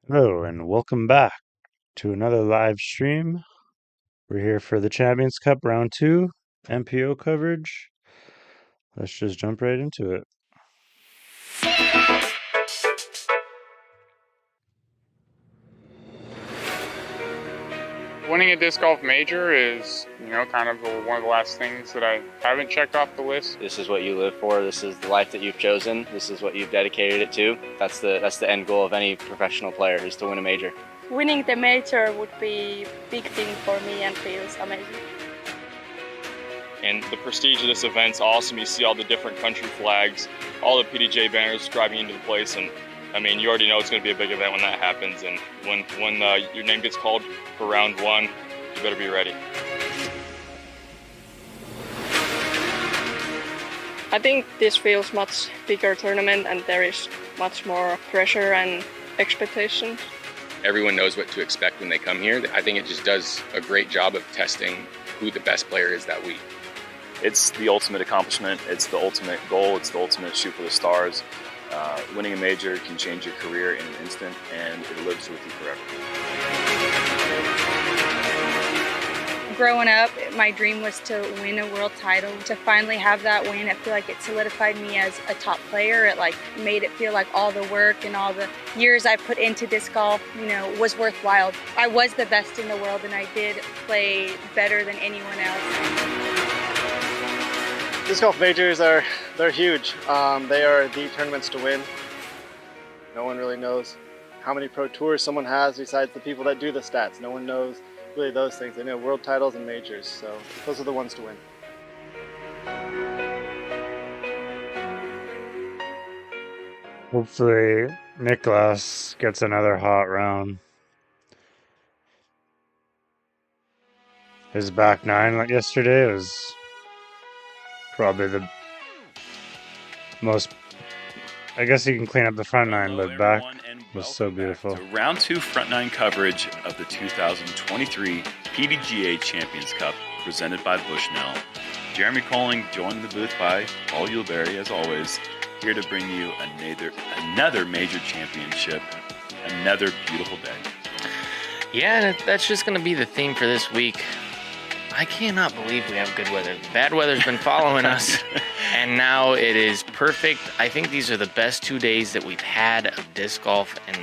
Hello and welcome back to another live stream. We're here for the Champions Cup Round 2 MPO coverage. Let's just jump right into it. Winning a disc golf major is, kind of one of the last things that I haven't checked off the list. This is what you live for. This is the life that you've chosen. This is what you've dedicated it to. That's the end goal of any professional player, is to win a major. Winning the major would be a big thing for me and feels amazing. And the prestige of this event's awesome. You see all the different country flags, all the PDGA banners driving into the place, and I mean, you already know it's going to be a big event when that happens. And when your name gets called for round one, you better be ready. I think this feels much bigger tournament and there is much more pressure and expectations. Everyone knows what to expect when they come here. I think it just does a great job of testing who the best player is that week. It's the ultimate accomplishment. It's the ultimate goal. It's the ultimate shoot for the stars. Winning a major can change your career in an instant, and it lives with you forever. Growing up, my dream was to win a world title. To finally have that win, I feel like it solidified me as a top player. It made it feel like all the work and all the years I put into disc golf, was worthwhile. I was the best in the world and I did play better than anyone else. Disc golf majors they're huge. They are the tournaments to win. No one really knows how many pro tours someone has besides the people that do the stats. No one knows really those things. They know world titles and majors, so those are the ones to win. Hopefully Niklas gets another hot round. His back nine like yesterday was probably the most. I guess he can clean up the front nine, but back was so beautiful. Round 2 front nine coverage of the 2023 PDGA Champions Cup presented by Bushnell. Jeremy Colling joined the booth by Paul Uleberry, as always, here to bring you another major championship, another beautiful day. Yeah, and that's just going to be the theme for this week. I cannot believe we have good weather. Bad weather's been following us, and now it is perfect. I think these are the best 2 days that we've had of disc golf and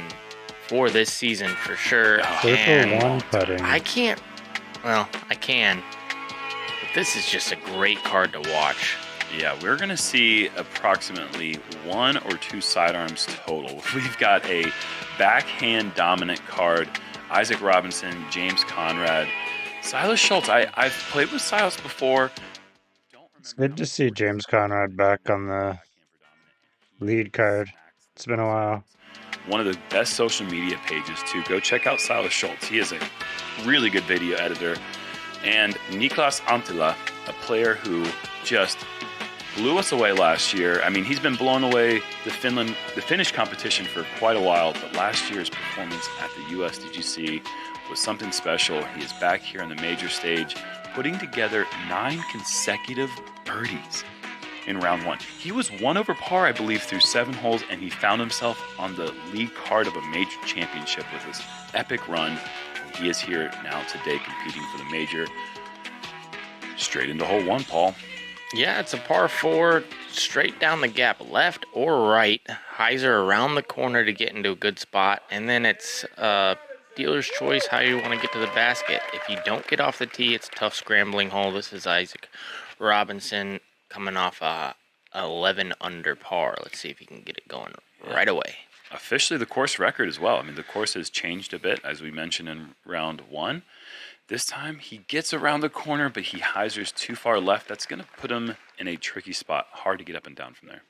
for this season for sure. Circle one putting. I can, but this is just a great card to watch. Yeah, we're going to see approximately 1 or 2 sidearms total. We've got a backhand dominant card, Isaac Robinson, James Conrad, Silas Schultz. I've played with Silas before. It's good to see James Conrad back on the lead card. It's been a while. One of the best social media pages, too. Go check out Silas Schultz. He is a really good video editor. And Niklas Antila, a player who just blew us away last year. I mean, he's been blowing away the Finnish competition for quite a while, but last year's performance at the USDGC was something special. He is back here on the major stage, putting together 9 consecutive birdies in round 1. He was 1 over par, I believe, through 7 holes, and he found himself on the lead card of a major championship with this epic run. He is here now today competing for the major. Straight into hole 1, Paul. Yeah, it's a par 4, straight down the gap, left or right. Hyzer around the corner to get into a good spot, and then it's dealer's choice how you want to get to the basket. If you don't get off the tee, it's a tough scrambling hole. This is Isaac Robinson coming off 11 under par. Let's see if he can get it going right away. Officially the course record as well. I mean, the course has changed a bit, as we mentioned in round 1. This time he gets around the corner, but he hyzers too far left. That's going to put him in a tricky spot. Hard to get up and down from there.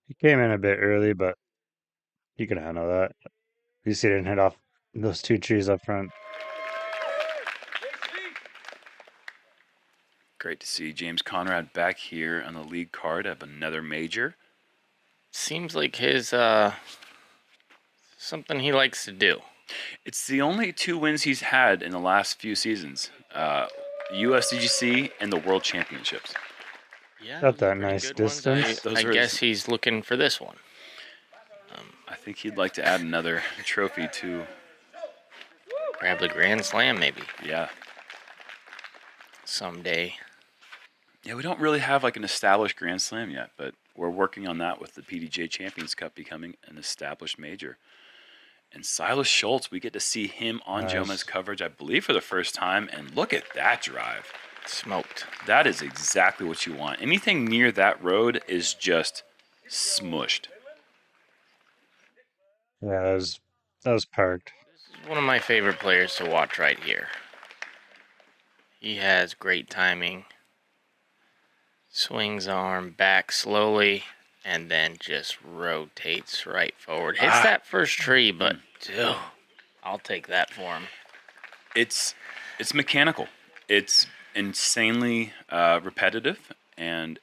He came in a bit early, but you can handle that. At least he didn't hit off those 2 trees up front. Great to see James Conrad back here on the lead card of another major. Seems like his something he likes to do. It's the only 2 wins he's had in the last few seasons. USDGC and the World Championships. Yeah, Got that nice good ones. distance. I guess he's looking for this one. think he'd like to add another trophy to. Grab the Grand Slam, maybe. Yeah. Someday. Yeah, we don't really have like an established Grand Slam yet, but we're working on that with the PDGA Champions Cup becoming an established major. And Silas Schultz, we get to see him on Nice. Joma's coverage, I believe, for the first time. And look at that drive. Smoked. That is exactly what you want. Anything near that road is just smushed. Yeah, that was parked. This is one of my favorite players to watch right here. He has great timing. Swings arm back slowly and then just rotates right forward. Hits that first tree, but dude, I'll take that for him. It's mechanical. It's insanely repetitive, and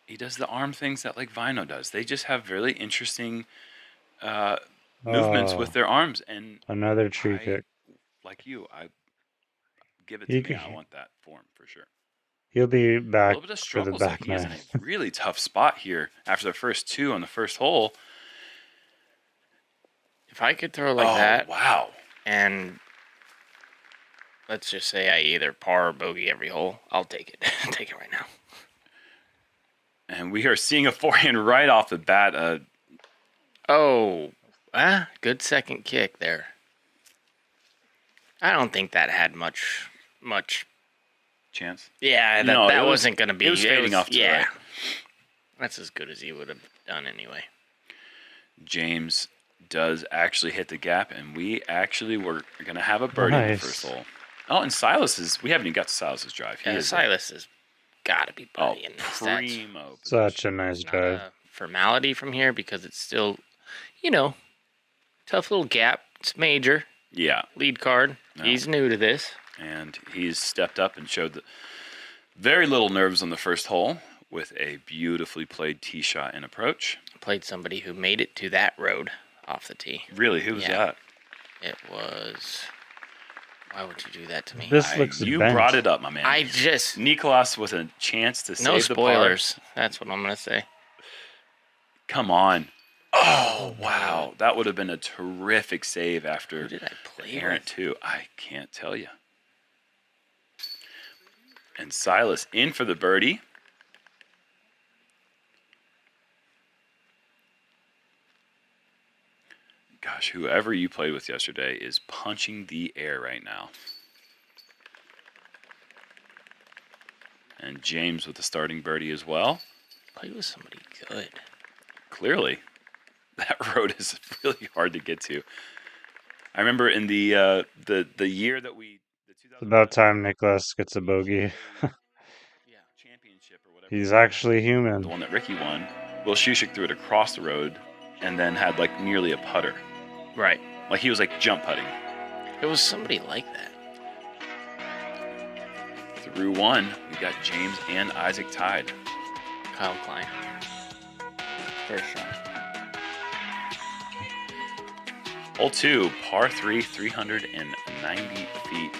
he does the arm things that like Vino does. They just have really interesting movements with their arms. And Another tree kick. Like you, I give it He to me. could- I want that for him for sure. He'll be A back little bit of for the struggles. Like back he is in nine. a really tough spot here after the first two on the first hole. If I could throw like that, Wow. and let's just say I either par or bogey every hole, I'll take it. Take it right now. And we are seeing a forehand right off the bat. Good second kick there. I don't think that had much. Chance. Yeah, that, No, that it was- wasn't going to be. it was fading off to the yeah, right. that's as good as he would have done anyway. James does actually hit the gap, and we actually were going to have a birdie in the Nice. first hole. Oh, and Silas we haven't even got to Silas's drive. He Yeah, is Silas has got to be birdieing this. That's primo. Such a nice not drive. a formality from here because it's still, tough little gap. It's major. Yeah, Lead card. No. He's new to this. and he's stepped up and showed very little nerves on the first hole with a beautifully played tee shot and approach. Played somebody who made it to that road off the tee. Really, who was Yeah. that? It was. Why would you do that to me? This looks You bent. brought it up, my man. I just. Nicolas with a chance to No save the par. spoilers. That's what I'm going to say. Come on. Oh, wow. That would have been a terrific save after Who did I play errant with? too. I can't tell you. And Silas in for the birdie. Gosh, whoever you played with yesterday is punching the air right now. And James with the starting birdie as well. Played with somebody good. Clearly, that road is really hard to get to. I remember in the year that we It's about time Nicholas gets a bogey. championship or whatever. He's actually The human. one that Ricky won. Will Shushik threw it across the road and then had like nearly a putter. Right. Like he was like jump putting. It was somebody like that. Through one, we got James and Isaac tied. Kyle Klein. First shot. Hole 2, par 3, 390 feet.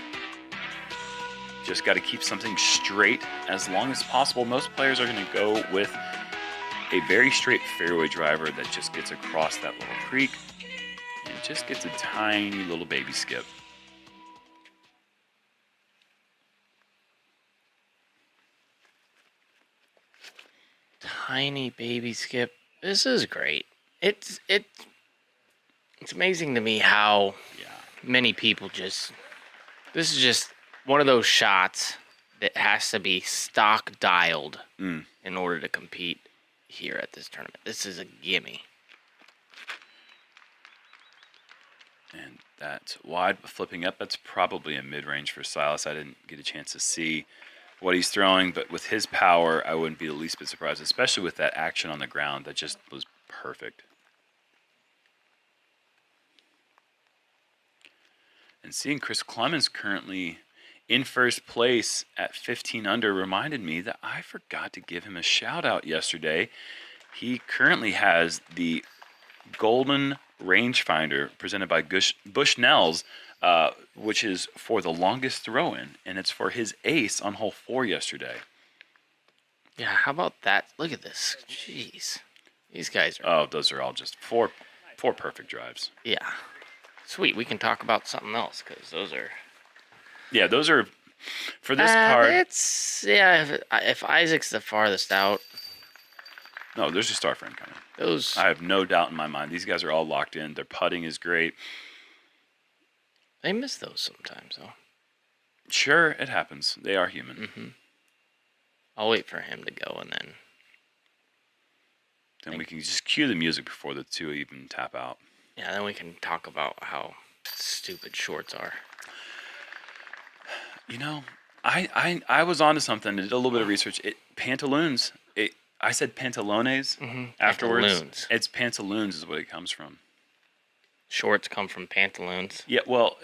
Just got to keep something straight as long as possible. Most players are going to go with a very straight fairway driver that just gets across that little creek and just gets a tiny little baby skip. Tiny baby skip. This is great. It's amazing to me how many people just. This is just one of those shots that has to be stock dialed in order to compete here at this tournament. This is a gimme. And that's wide, flipping up. That's probably a mid-range for Silas. I didn't get a chance to see what he's throwing, but with his power, I wouldn't be the least bit surprised, especially with that action on the ground. That just was perfect. And seeing Chris Clemens currently in first place at 15 under reminded me that I forgot to give him a shout out yesterday. He currently has the Golden Rangefinder presented by Bushnell's, which is for the longest throw-in, and it's for his ace on hole 4 yesterday. Yeah, how about that? Look at this. Jeez. These guys are. Oh, those are all just four perfect drives. Yeah. Sweet. We can talk about something else because those are. Yeah, those are for this card. If Isaac's the farthest out. No, there's a star frame coming. Those. I have no doubt in my mind. These guys are all locked in. Their putting is great. They miss those sometimes, though. Sure, it happens. They are human. Mm-hmm. I'll wait for him to go, and then we can just cue the music before the two even tap out. Yeah, then we can talk about how stupid shorts are. You know, I was onto something. I did a little bit of research. Pantaloons. I said pantalones afterwards. Pantaloons. It's pantaloons is what it comes from. Shorts come from pantaloons. Yeah, well,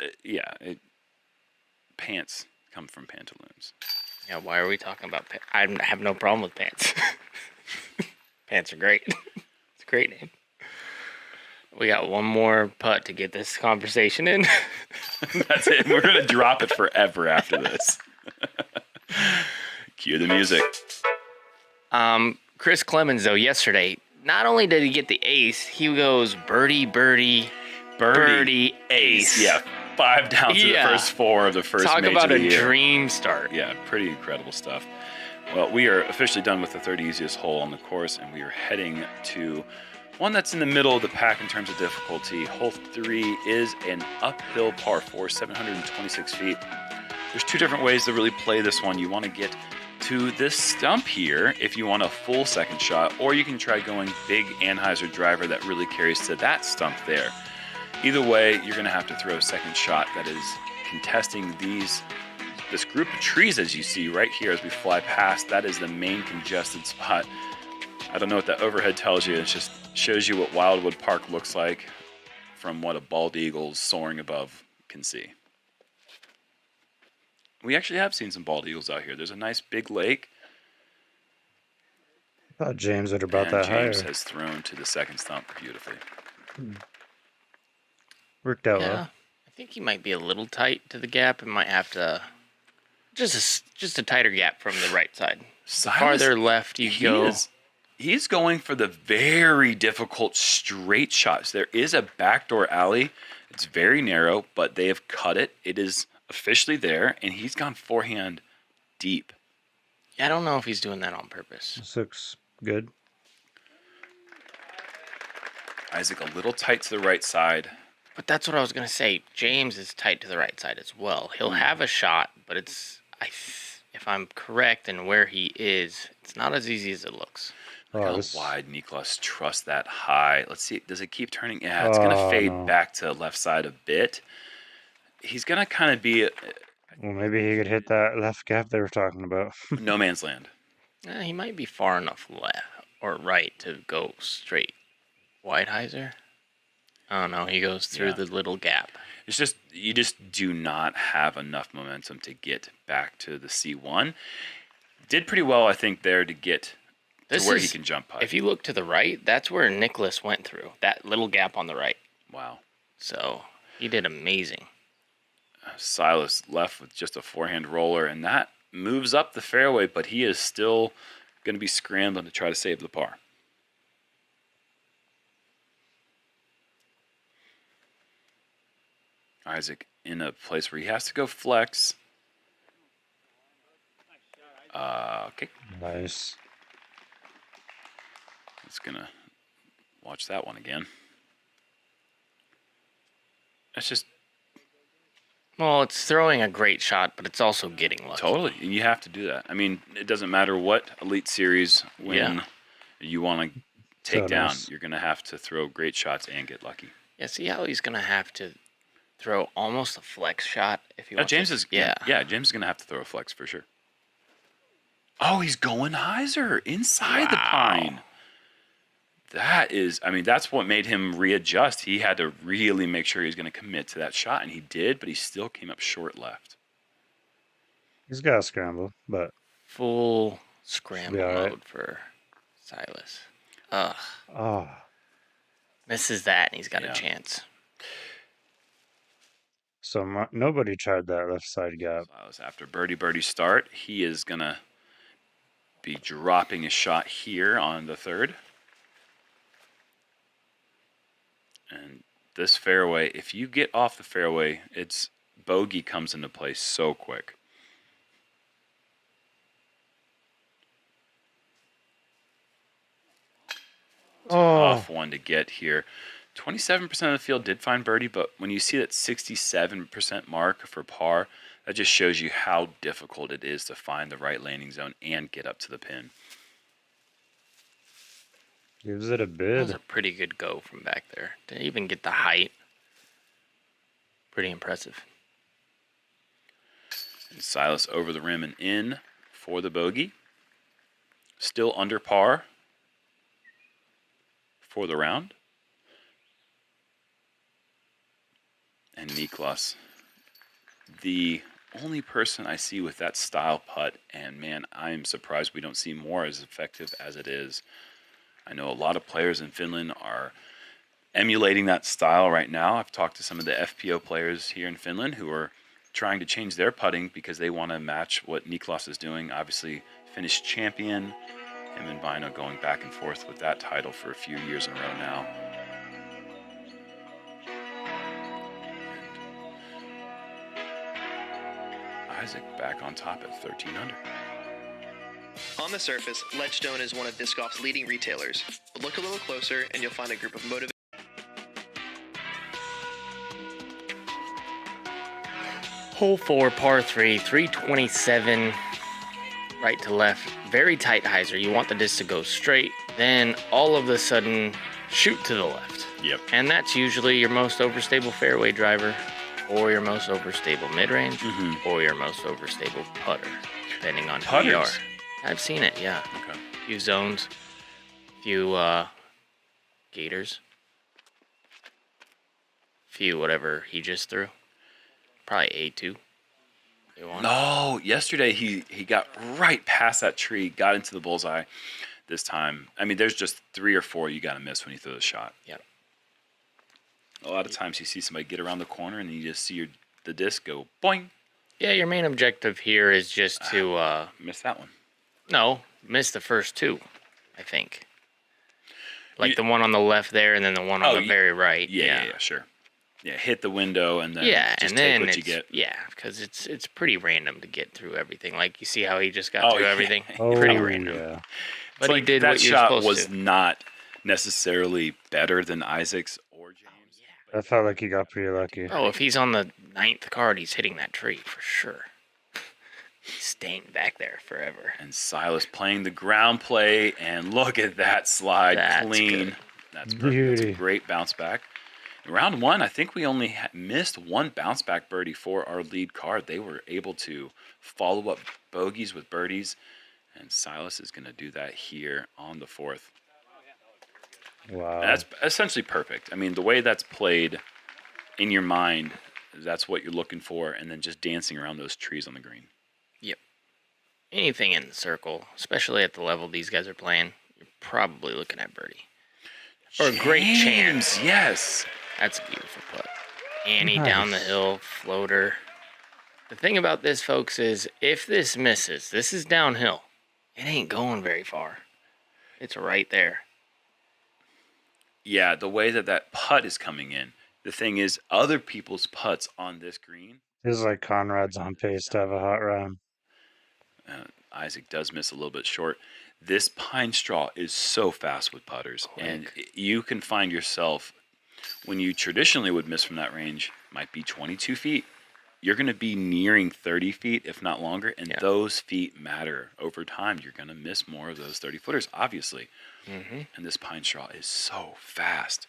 pants come from pantaloons. Yeah, why are we talking about pants? I have no problem with pants. Pants are great. It's a great name. We got one more putt to get this conversation in. That's it. We're going to drop it forever after this. Cue the music. Chris Clemens, though, yesterday, not only did he get the ace, he goes birdie, ace. Yeah, 5 down to the first 4 of the first Talk major about of the a year. dream start. Yeah, pretty incredible stuff. Well, we are officially done with the 3rd easiest hole on the course, and we are heading to one that's in the middle of the pack in terms of difficulty. Hole 3 is an uphill par 4, 726 feet. There's 2 different ways to really play this one. You want to get to this stump here if you want a full second shot, or you can try going big Anheuser driver that really carries to that stump there. Either way, you're going to have to throw a second shot that is contesting this group of trees as you see right here as we fly past. That is the main congested spot. I don't know what that overhead tells you. It just shows you what Wildwood Park looks like from what a bald eagle soaring above can see. We actually have seen some bald eagles out here. There's a nice big lake. I thought James would about that James higher. has thrown to the second stump beautifully. Worked out Yeah, well. I think he might be a little tight to the gap and might have to just a tighter gap from the right side. Silas, Farther left you go. He's going for the very difficult straight shots. There is a backdoor alley. It's very narrow, but they have cut it. It is officially there, and he's gone forehand deep. Yeah, I don't know if he's doing that on purpose. This looks good. Isaac a little tight to the right side. But that's what I was going to say. James is tight to the right side as well. He'll have a shot, but if I'm correct in where he is, it's not as easy as it looks. Look how wide Niklas trusts that high. Let's see. Does it keep turning? Yeah, it's going to fade back to left side a bit. He's going to kind of be Well, maybe he could hit that left gap they were talking about. no man's land. He might be far enough left or right to go straight. Weidheiser? Oh, no, he goes through the little gap. It's just, you just do not have enough momentum to get back to the C1. Did pretty well, I think, there to get to where he can jump putt. If you look to the right, that's where Nicholas went through, that little gap on the right. Wow. So he did amazing. Silas left with just a forehand roller, and that moves up the fairway, but he is still going to be scrambling to try to save the par. Isaac in a place where he has to go flex. Okay. Nice. It's going to watch that one again. That's just... Well, it's throwing a great shot, but it's also getting lucky. Totally. You have to do that. I mean, it doesn't matter what Elite Series win you want to take down. Nice. You're going to have to throw great shots and get lucky. Yeah, see how he's going to have to throw almost a flex shot if he wants James to. is James is going to have to throw a flex for sure. Oh, he's going hyzer inside the pine. That is, I mean, that's what made him readjust. He had to really make sure he was going to commit to that shot, and he did, but he still came up short left. He's got a scramble, but... Full scramble right. mode for Silas. Ugh. Oh. Misses that, and he's got a chance. So nobody tried that left side gap. Silas, after birdie start, he is going to be dropping a shot here on the third. And this fairway, if you get off the fairway, it's bogey comes into play so quick. Tough one to get here. 27% of the field did find birdie, but when you see that 67% mark for par, that just shows you how difficult it is to find the right landing zone and get up to the pin. Gives it a That bid. was a pretty good go from back there. To even get the height. Pretty impressive. And Silas over the rim and in for the bogey. Still under par for the round. And Niklas, the only person I see with that style putt, and man, I am surprised we don't see more as effective as it is. I know a lot of players in Finland are emulating that style right now. I've talked to some of the FPO players here in Finland who are trying to change their putting because they want to match what Niklas is doing. Obviously, Finnish champion. Him and Vino going back and forth with that title for a few years in a row now. And Isaac back on top at 13 under. On the surface, Ledgestone is one of disc golf's leading retailers, but look a little closer and you'll find a group of motivated. Hole 4, par 3, 327, right to left. Very tight hyzer. You want the disc to go straight, then all of a sudden shoot to the left. Yep. And that's usually your most overstable fairway driver, or your most overstable mid-range, or your most overstable putter, depending on who you are. I've seen it, yeah. Okay. A few zones, a few gators, a few whatever he just threw. Probably A2. No, yesterday he got right past that tree, got into the bullseye. This time, I mean, there's just 3 or 4 you got to miss when you throw the shot. Yep. A lot of times you see somebody get around the corner and you just see the disc go boing. Yeah, your main objective here is just to miss that one. No, miss the first 2, I think. Like the one on the left there, and then the one on the very right. Yeah, sure. Yeah, hit the window and then just and take then what you get. Yeah, because it's pretty random to get through everything. Like you see how he just got through everything. Oh, Pretty random. Yeah. But It's he like did that what you're shot supposed was to. not necessarily better than Isaac's or James. I felt like he got pretty lucky. Oh, if he's on the 9th card, he's hitting that tree for sure. He's staying back there forever. And Silas playing the ground play, and look at that slide, That's clean. good. That's perfect. That's a great bounce back. In round 1, I think we only missed one bounce back birdie for our lead card. They were able to follow up bogeys with birdies, and Silas is going to do that here on the 4th. Wow. That's essentially perfect. I mean, the way that's played in your mind, that's what you're looking for, and then just dancing around those trees on the green. Yep. Anything in the circle, especially at the level these guys are playing, you're probably looking at birdie. Or a great chance. Yes. That's a beautiful putt. Annie down the hill, floater. The thing about this, folks, is if this misses, this is downhill. It ain't going very far. It's right there. Yeah, the way that putt is coming in. The thing is, other people's putts on this green. This is like Conrad's on pace to have a hot round. Isaac does miss a little bit short. This pine straw is so fast with putters. Quick. And you can find yourself, when you traditionally would miss from that range, might be 22 feet. You're going to be nearing 30 feet, if not longer, and those feet matter. Over time, you're going to miss more of those 30-footers, obviously. Mm-hmm. And this pine straw is so fast.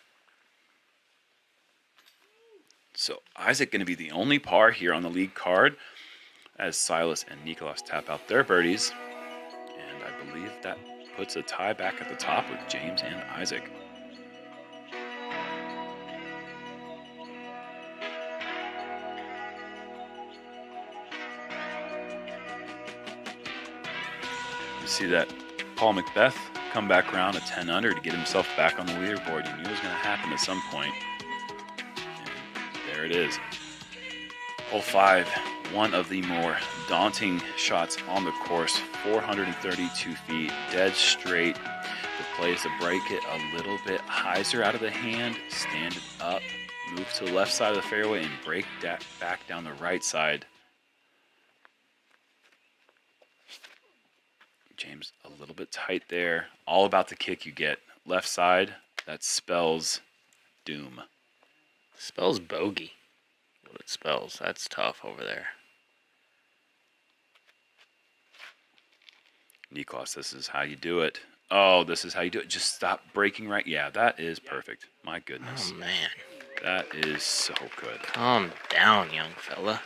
So Isaac going to be the only par here on the league card as Silas and Niklas tap out their birdies. And I believe that puts a tie back at the top with James and Isaac. You see that Paul Macbeth come back around at 10 under to get himself back on the leaderboard. You knew it was going to happen at some point. And there it is. Hole 5, one of the more daunting shots on the course. 432 feet, dead straight. The plays to break it a little bit. Heiser out of the hand, stand it up, move to the left side of the fairway, and break that back down the right side. James a little bit tight there. All about the kick you get. Left side, that spells doom. Spells bogey. What it spells. That's tough over there. Niklas, this is how you do it. Oh, this is how you do it. Just stop breaking right. Yeah, that is perfect. My goodness. Oh, man. That is so good. Calm down, young fella.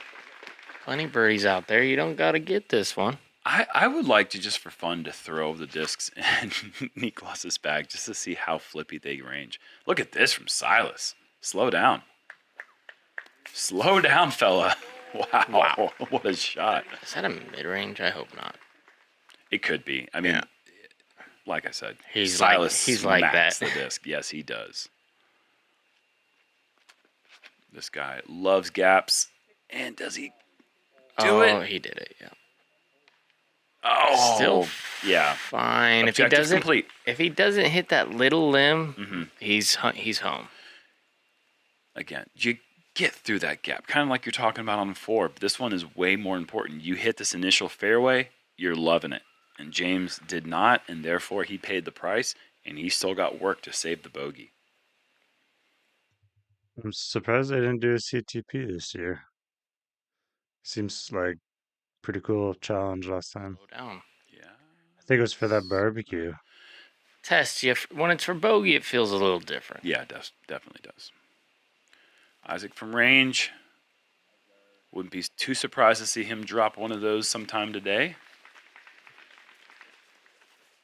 Plenty birdies out there. You don't got to get this one. I would like to, just for fun, to throw the discs in Niklas's bag just to see how flippy they range. Look at this from Silas. Slow down. Slow down, fella. Wow. What a shot. Is that a mid-range? I hope not. It could be. I mean, like I said, he's Silas like smacks that. the disc. Yes, he does. This guy loves gaps. And does he do it? Oh, he did it, yeah. Oh, still yeah. Fine. Objective complete. If he doesn't hit that little limb, he's home. Again, you get through that gap, kind of like you're talking about on the 4. But this one is way more important. You hit this initial fairway, you're loving it. And James did not, and therefore he paid the price, and he still got work to save the bogey. I'm surprised they didn't do a CTP this year. Seems like pretty cool challenge last time. Slow down. Yeah. I think it was for that barbecue. Test you. When it's for bogey, it feels a little different. Yeah, it does. Definitely does. Isaac from range. Wouldn't be too surprised to see him drop one of those sometime today.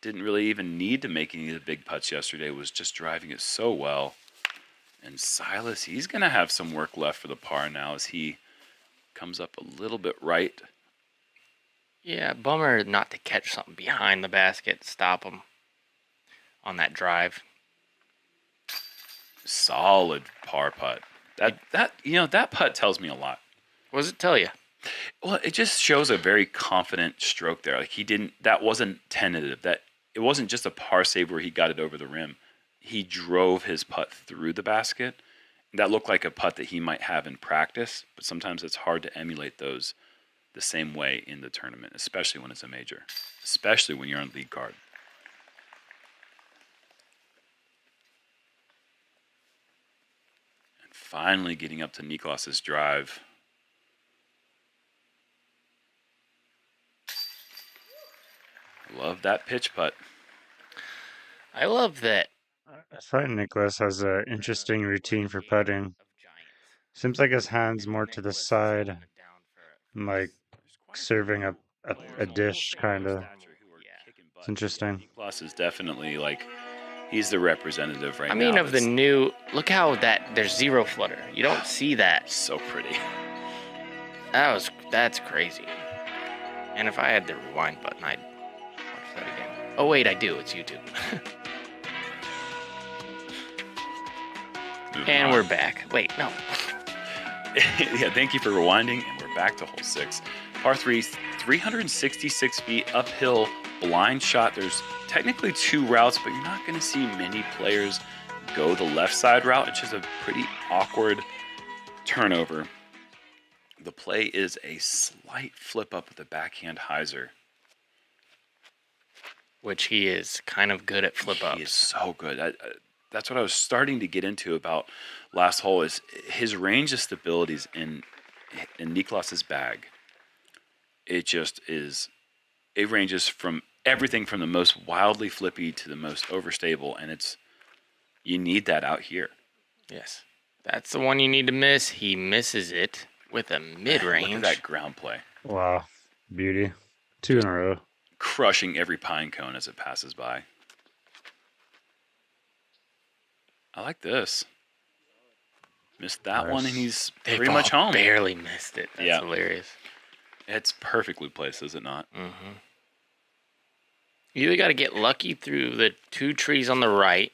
Didn't really even need to make any of the big putts yesterday. Was just driving it so well. And Silas, he's going to have some work left for the par now as he comes up a little bit right. Yeah, bummer not to catch something behind the basket, stop him on that drive. Solid par putt. That putt tells me a lot. What does it tell you? Well, it just shows a very confident stroke there. Like that wasn't tentative. That it wasn't just a par save where he got it over the rim. He drove his putt through the basket. That looked like a putt that he might have in practice, but sometimes it's hard to emulate those the same way in the tournament, especially when it's a major, especially when you're on lead card. And finally getting up to Niklas's drive. Love that pitch putt. I love that. I find Nicholas has an interesting routine for putting. Seems like his hand's more to the side, like serving a dish, kind of. It's interesting. Niklas is definitely he's the representative right now. I mean, of the new, look how there's zero flutter. You don't see that. So pretty. That's crazy. And if I had the rewind button, I'd watch that again. Oh wait, I do. It's YouTube. And we're back. Wait, no. Yeah, thank you for rewinding, and we're back to hole 6. Par 3, 366 feet uphill, blind shot. There's technically 2 routes, but you're not going to see many players go the left side route. It's just a pretty awkward turnover. The play is a slight flip up with the backhand hyzer. Which he is kind of good at flip ups. He is so good. That's what I was starting to get into about last hole, is his range of stabilities in Niklas's bag. It just is, it ranges from everything from the most wildly flippy to the most overstable, and you need that out here. Yes. That's the one you need to miss. He misses it with a mid-range. Look at that ground play. Wow. Beauty. 2 in a row. Crushing every pine cone as it passes by. I like this. Missed that one, and he's pretty much home. Barely missed it. That's hilarious. It's perfectly placed, is it not? Mm-hmm. You either got to get lucky through the 2 trees on the right.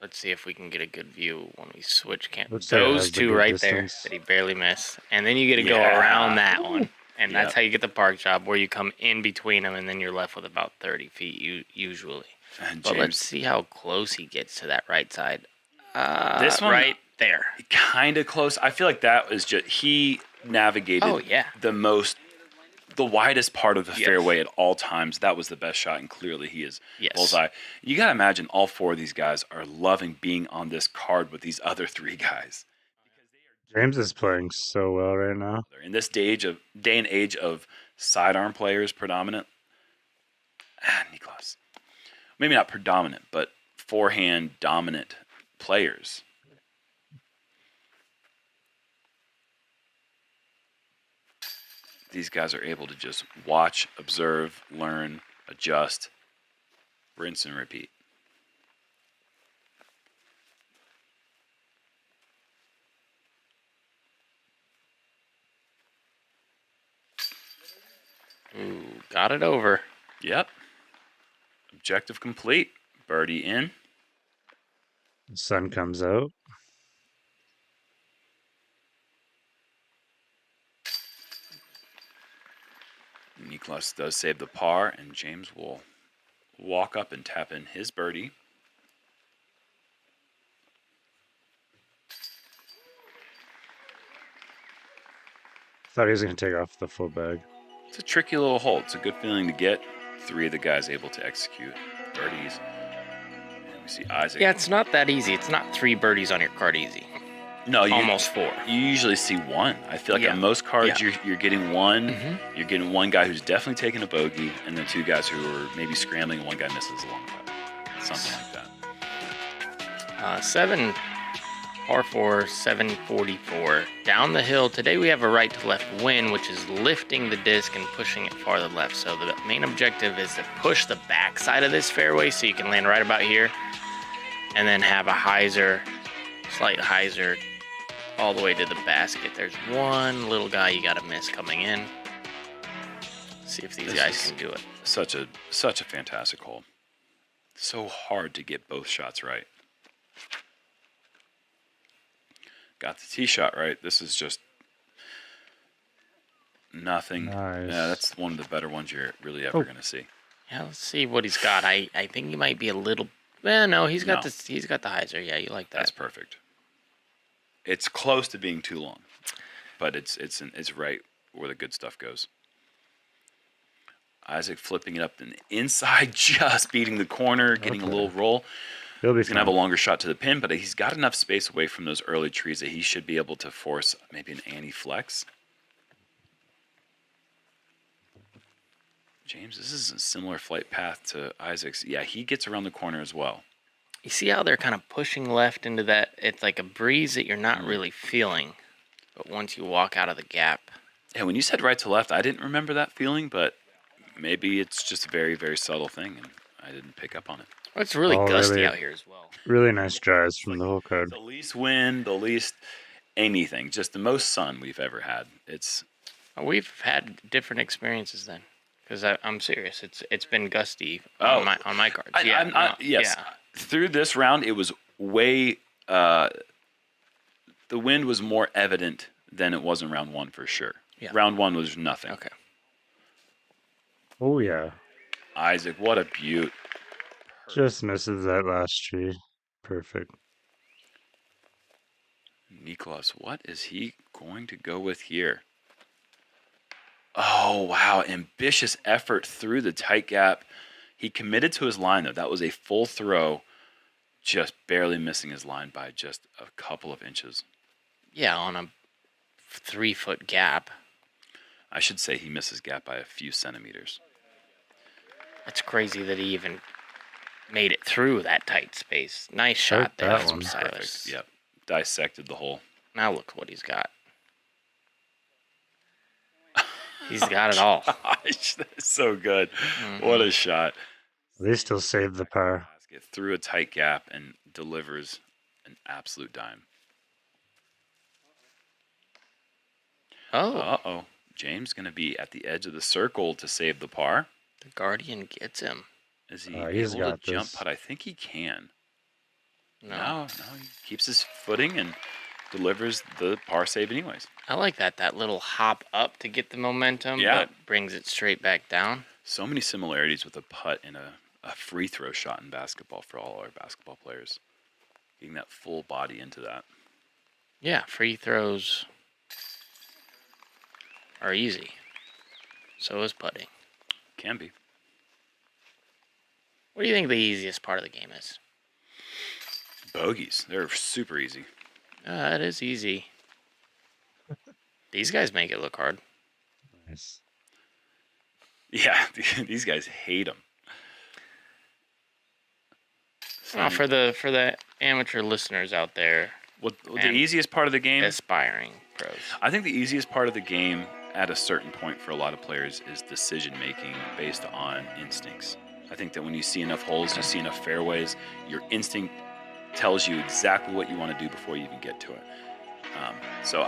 Let's see if we can get a good view when we switch camp. Those 2 right there that he barely missed. And then you get to go around that one. And that's how you get the park job, where you come in between them, and then you're left with about 30 feet usually. And But James, let's see how close he gets to that right side. This one, right there. kind of close. I feel like that was just he navigated the widest part of the fairway at all times. That was the best shot, and clearly he is bullseye. You got to imagine all four of these guys are loving being on this card with these other three guys. James is playing so well right now. In this day and age of sidearm players predominant, Niklas. Maybe not predominant, but forehand dominant players. These guys are able to just watch, observe, learn, adjust, rinse and repeat. Ooh, got it over. Yep. Objective complete. Birdie in. The sun comes out. Niklas does save the par, and James will walk up and tap in his birdie. Thought he was going to take off the full bag. It's a tricky little hole. It's a good feeling to get. Three of the guys able to execute birdies. And we see Isaac. Yeah, it's not that easy. It's not 3 birdies on your card easy. No, almost 4. You usually see one. I feel like on most cards you're getting one. Mm-hmm. You're getting one guy who's definitely taking a bogey, and then 2 guys who are maybe scrambling, and one guy misses a long putt. Something like that. 7, par 4, 744. Down the hill. Today we have a right to left wind, which is lifting the disc and pushing it farther left. So the main objective is to push the backside of this fairway so you can land right about here, and then have a hyzer, slight hyzer, all the way to the basket. There's one little guy you got to miss coming in. See if these guys can do it. Such a fantastic hole. So hard to get both shots right. Got the tee shot right. This is just nothing. Nice. Yeah, that's one of the better ones you're really ever going to see. Yeah, let's see what he's got. I think he might be a little. No, he's got the hyzer. Yeah, you like that. That's perfect. It's close to being too long, but it's right where the good stuff goes. Isaac flipping it up in the inside, just beating the corner, getting a little roll. He's going to have a longer shot to the pin, but he's got enough space away from those early trees that he should be able to force maybe an anti-flex. James, this is a similar flight path to Isaac's. Yeah, he gets around the corner as well. You see how they're kind of pushing left into that? It's like a breeze that you're not really feeling, but once you walk out of the gap. Yeah, when you said right to left, I didn't remember that feeling, but maybe it's just a very, very subtle thing, and I didn't pick up on it. Well, it's really gusty out here as well. Really nice drives from the whole card. The least wind, the least anything, just the most sun we've ever had. We've had different experiences then, because I'm serious. It's been gusty on my cards. Yes. Yeah. Through this round, it was way. The wind was more evident than it was in round 1 for sure. Yeah. Round 1 was nothing. Okay. Oh yeah. Isaac, what a beaut. Just misses that last tree. Perfect. Niklas, what is he going to go with here? Oh, wow. Ambitious effort through the tight gap. He committed to his line, though. That was a full throw, just barely missing his line by just a couple of inches. Yeah, on a 3-foot gap. I should say he misses gap by a few centimeters. That's crazy that he even made it through that tight space. Nice shot there from Silas. Yep. Dissected the hole. Now look what he's got. He's got it all. Gosh, that's so good. Mm-hmm. What a shot. They still saved the par. Get through a tight gap and delivers an absolute dime. Oh. Uh-oh. James going to be at the edge of the circle to save the par. The Guardian gets him. Is he able to jump putt? I think he can. No, he keeps his footing and delivers the par save anyways. I like that little hop up to get the momentum, but brings it straight back down. So many similarities with a putt and a free throw shot in basketball for all our basketball players. Getting that full body into that. Yeah, free throws are easy. So is putting. Can be. What do you think the easiest part of the game is? Bogeys. They're super easy. It is easy. These guys make it look hard. Nice. Yeah, these guys hate them. For the amateur listeners out there, the easiest part of the game, aspiring pros. I think the easiest part of the game at a certain point for a lot of players is decision making based on instincts. I think that when you see enough holes, you see enough fairways, your instinct tells you exactly what you want to do before you even get to it. So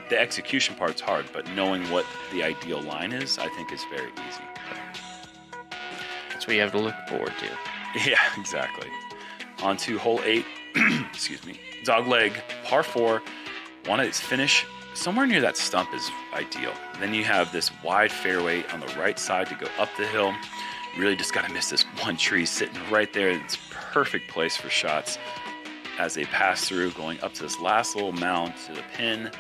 the execution part's hard, but knowing what the ideal line is, I think is very easy. That's what you have to look forward to. Yeah, exactly. On to hole 8, excuse me, dog leg, par 4. Want to finish somewhere near that stump is ideal. Then you have this wide fairway on the right side to go up the hill. Really just got to miss this one tree sitting right there. It's perfect place for shots as they pass through, going up to this last little mound to the pin.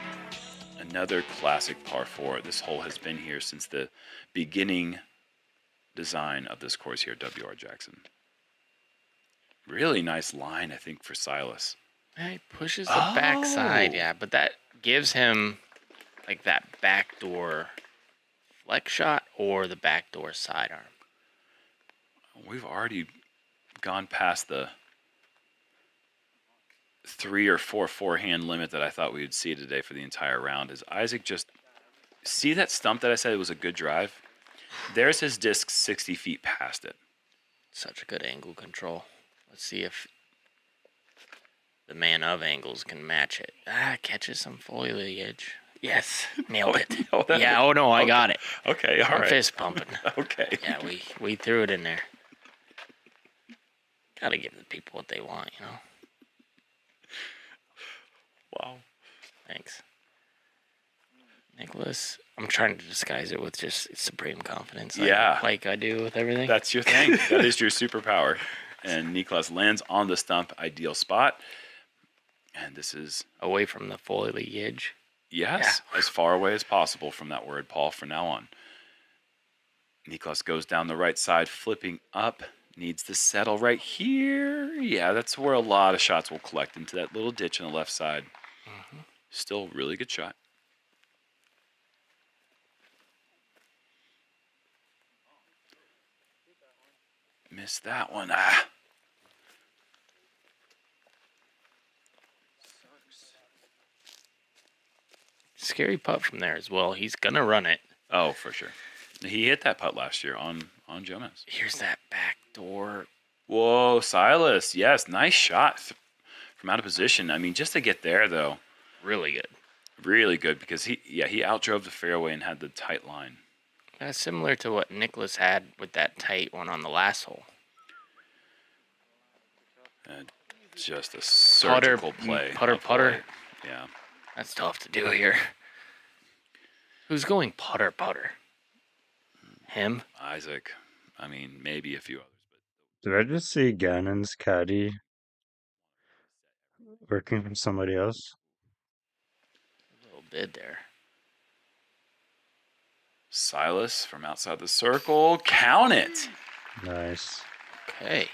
Another classic par 4. This hole has been here since the beginning design of this course here at W.R. Jackson. Really nice line, I think, for Silas. Yeah, he pushes the backside, yeah, but that gives him like that backdoor flex shot or the backdoor sidearm. We've already gone past the 3 or 4 forehand limit that I thought we would see today for the entire round. Is Isaac just see that stump that I said was a good drive? There's his disc 60 feet past it. Such a good angle control. Let's see if the man of angles can match it. Catches some foliage. Yes, nailed it. Yeah, oh no, I got it. Okay, all right. Fist pumping. Okay. Yeah, we threw it in there. Gotta give the people what they want, you know. Wow. Thanks. Nicholas, I'm trying to disguise it with just supreme confidence. Like I do with everything. That's your thing. That is your superpower. And Niklas lands on the stump, ideal spot. And this is away from the foliage. Yes, as far away as possible from that word, Paul, from now on. Niklas goes down the right side, flipping up. Needs to settle right here. Yeah, that's where a lot of shots will collect into that little ditch on the left side. Mm-hmm. Still really good shot. Missed that one. Scary putt from there as well. He's going to run it. Oh, for sure. He hit that putt last year on Jonas. Here's that back door. Whoa, Silas. Yes, nice shot from out of position. I mean, just to get there, though. Really good. Really good because he outdrove the fairway and had the tight line. Similar to what Nicholas had with that tight one on the last hole. Just a surgical play. Putter. Yeah. That's tough to do here. Who's going putter? Him? Isaac. I mean, maybe a few others. Did I just see Gannon's caddy working for somebody else? A little bit there. Silas from outside the circle. Count it. Nice. Okay.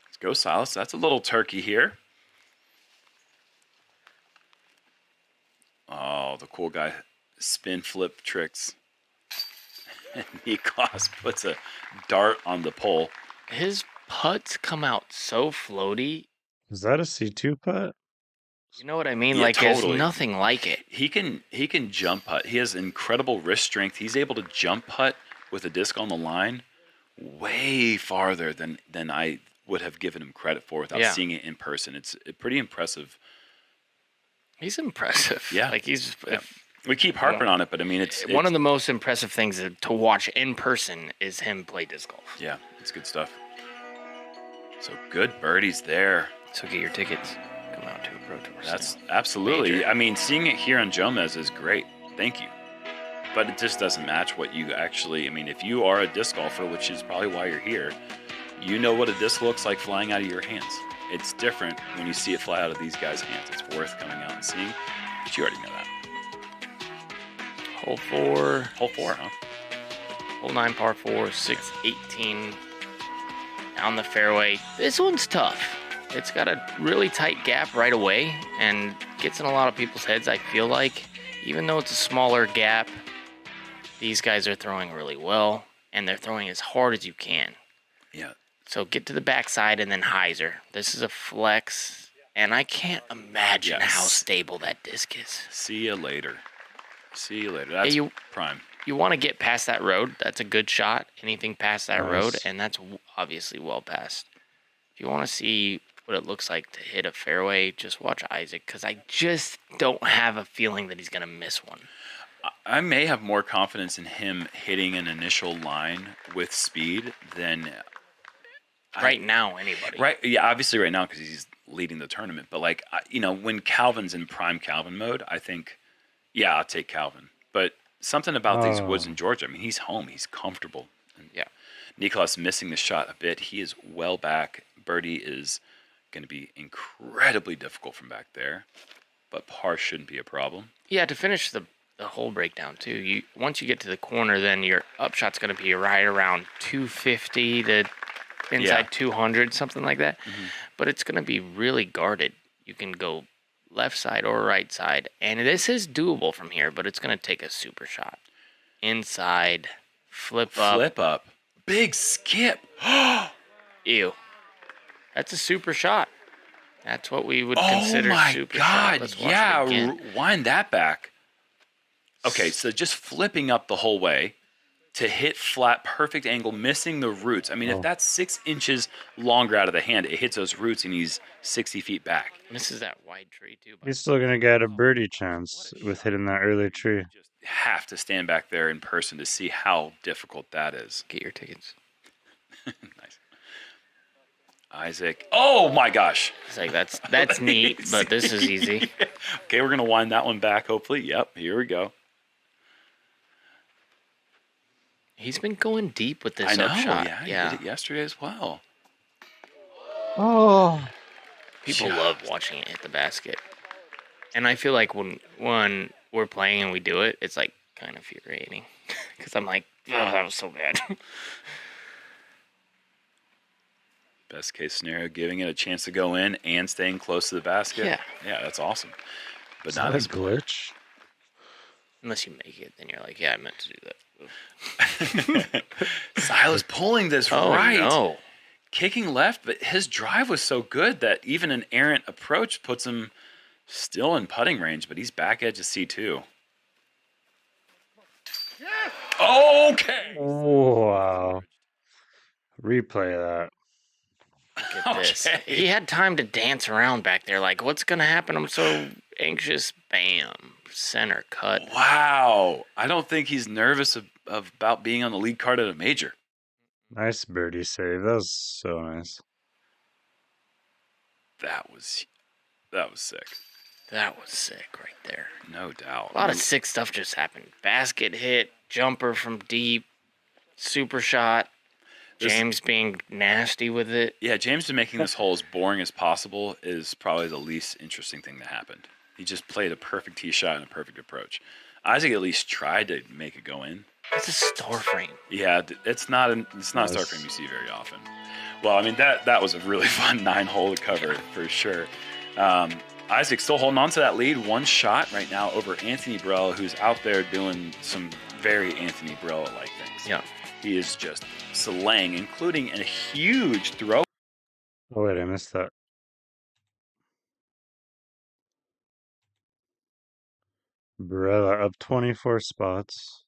Let's go, Silas. That's a little turkey here. Oh, the cool guy spin flip tricks. And Niklas puts a dart on the pole. His putts come out so floaty. Is that a C2 putt? You know what I mean? Yeah, like totally. There's nothing like it. He can jump putt. He has incredible wrist strength. He's able to jump putt with a disc on the line way farther than I would have given him credit for without seeing it in person. It's pretty impressive. He's impressive. Yeah. Like he's. Yeah. We keep harping on it, but I mean, it's one of the most impressive things to watch in person is him play disc golf. Yeah, it's good stuff. So good birdies there. So get your tickets. Come come out to a Pro Tour. That's absolutely. Major. I mean, seeing it here on Jomez is great. Thank you. But it just doesn't match what you actually. I mean, if you are a disc golfer, which is probably why you're here, you know what a disc looks like flying out of your hands. It's different when you see it fly out of these guys' hands. It's worth coming out and seeing. But you already know that. Hole 4. Hole 4, huh? Hole 9, par 4, 618 down the fairway. This one's tough. It's got a really tight gap right away and gets in a lot of people's heads, I feel like. Even though it's a smaller gap, these guys are throwing really well, and they're throwing as hard as you can. Yeah. So get to the backside and then hyzer. This is a flex, and I can't imagine how stable that disc is. See you later. See you later. That's prime. You want to get past that road. That's a good shot. Anything past that road, and that's obviously well past. If you want to see what it looks like to hit a fairway, just watch Isaac, because I just don't have a feeling that he's going to miss one. I may have more confidence in him hitting an initial line with speed than right now anybody. Right, yeah, obviously right now because he's leading the tournament. But like, when Calvin's in prime Calvin mode, I think, yeah, I'll take Calvin. But something about these woods in Georgia. I mean, he's home, he's comfortable. And yeah, Nicholas missing the shot a bit. He is well back. Birdie is going to be incredibly difficult from back there, but par shouldn't be a problem. Yeah, to finish the whole breakdown too. Once you get to the corner, then your upshot's going to be right around 250 to inside 200, something like that. Mm-hmm. But it's going to be really guarded. You can go left side or right side, and this is doable from here. But it's going to take a super shot inside, flip up, big skip. Ew. That's a super shot. That's what we would consider super shot. Oh my God, wind that back. Okay, so just flipping up the whole way to hit flat, perfect angle, missing the roots. I mean, if that's 6 inches longer out of the hand, it hits those roots and he's 60 feet back. Misses that wide tree too. He's still going to get a birdie chance with hitting that early tree. Just have to stand back there in person to see how difficult that is. Get your tickets. Nice. Isaac. Oh my gosh. It's like that's neat, but this is easy. Okay, we're gonna wind that one back. Hopefully, yep. Here we go. He's been going deep with this I know. Upshot. Yeah, he did it yesterday as well. Oh. People love watching it hit the basket, and I feel like when we're playing and we do it, it's like kind of infuriating because I'm like, oh, that was so bad. Best case scenario, giving it a chance to go in and staying close to the basket. Yeah, that's awesome. But not a as glitch. Unless you make it, then you're like, yeah, I meant to do that. Silas pulling this right. No. Kicking left, but his drive was so good that even an errant approach puts him still in putting range, but he's back edge of C2. Okay. Wow. Replay that. Look at this. He had time to dance around back there. Like, what's going to happen? I'm so anxious. Bam. Center cut. Wow. I don't think he's nervous about being on the lead card at a major. Nice birdie save. That was so nice. That was sick. That was sick right there. No doubt. A lot of sick stuff just happened. Basket hit, jumper from deep, super shot. James being nasty with it. Yeah, James making this hole as boring as possible is probably the least interesting thing that happened. He just played a perfect tee shot and a perfect approach. Isaac at least tried to make it go in. It's a star frame. Yeah, it's not a star frame you see very often. Well, I mean that was a really fun 9-hole to cover for sure. Isaac still holding on to that lead, one shot right now over Anthony Burrell, who's out there doing some very Anthony Burrell-like things. Yeah. He is just slaying, including a huge throw. Oh, wait, I missed that. Barella up 24 spots.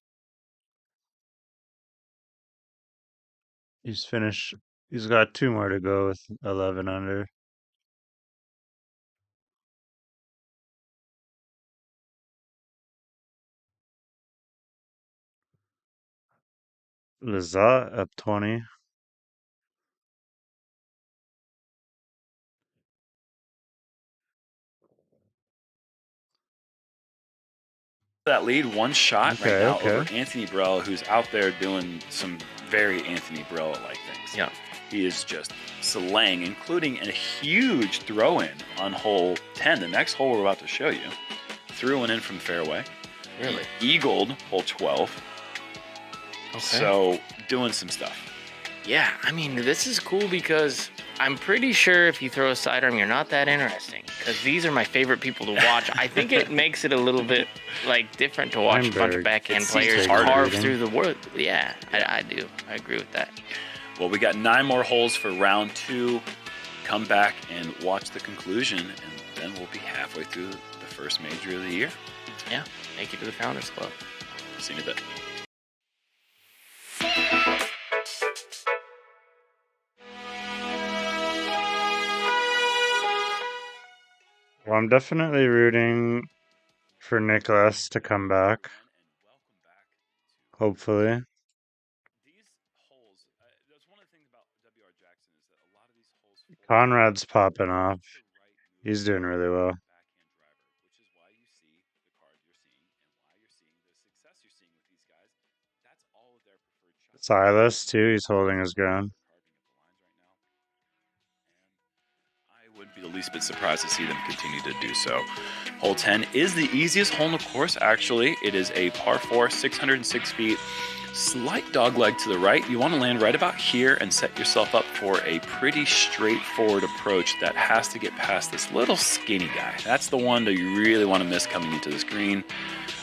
He's got 2 more to go with 11 under. Lazat up 20. that lead, one shot right Okay, now okay. over Anthony Barella, who's out there doing some very Anthony Barella-like things. Yeah. He is just slaying, including a huge throw-in on hole 10, the next hole we're about to show you. Threw one in from fairway. Really? Eagled hole 12. Okay. So, doing some stuff. Yeah, I mean, this is cool because I'm pretty sure if you throw a sidearm, you're not that interesting. Because these are my favorite people to watch. I think it makes it a little bit like different to watch a bunch of backhand players carve through the world. Yeah, I do. I agree with that. Well, we got 9 more holes for round 2. Come back and watch the conclusion, and then we'll be halfway through the first major of the year. Yeah, thank you to the Founders Club. See you in a bit. Well, I'm definitely rooting for Nicholas to come back. Hopefully. Conrad's popping off. He's doing really well. Silas, too, he's holding his ground. I wouldn't be the least bit surprised to see them continue to do so. Hole 10 is the easiest hole in the course, actually. It is a par 4, 606 feet. Slight dogleg to the right. You want to land right about here and set yourself up for a pretty straightforward approach that has to get past this little skinny guy. That's the one that you really want to miss coming into this green.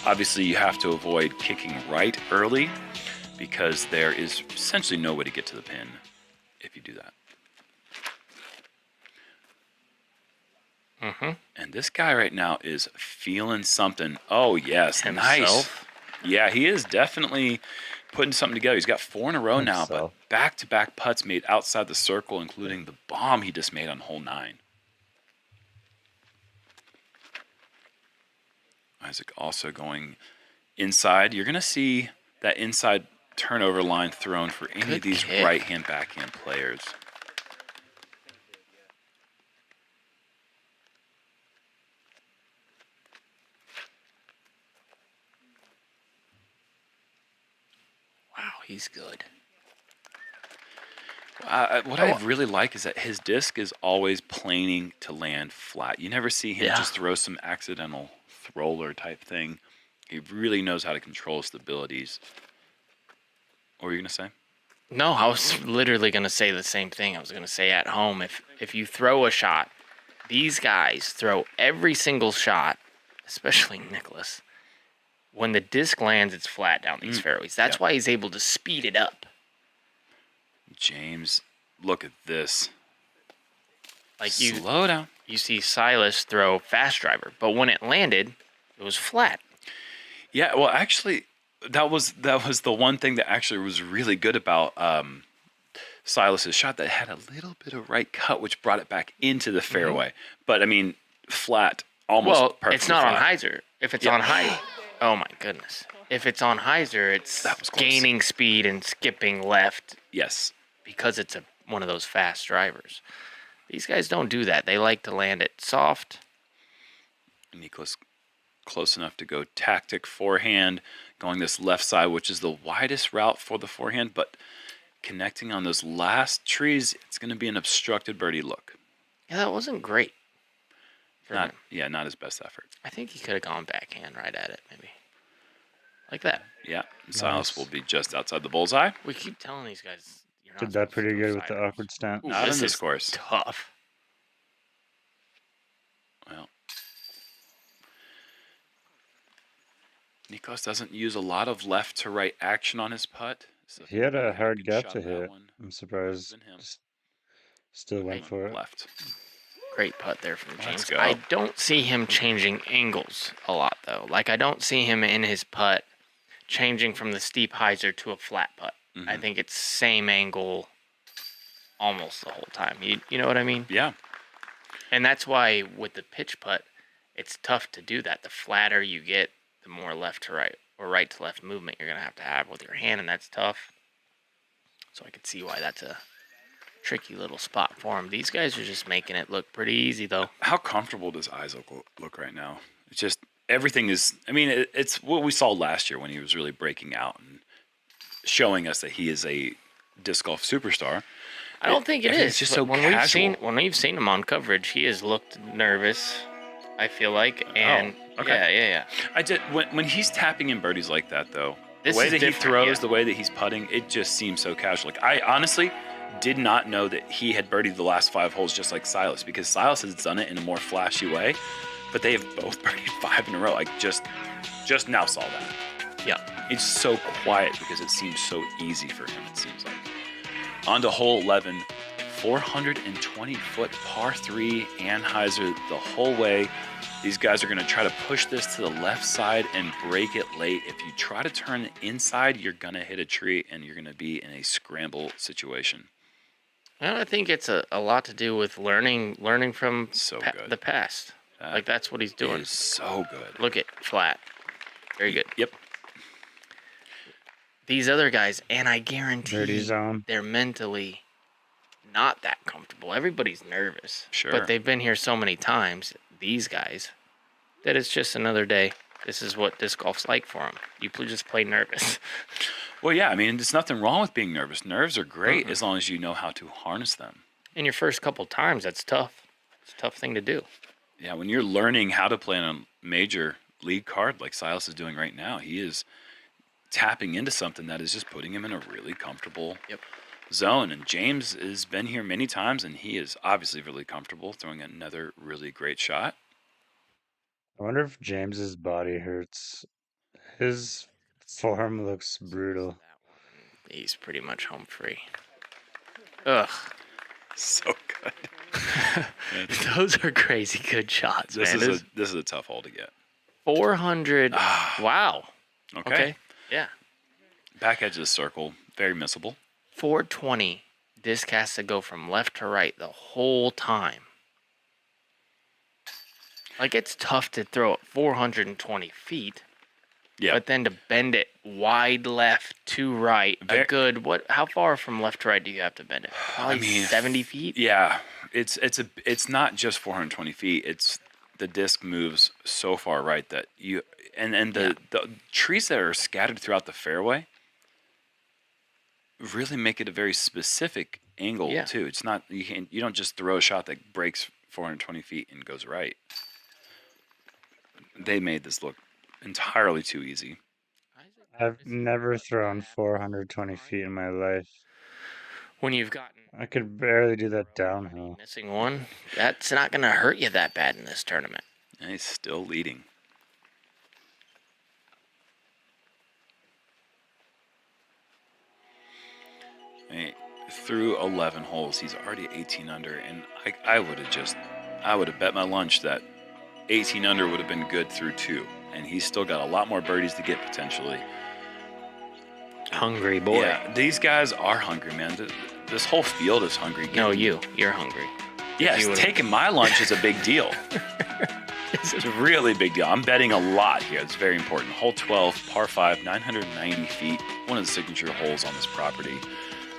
Obviously, you have to avoid kicking right early because there is essentially no way to get to the pin if you do that. And this guy right now is feeling something. Oh, yes. Himself? Nice. Yeah, he is definitely putting something together. He's got 4 in a row now, but back-to-back putts made outside the circle, including the bomb he just made on hole 9. Isaac also going inside. You're going to see that inside turnover line thrown for any of these right-hand, backhand players. Wow, he's good. What I really like is that his disc is always planing to land flat. You never see him just throw some accidental thrower type thing. He really knows how to control stabilities. What were you going to say? No, I was literally going to say the same thing. I was going to say at home, if you throw a shot, these guys throw every single shot, especially Nicholas. When the disc lands, it's flat down these fairways. That's why he's able to speed it up. James, look at this. Like slow down. You see Silas throw fast driver, but when it landed, it was flat. Yeah, well, actually, that was the one thing that actually was really good about Silas's shot, that had a little bit of right cut, which brought it back into the fairway. But I mean, flat, almost perfectly. Well, it's not flat. on hyzer. If it's on high, oh my goodness. If it's on hyzer, it's gaining speed and skipping left. Yes. Because it's one of those fast drivers. These guys don't do that. They like to land it soft. Nicholas close enough to go tactic forehand, going this left side, which is the widest route for the forehand, but connecting on those last trees, it's going to be an obstructed birdie look. Yeah, that wasn't great. Not his best effort. I think he could have gone backhand right at it, maybe. Like that. Yeah, and Silas will be just outside the bullseye. We keep telling these guys. Did that pretty good with the awkward stance. Not in this course. Tough. Well, Nikos doesn't use a lot of left to right action on his putt. So He had a hard gap to hit. I'm surprised. Still went for it. Left. Great putt there from James. Let's go. I don't see him changing angles a lot, though. Like, I don't see him in his putt changing from the steep hyzer to a flat putt. I think it's same angle almost the whole time. You know what I mean? Yeah. And that's why with the pitch putt, it's tough to do that. The flatter you get, the more left to right or right to left movement you're going to have with your hand, and that's tough. So I could see why that's a tricky little spot for him. These guys are just making it look pretty easy, though. How comfortable does Isaac look right now? It's just everything is. I mean, it's what we saw last year when he was really breaking out and showing us that he is a disc golf superstar. I don't think it is. It's just so casual. When we've seen him on coverage, he has looked nervous. I feel like, and okay. yeah. I did when he's tapping in birdies like that though. This the way is that he different, throws, yeah. the way that he's putting, it just seems so casual. Like I honestly did not know that he had birdied the last 5 holes just like Silas, because Silas has done it in a more flashy way, but they have both birdied 5 in a row. I just now saw that. Yeah. It's so quiet because it seems so easy for him, it seems like. On to hole 11, 420-foot par 3, Anheuser the whole way. These guys are going to try to push this to the left side and break it late. If you try to turn inside, you're going to hit a tree and you're going to be in a scramble situation. Well, I think it's a lot to do with learning from the past. Like that's what he's doing. Is so good. Look at flat. Very good. Yep. These other guys, and I guarantee Dirty zone. they're mentally not that comfortable. Everybody's nervous. Sure. But they've been here so many times, these guys, that it's just another day. This is what disc golf's like for them. You just play nervous. Well, yeah, I mean, there's nothing wrong with being nervous. Nerves are great as long as you know how to harness them. In your first couple times, that's tough. It's a tough thing to do. Yeah, when you're learning how to play on a major league card like Silas is doing right now, he is tapping into something that is just putting him in a really comfortable zone. And James has been here many times, and he is obviously really comfortable throwing another really great shot. I wonder if James's body hurts. His form looks brutal. He's pretty much home free. Ugh. So good. Those are crazy good shots, This man. is a tough hole to get. 400. Wow. Okay. Yeah. Back edge of the circle, very missable. 420. Disc has to go from left to right the whole time. Like, it's tough to throw at 420 feet. Yeah. But then to bend it wide left to right, how far from left to right do you have to bend it? Probably 70 feet? Yeah. It's not just 420 feet. It's the disc moves so far right that you and the trees that are scattered throughout the fairway really make it a very specific angle too. It's not you don't just throw a shot that breaks 420 feet and goes right. They made this look entirely too easy. I've never thrown 420 feet in my life. When you've gotten... I could barely do that downhill. Missing one, that's not going to hurt you that bad in this tournament. And he's still leading. Through 11 holes, he's already 18 under, and I would have bet my lunch that 18 under would have been good through 2, and he's still got a lot more birdies to get potentially. Hungry boy. Yeah, these guys are hungry, man. This whole field is hungry. No, you're hungry. Yes, taking my lunch is a big deal. It's a really big deal. I'm betting a lot here. It's very important. Hole 12, par 5, 990 feet. One of the signature holes on this property.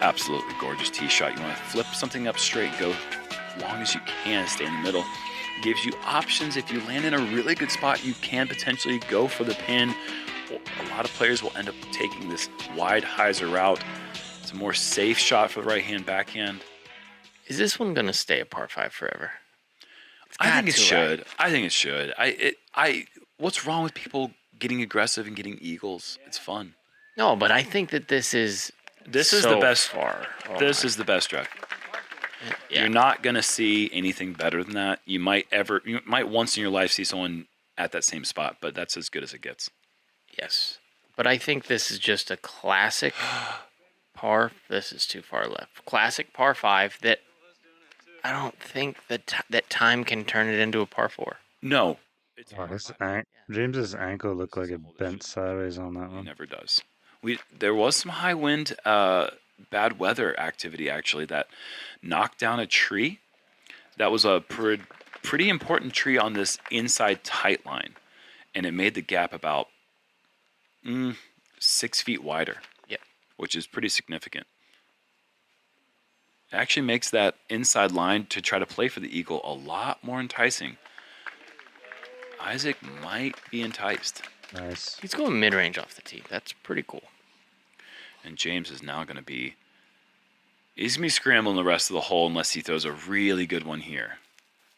Absolutely gorgeous tee shot. You want to flip something up straight, go as long as you can, stay in the middle. Gives you options. If you land in a really good spot, you can potentially go for the pin. A lot of players will end up taking this wide hyzer route. It's a more safe shot for the right-hand backhand. Is this one going to stay a par 5 forever? I think it should. I think it should. What's wrong with people getting aggressive and getting eagles? It's fun. No, but I think that this is the best. Far. This is the best track. Yeah. You're not gonna see anything better than that. You might once in your life see someone at that same spot, but that's as good as it gets. Yes, but I think this is just a classic par. This is too far left. Classic par 5 that I don't think that time can turn it into a par 4. No. James's ankle looked like it bent sideways on that one. It never does. There was some high wind, bad weather activity actually that knocked down a tree. That was a pretty important tree on this inside tight line, and it made the gap about 6 feet wider. Yep. Which is pretty significant. It actually makes that inside line to try to play for the eagle a lot more enticing. Isaac might be enticed. Nice. He's going mid-range off the tee. That's pretty cool. And James is now going to be... He's going to be scrambling the rest of the hole unless he throws a really good one here.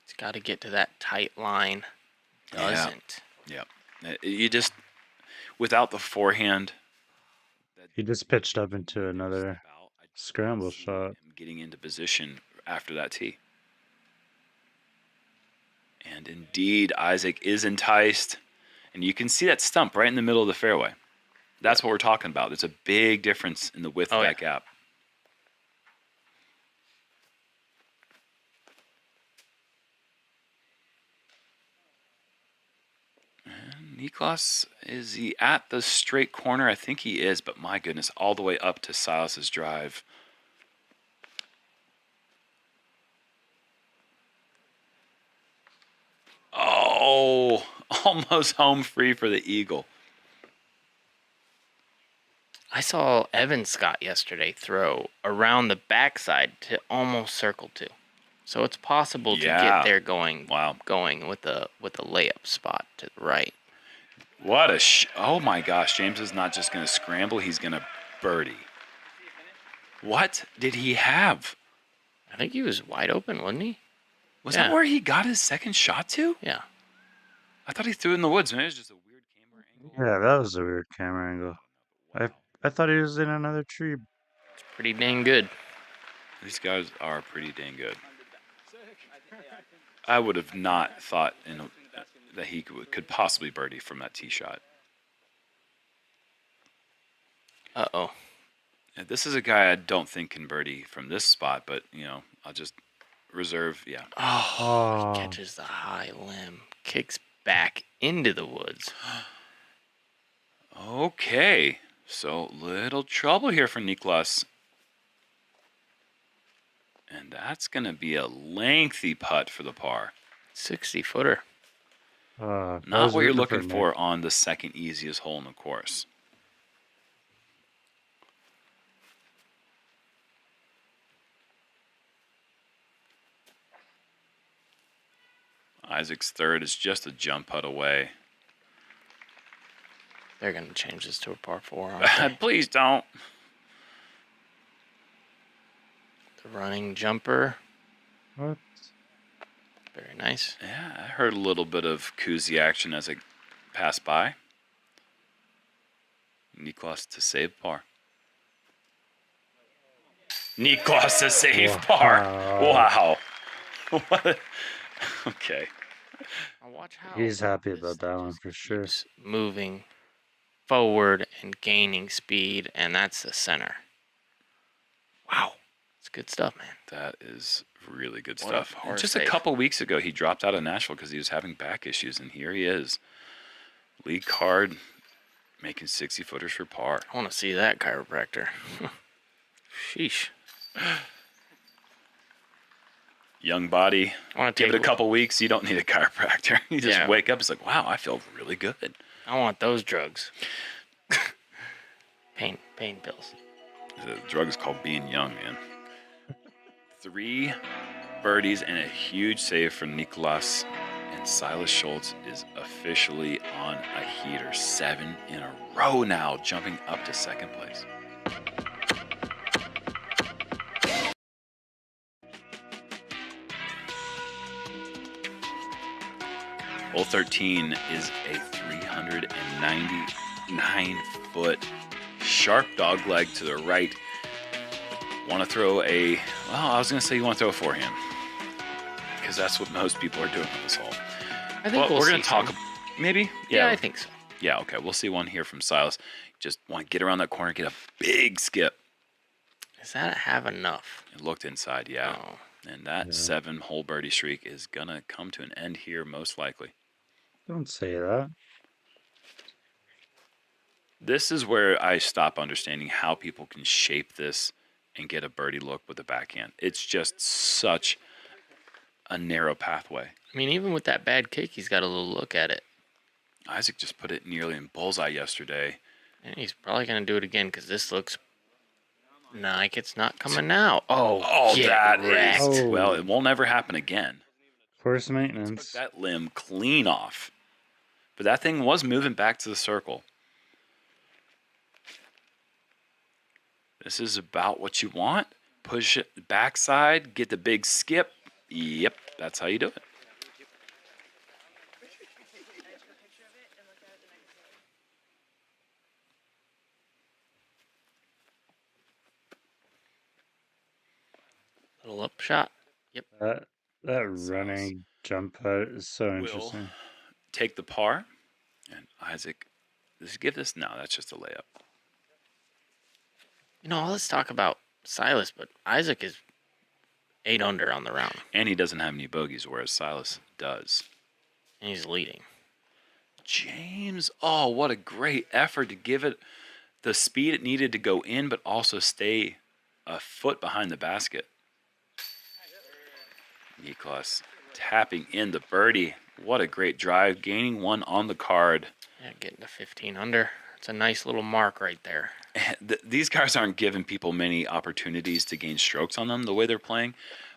He's got to get to that tight line. Doesn't. Yeah. You just... Without the forehand... He just pitched up into another scramble shot. Him getting into position after that tee. And indeed, Isaac is enticed. And you can see that stump right in the middle of the fairway. That's what we're talking about. There's a big difference in the width of that gap. And Niklas, is he at the straight corner? I think he is, but my goodness, all the way up to Silas's drive. Oh, almost home free for the eagle. I saw Evan Scott yesterday throw around the backside to almost circle two. So it's possible to get there going with a layup spot to the right. What a oh my gosh, James is not just going to scramble, he's going to birdie. What did he have? I think he was wide open, wasn't he? Was that where he got his second shot to? Yeah. I thought he threw it in the woods. Maybe it was just a weird camera angle. Yeah, that was a weird camera angle. I thought he was in another tree. It's pretty dang good. These guys are pretty dang good. I would have not thought that he could possibly birdie from that tee shot. Uh-oh. Yeah, this is a guy I don't think can birdie from this spot, but, I'll just reserve, Oh, he catches the high limb, kicks back into the woods. Okay, so little trouble here for Niklas. And that's going to be a lengthy putt for the par. 60-footer. Not what you're looking for on the second easiest hole in the course. Isaac's third is just a jump putt away. They're going to change this to a par 4, aren't they? Please don't. The running jumper. What? Very nice. Yeah, I heard a little bit of koozie action as it passed by. Niklas to save par. Niklas to save par. Wow. What? Okay. Watch how He's happy about that one for sure. Moving forward and gaining speed, and that's the center. Wow. It's good stuff, man. That is really good What stuff. a par Just save. a couple weeks ago, he dropped out of Nashville because he was having back issues, and here he is. League card, making 60-footers for par. I want to see that chiropractor. Sheesh. Young body. I want to Give it a couple weeks, you don't need a chiropractor. You just Yeah. wake up, it's like, wow, I feel really good. I want those drugs. pain pills. The drug is called being young, man. 3 birdies and a huge save for Niklas. And Silas Schultz is officially on a heater. 7 in a row now, jumping up to second place. Hole 13 is a 399-foot sharp dog leg to the right. Want to throw I was going to say you want to throw a forehand. Because that's what most people are doing on this hole. I think we're going to talk. Maybe? Yeah, I think so. Yeah, okay. We'll see one here from Silas. Just want to get around that corner, get a big skip. Does that have enough? It looked inside, yeah. Oh. And that 7-hole birdie streak is going to come to an end here, most likely. Don't say that. This is where I stop understanding how people can shape this and get a birdie look with the backhand. It's just such a narrow pathway. I mean, even with that bad kick, he's got a little look at it. Isaac just put it nearly in bullseye yesterday. And he's probably going to do it again because this looks like it's not coming now. Oh, that wrecked. is... Well, it won't ever happen again. Force Took maintenance. that limb clean off. But that thing was moving back to the circle. This is about what you want. Push it backside, get the big skip. Yep, that's how you do it. Little up shot. Yep. That running jump putt is so Will interesting. take the par, and Isaac, let's give this, no, that's just a layup. You know, let's talk about Silas, but Isaac is 8 under on the round, And he doesn't have any bogeys, whereas Silas does. and he's leading. James, oh, what a great effort to give it the speed it needed to go in, but also stay a foot behind the basket. Niklas tapping in the birdie. What a great drive, gaining one on the card. Yeah, getting to 15 under. It's a nice little mark right there. These guys aren't giving people many opportunities to gain strokes on them the way they're playing,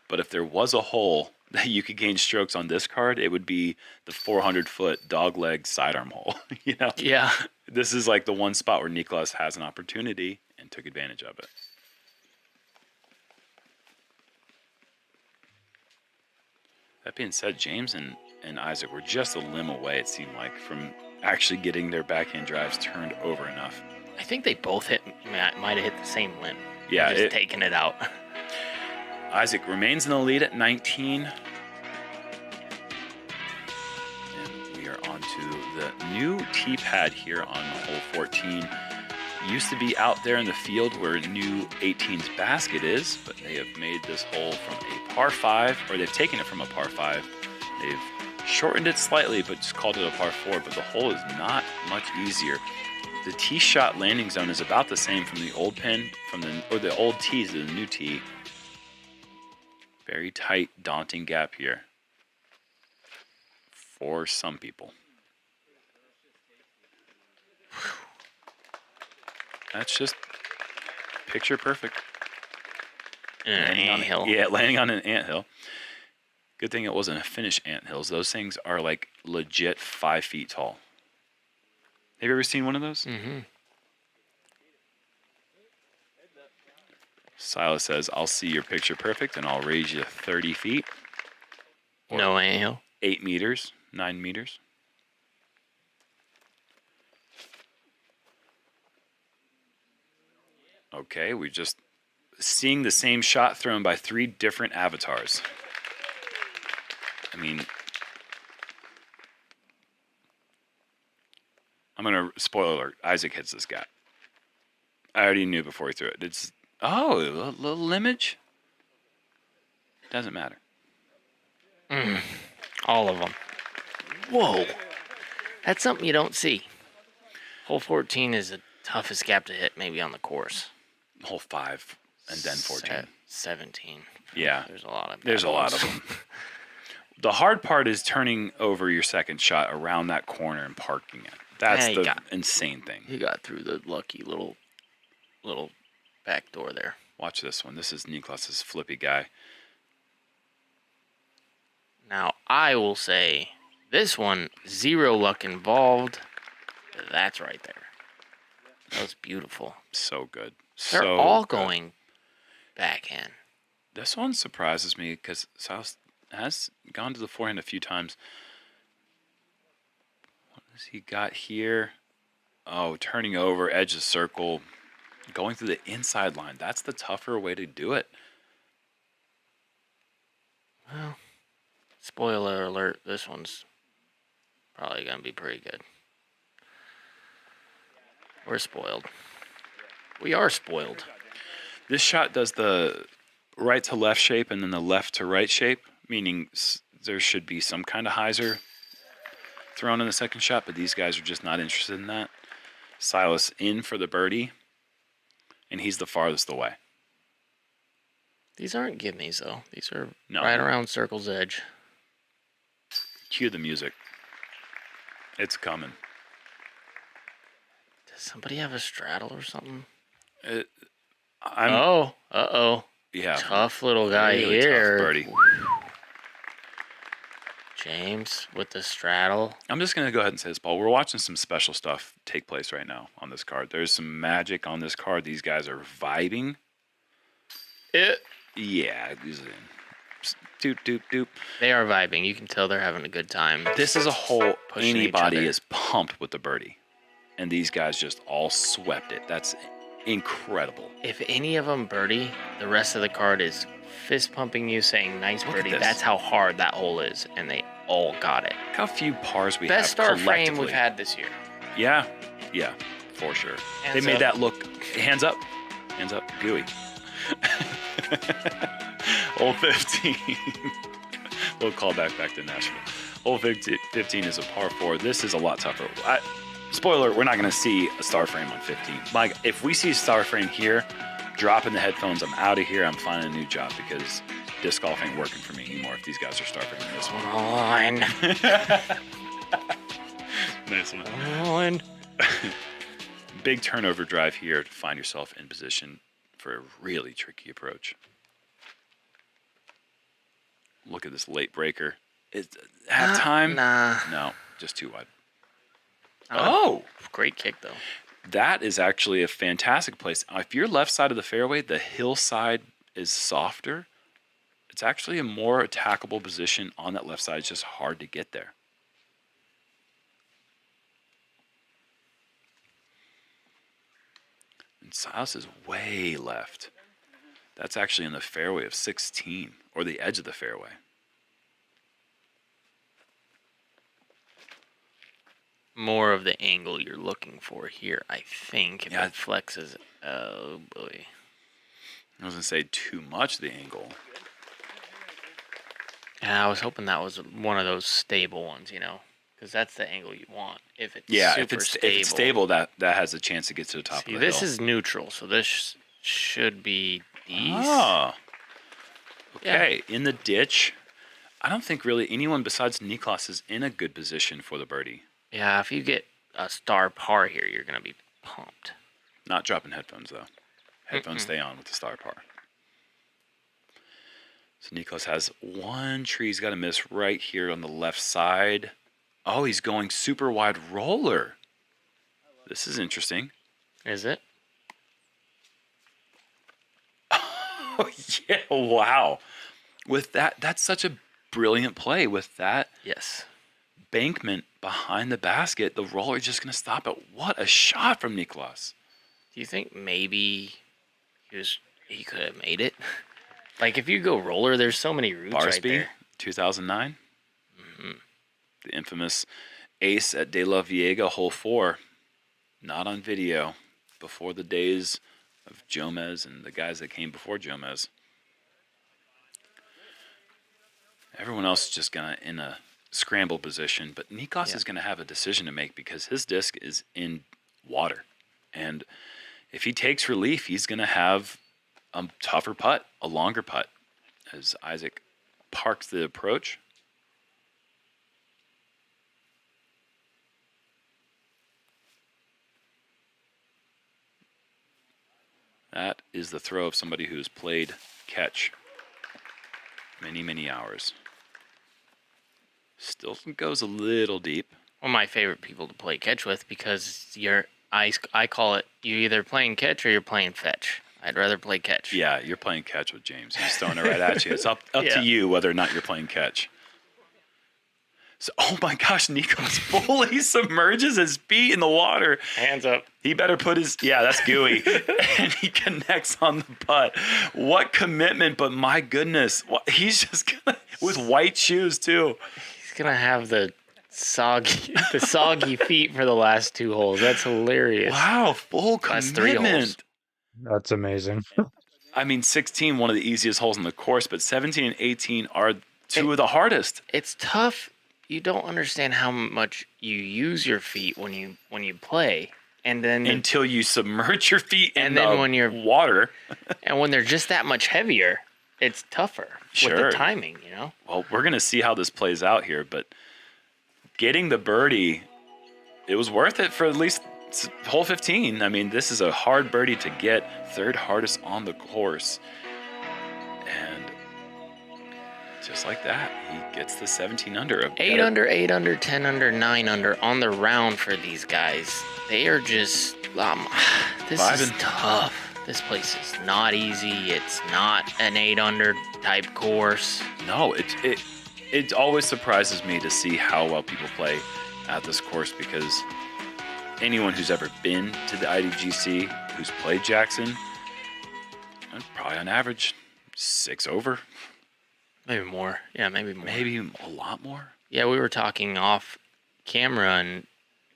but if there was a hole that you could gain strokes on this card, it would be the 400-foot dogleg sidearm hole. You know? Yeah. This is like the one spot where Niklas has an opportunity and took advantage of it. That being said, James and Isaac were just a limb away, it seemed like, from actually getting their backhand drives turned over enough. I think they both might have hit the same limb. Yeah, just taking it out. Isaac remains in the lead at 19. And we are on to the new tee pad here on hole 14. Used to be out there in the field where new 18's basket is, but they have made this hole from a par 5, or they've taken it from a par 5. They've shortened it slightly, but just called it a par 4, but the hole is not much easier. The tee shot landing zone is about the same from the old pin, or the old tee to the new tee. Very tight, daunting gap here for some people. That's just picture perfect. An anthill. Yeah, landing on an anthill. Good thing it wasn't a finished anthills. Those things are like legit 5 feet tall. Have you ever seen one of those? Mm-hmm. Silas says, I'll see your picture perfect and I'll raise you 30 feet. No anthill. 8 meters, 9 meters. Okay, we're just seeing the same shot thrown by 3 different avatars. I mean, I'm going to, spoiler alert, Isaac hits this guy. I already knew before he threw it. It's, oh, a little image? Doesn't matter. All of them. Whoa. That's something you don't see. Hole 14 is the toughest gap to hit maybe on the course. Hole 5 and then 14. 17. Yeah. There's a lot of There's a lot of them. The hard part is turning over your second shot around that corner and parking it. That's the insane thing. You got through the lucky little back door there. Watch this one. This is Niklas's flippy guy. Now, I will say this one, 0 luck involved. That's right there. That was beautiful. So good. They're all going backhand. This one surprises me because South has gone to the forehand a few times. What has he got here? Oh, turning over, edge of circle, going through the inside line. That's the tougher way to do it. Well, spoiler alert, this one's probably going to be pretty good. We're spoiled. We are spoiled. This shot does the right to left shape and then the left to right shape, meaning there should be some kind of hyzer thrown in the second shot, but these guys are just not interested in that. Silas in for the birdie, and he's the farthest away. These aren't gimmies, though. These are No. right around circle's edge. Cue the music. It's coming. Does somebody have a straddle or something? Yeah. Tough little guy really here. Tough birdie. James with the straddle. I'm just going to go ahead and say this, Paul. We're watching some special stuff take place right now on this card. There's some magic on this card. These guys are vibing. Yeah. Doop, doop, doop. They are vibing. You can tell they're having a good time. This is a hole Pushing each anybody other. is pumped with the birdie. And these guys just all swept it. That's incredible. If any of them birdie, the rest of the card is fist pumping you, saying nice Look at birdie. this. That's how hard that hole is, and they all got it. Look how few pars we Best have star frame collectively. we've had this year. Yeah, for sure. Hands They made up. that look. Hands up, gooey. Hole 15. We'll call back to Nashville. Hole 15 is a par 4. This is a lot tougher. Spoiler, we're not going to see a star frame on 15. Mike, if we see a star frame here, dropping the headphones, I'm out of here. I'm finding a new job because disc golf ain't working for me anymore if these guys are star framing this one. On. Nice one. On. Big turnover drive here to find yourself in position for a really tricky approach. Look at this late breaker. Is halftime? Nah. No, just too wide. Oh, great kick though. That is actually a fantastic place. If you're left side of the fairway, the hillside is softer. It's actually a more attackable position on that left side. It's just hard to get there. And Silas is way left. That's actually in the fairway of 16, or the edge of the fairway. More of the angle you're looking for here, I think. If Yeah. it flexes, oh boy. I was going to say too much the angle. Yeah, I was hoping that was one of those stable ones, because that's the angle you want. If it's Yeah, super if it's stable, that has a chance to get to the top See, of the this hill. is neutral, so this should be these. Ah. Okay, in the ditch. I don't think really anyone besides Niklas is in a good position for the birdie. Yeah, if you get a star par here, you're going to be pumped. Not dropping headphones, though. Headphones stay on with the star par. So Niklas has one tree he's got to miss right here on the left side. Oh, he's going super wide roller. This is interesting. Is it? Oh, yeah, wow. With that's such a brilliant play. With that Yes. bankment behind the basket, the roller is just going to stop it. What a shot from Niklas. Do you think maybe he could have made it? Like, if you go roller, there's so many routes right Barsby, there. 2009. The infamous ace at De La Viega, hole 4. Not on video. Before the days of Jomez and the guys that came before Jomez. Everyone else is just going to in a scramble position, but Niklas is going to have a decision to make because his disc is in water. And if he takes relief, he's going to have a tougher putt, a longer putt, as Isaac parks the approach. That is the throw of somebody who's played catch many, many hours. Still goes a little deep. One of my favorite people to play catch with because I call it, you're either playing catch or you're playing fetch. I'd rather play catch. Yeah, you're playing catch with James. He's throwing it right at you. It's up Yeah. to you whether or not you're playing catch. So, oh my gosh, Niklas fully submerges his feet in the water. Hands up. He better put his, yeah, that's gooey. And he connects on the putt. What commitment, but my goodness. He's just gonna, with white shoes too. He's going to have the soggy feet for the last 2 holes. That's hilarious. Wow, full Last 3 holes. commitment. That's amazing. I mean, 16, one of the easiest holes on the course, but 17 and 18 are two of the hardest. It's tough. You don't understand how much you use your feet when you play, and then Until you submerge your feet in And then the when you're- water. and when they're just that much heavier, it's tougher with Sure. the timing. Well, we're going to see how this plays out here, but getting the birdie, it was worth it for at least hole 15. I mean, this is a hard birdie to get, third hardest on the course. And Just like that, he gets the 17 under. 8 under, 8 under, 10 under, 9 under on the round for these guys. They are just, this is tough. This place is not easy. It's not an 8 under type course. No, it always surprises me to see how well people play at this course, because anyone who's ever been to the IDGC, who's played Jackson, probably on average 6 over. Maybe more. Yeah, maybe more. Maybe a lot more. Yeah, we were talking off camera, and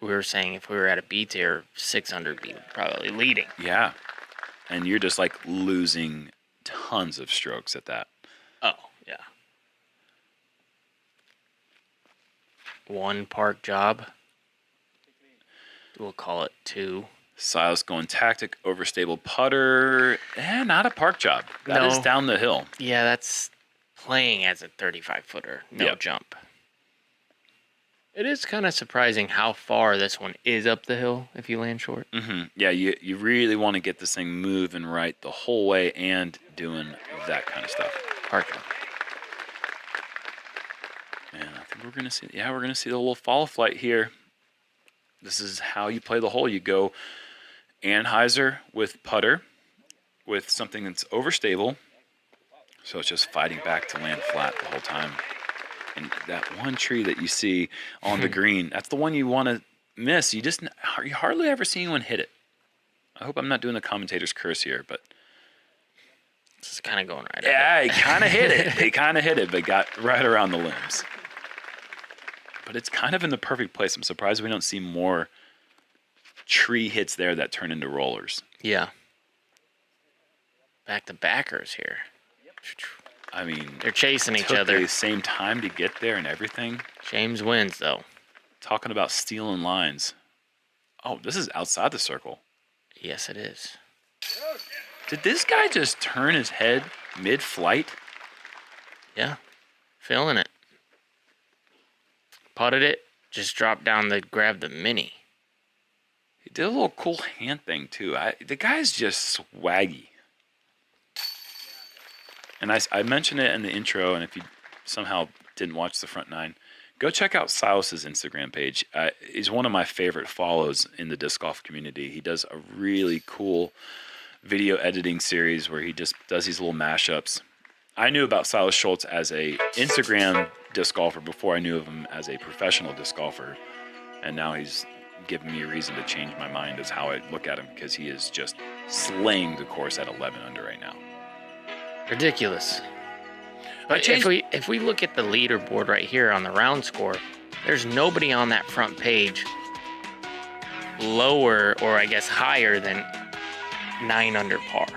we were saying if we were at a B tier, 6 under would be probably leading. Yeah. And you're just like losing tons of strokes at that. Oh, yeah. 1 park job. We'll call it 2. Silas going tactic, overstable putter. Not a park job. That is down the hill. Yeah, that's playing as a 35-footer. No jump. It is kind of surprising how far this one is up the hill if you land short. Mm-hmm. Yeah, you really want to get this thing moving right the whole way and doing that kind of stuff. Park job. And I think we're going to see the little follow flight here. This is how you play the hole. You go Anheuser with putter with something that's overstable. So it's just fighting back to land flat the whole time. And that one tree that you see on the green, that's the one you want to miss. You hardly ever see anyone hit it. I hope I'm not doing the commentator's curse here, but this is kind of going right. Yeah, he kind of hit it. He kind of hit it, but got right around the limbs. But it's kind of in the perfect place. I'm surprised we don't see more tree hits there that turn into rollers. Yeah. Back to backers here. I mean, they're chasing each other. The same time to get there and everything. James wins, though. Talking about stealing lines. Oh, this is outside the circle. Yes, it is. Did this guy just turn his head mid-flight? Yeah. Feeling it. Putted it. Just dropped down to grab the mini. He did a little cool hand thing, too. The guy's just swaggy. And I mentioned it in the intro, and if you somehow didn't watch the front 9, go check out Silas's Instagram page. He's one of my favorite follows in the disc golf community. He does a really cool video editing series where he just does these little mashups. I knew about Silas Schultz as a Instagram disc golfer before I knew of him as a professional disc golfer, and now he's given me a reason to change my mind as how I look at him, because he is just slaying the course at 11 under right now. Ridiculous. But if we look at the leaderboard right here on the round score, there's nobody on that front page lower, or I guess higher than 9 under par.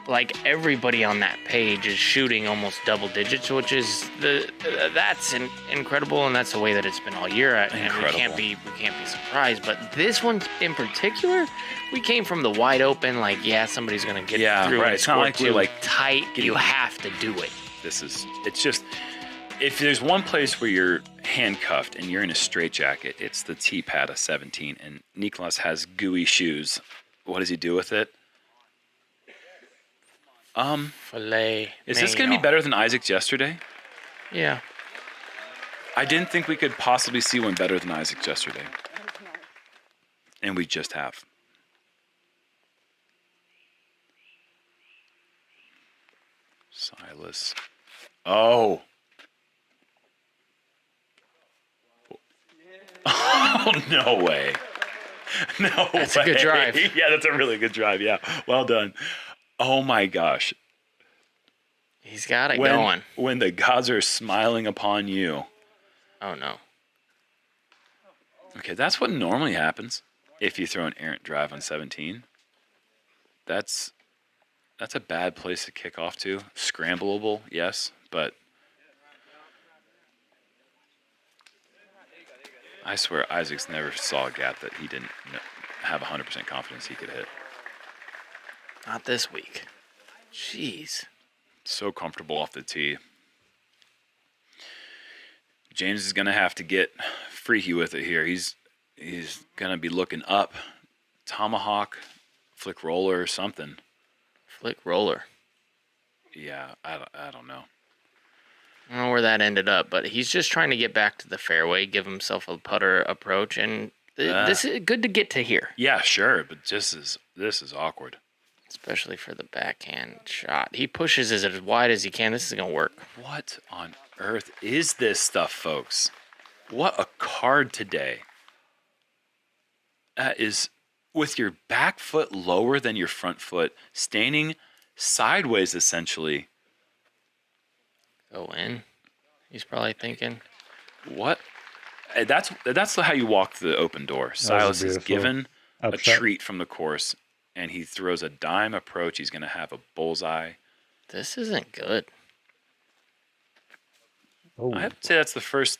Like, everybody on that page is shooting almost double digits, which is that's incredible, and that's the way that it's been all year. And we can't be surprised. But this one in particular, we came from the wide open. Like, somebody's gonna get through. Right. And it's not like we're like tight. You have to do it. It's just, if there's one place where you're handcuffed and you're in a straitjacket, it's the tee pad of 17. And Niklas has gooey shoes. What does he do with it? Filet. Is this going to be better than Isaac's yesterday? Yeah. I didn't think we could possibly see one better than Isaac's yesterday. And we just have. Silas. Oh. Oh, no way. No That's way. a good drive. Yeah, that's a really good drive. Yeah. Well done. Oh my gosh. He's got it going. When the gods are smiling upon you. Oh no. Okay, that's what normally happens if you throw an errant drive on 17. That's a bad place to kick off to. Scrambleable, yes, but I swear Isaac's never saw a gap that he didn't have 100% confidence he could hit. Not this week. Jeez. So comfortable off the tee. James is going to have to get freaky with it here. He's going to be looking up. Tomahawk, flick roller or something. Flick roller. Yeah, I don't know. where that ended up, but he's just trying to get back to the fairway, give himself a putter approach, and this is good to get to here. Yeah, sure, but this is awkward. Especially for the backhand shot. He pushes it as wide as he can. This is going to work. What on earth is this stuff, folks? What a card today. That is with your back foot lower than your front foot, standing sideways essentially. Go in. He's probably thinking. What? That's how you walk through the open door. Silas is given a treat from the course, and he throws a dime approach. He's going to have a bullseye. This isn't good. I have to say that's the first.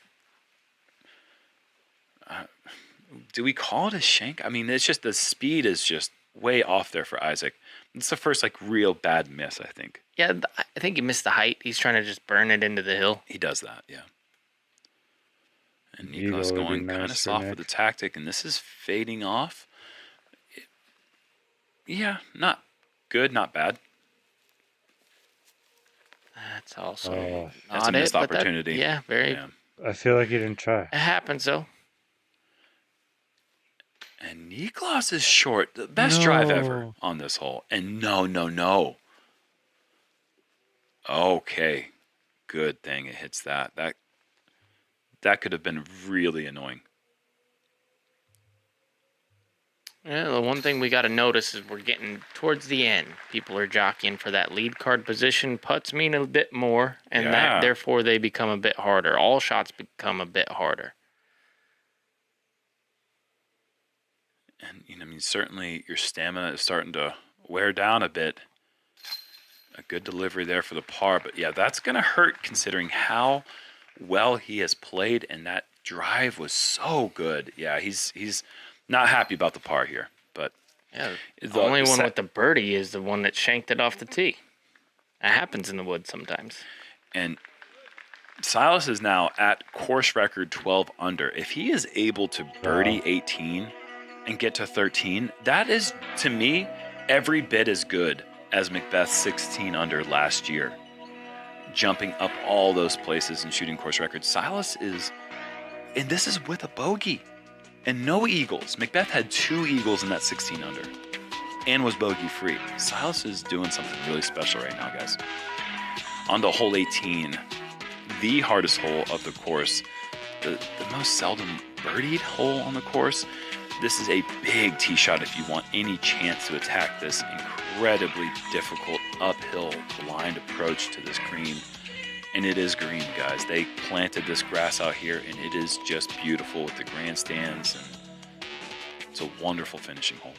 Do we call it a shank? I mean, it's just the speed is just way off there for Isaac. It's the first real bad miss, I think. Yeah, I think he missed the height. He's trying to just burn it into the hill. He does that, yeah. And Niklas going kind of soft with the tactic, and this is fading off. Yeah, not good, not bad. That's also that's a missed opportunity. Very. Yeah. I feel like he didn't try. It happens, though. And Niklas is short. The best drive ever on this hole. And no. Okay. Good thing it hits that. That could have been really annoying. Yeah, the one thing we got to notice is we're getting towards the end. People are jockeying for that lead card position. Putts mean a bit more, and that therefore they become a bit harder. All shots become a bit harder. And certainly your stamina is starting to wear down a bit. A good delivery there for the par, but yeah, that's going to hurt considering how well he has played, and that drive was so good. Yeah, he's not happy about the par here, but the only one with the birdie is the one that shanked it off the tee. That happens in the woods sometimes. And Silas is now at course record 12 under. If he is able to birdie 18 and get to 13, that is, to me, every bit as good as Macbeth's 16 under last year. Jumping up all those places and shooting course records. Silas is, and this is with a bogey and no eagles. Macbeth had 2 eagles in that 16 under and was bogey free. Silas is doing something really special right now, guys. On to hole 18, the hardest hole of the course, the most seldom birdied hole on the course. This is a big tee shot if you want any chance to attack this incredibly difficult uphill blind approach to this green. And it is green, guys. They planted this grass out here, and it is just beautiful with the grandstands. And it's a wonderful finishing hole.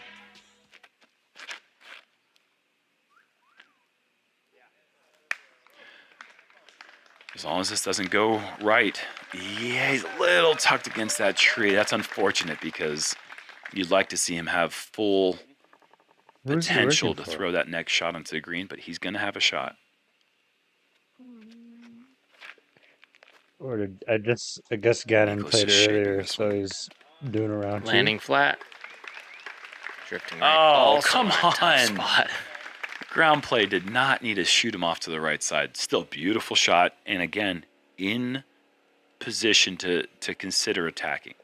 As long as this doesn't go right. Yeah, he's a little tucked against that tree. That's unfortunate because you'd like to see him have full potential to throw that next shot onto the green, but he's going to have a shot. Or I guess Gannon played earlier, so he's doing around landing flat. Drifting right. Oh, come on. Ground play did not need to shoot him off to the right side. Still beautiful shot, and again, in position to consider attacking.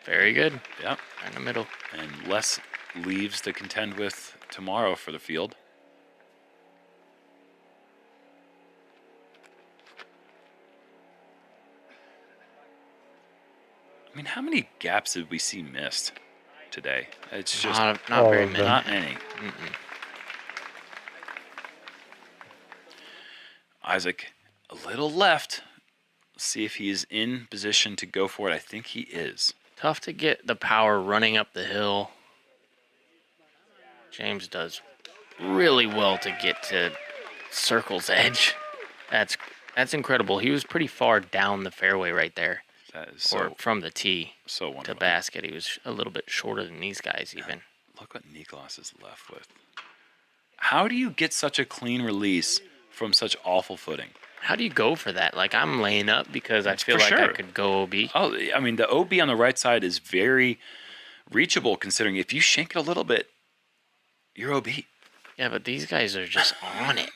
Very good. Yep. Right in the middle. And less leaves to contend with tomorrow for the field. I mean, how many gaps did we see missed today? It's just not very many. Not any. Isaac, a little left. Let's see if he is in position to go for it. I think he is. Tough to get the power running up the hill. James does really well to get to circle's edge. That's incredible. He was pretty far down the fairway right there. That is or from the tee to basket. He was a little bit shorter than these guys even. Look what Niklas is left with. How do you get such a clean release from such awful footing? How do you go for that? Like, I'm laying up because I feel like I could go OB. Oh, I mean, the OB on the right side is very reachable considering if you shank it a little bit, you're OB. Yeah, but these guys are just on it.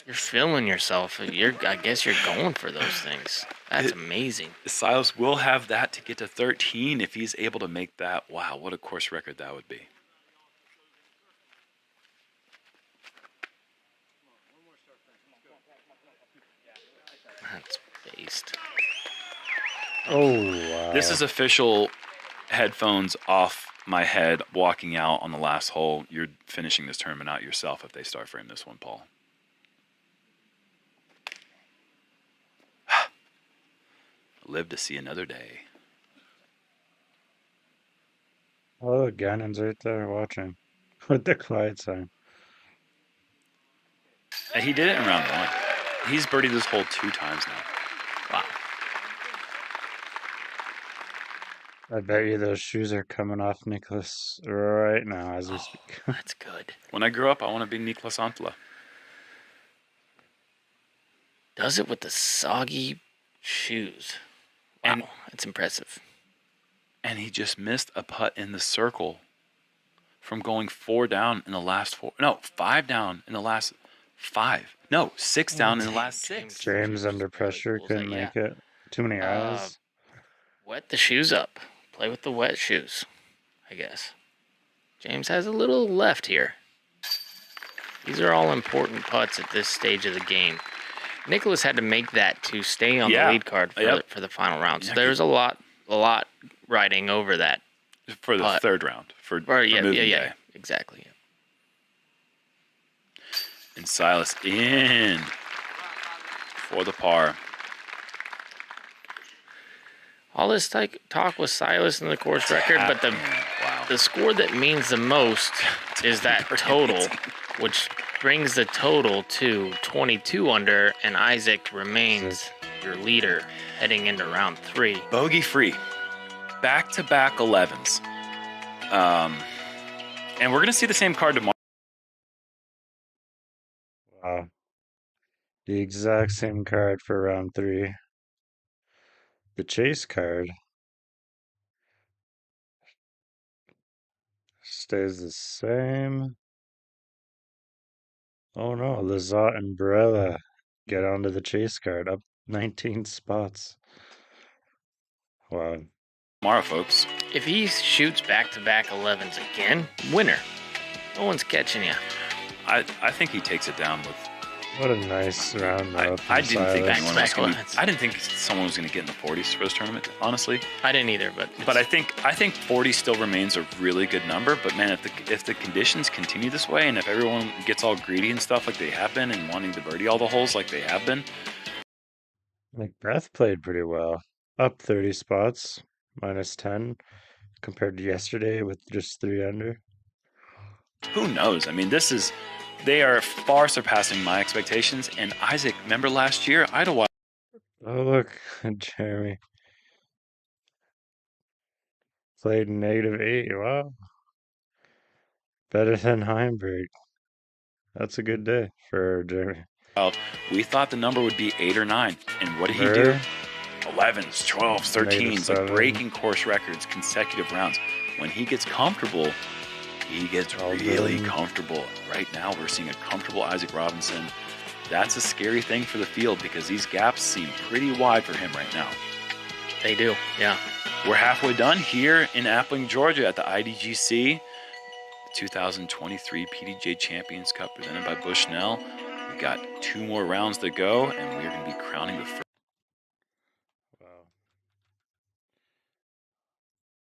You're feeling yourself. I guess you're going for those things. That's amazing. Silas will have that to get to 13 if he's able to make that. Wow, what a course record that would be. That's based. Oh, wow. This is official headphones off my head walking out on the last hole. You're finishing this tournament out yourself if they start frame this one, Paul. Live to see another day. Oh, Gannon's right there watching with the quiet sign. And he did it in round one. He's birdied this hole 2 times now. Wow. I bet you those shoes are coming off Nicholas right now as we speak. That's good. When I grow up, I want to be Niklas Antila. Does it with the soggy shoes. Wow, that's impressive. And he just missed a putt in the circle from going 4 down in the last 4. No, 5 down in the last 5. No, 6 down in the last 6. James under pressure couldn't make it. Too many eyes. Wet the shoes up. Play with the wet shoes, I guess. James has a little left here. These are all important putts at this stage of the game. Nicholas had to make that to stay on the lead card for the final round. So there's a lot riding over that for the third round. For moving day. Exactly. Yeah. And Silas in for the par. All this talk with Silas and the course record, but the score that means the most is that total, which brings the total to 22 under, and Isaac remains your leader heading into round 3. Bogey free. Back-to-back 11s. And we're going to see the same card tomorrow. Wow. The exact same card for round 3. The chase card stays the same. Oh no, Lazat and Barella get onto the chase card, up 19 spots. Wow. Tomorrow, folks. If he shoots back-to-back 11s again, winner. No one's catching you. I think he takes it down with. What a nice round though. I didn't think anyone was going to. I didn't think someone was going to get in the 40s for this tournament. Honestly, I didn't either. But I think 40 still remains a really good number. But man, if the conditions continue this way, and if everyone gets all greedy and stuff like they have been, and wanting to birdie all the holes like they have been, McBeth played pretty well. Up 30 spots, minus 10 compared to yesterday with just 3 under. Who knows? I mean, they are far surpassing my expectations. And Isaac, remember last year, Idlewild. Oh, look, Jeremy. Played -8. Wow. Better than Heimberg. That's a good day for Jeremy. We thought the number would be 8 or 9. And what did he do? 11s, 12s, 13s, like breaking course records, consecutive rounds. When he gets comfortable, he gets really comfortable. Right now, we're seeing a comfortable Isaac Robinson. That's a scary thing for the field because these gaps seem pretty wide for him right now. They do, yeah. We're halfway done here in Appling, Georgia at the IDGC, the 2023 PDGA Champions Cup presented by Bushnell. We got 2 more rounds to go, and we're going to be crowning the first. Wow.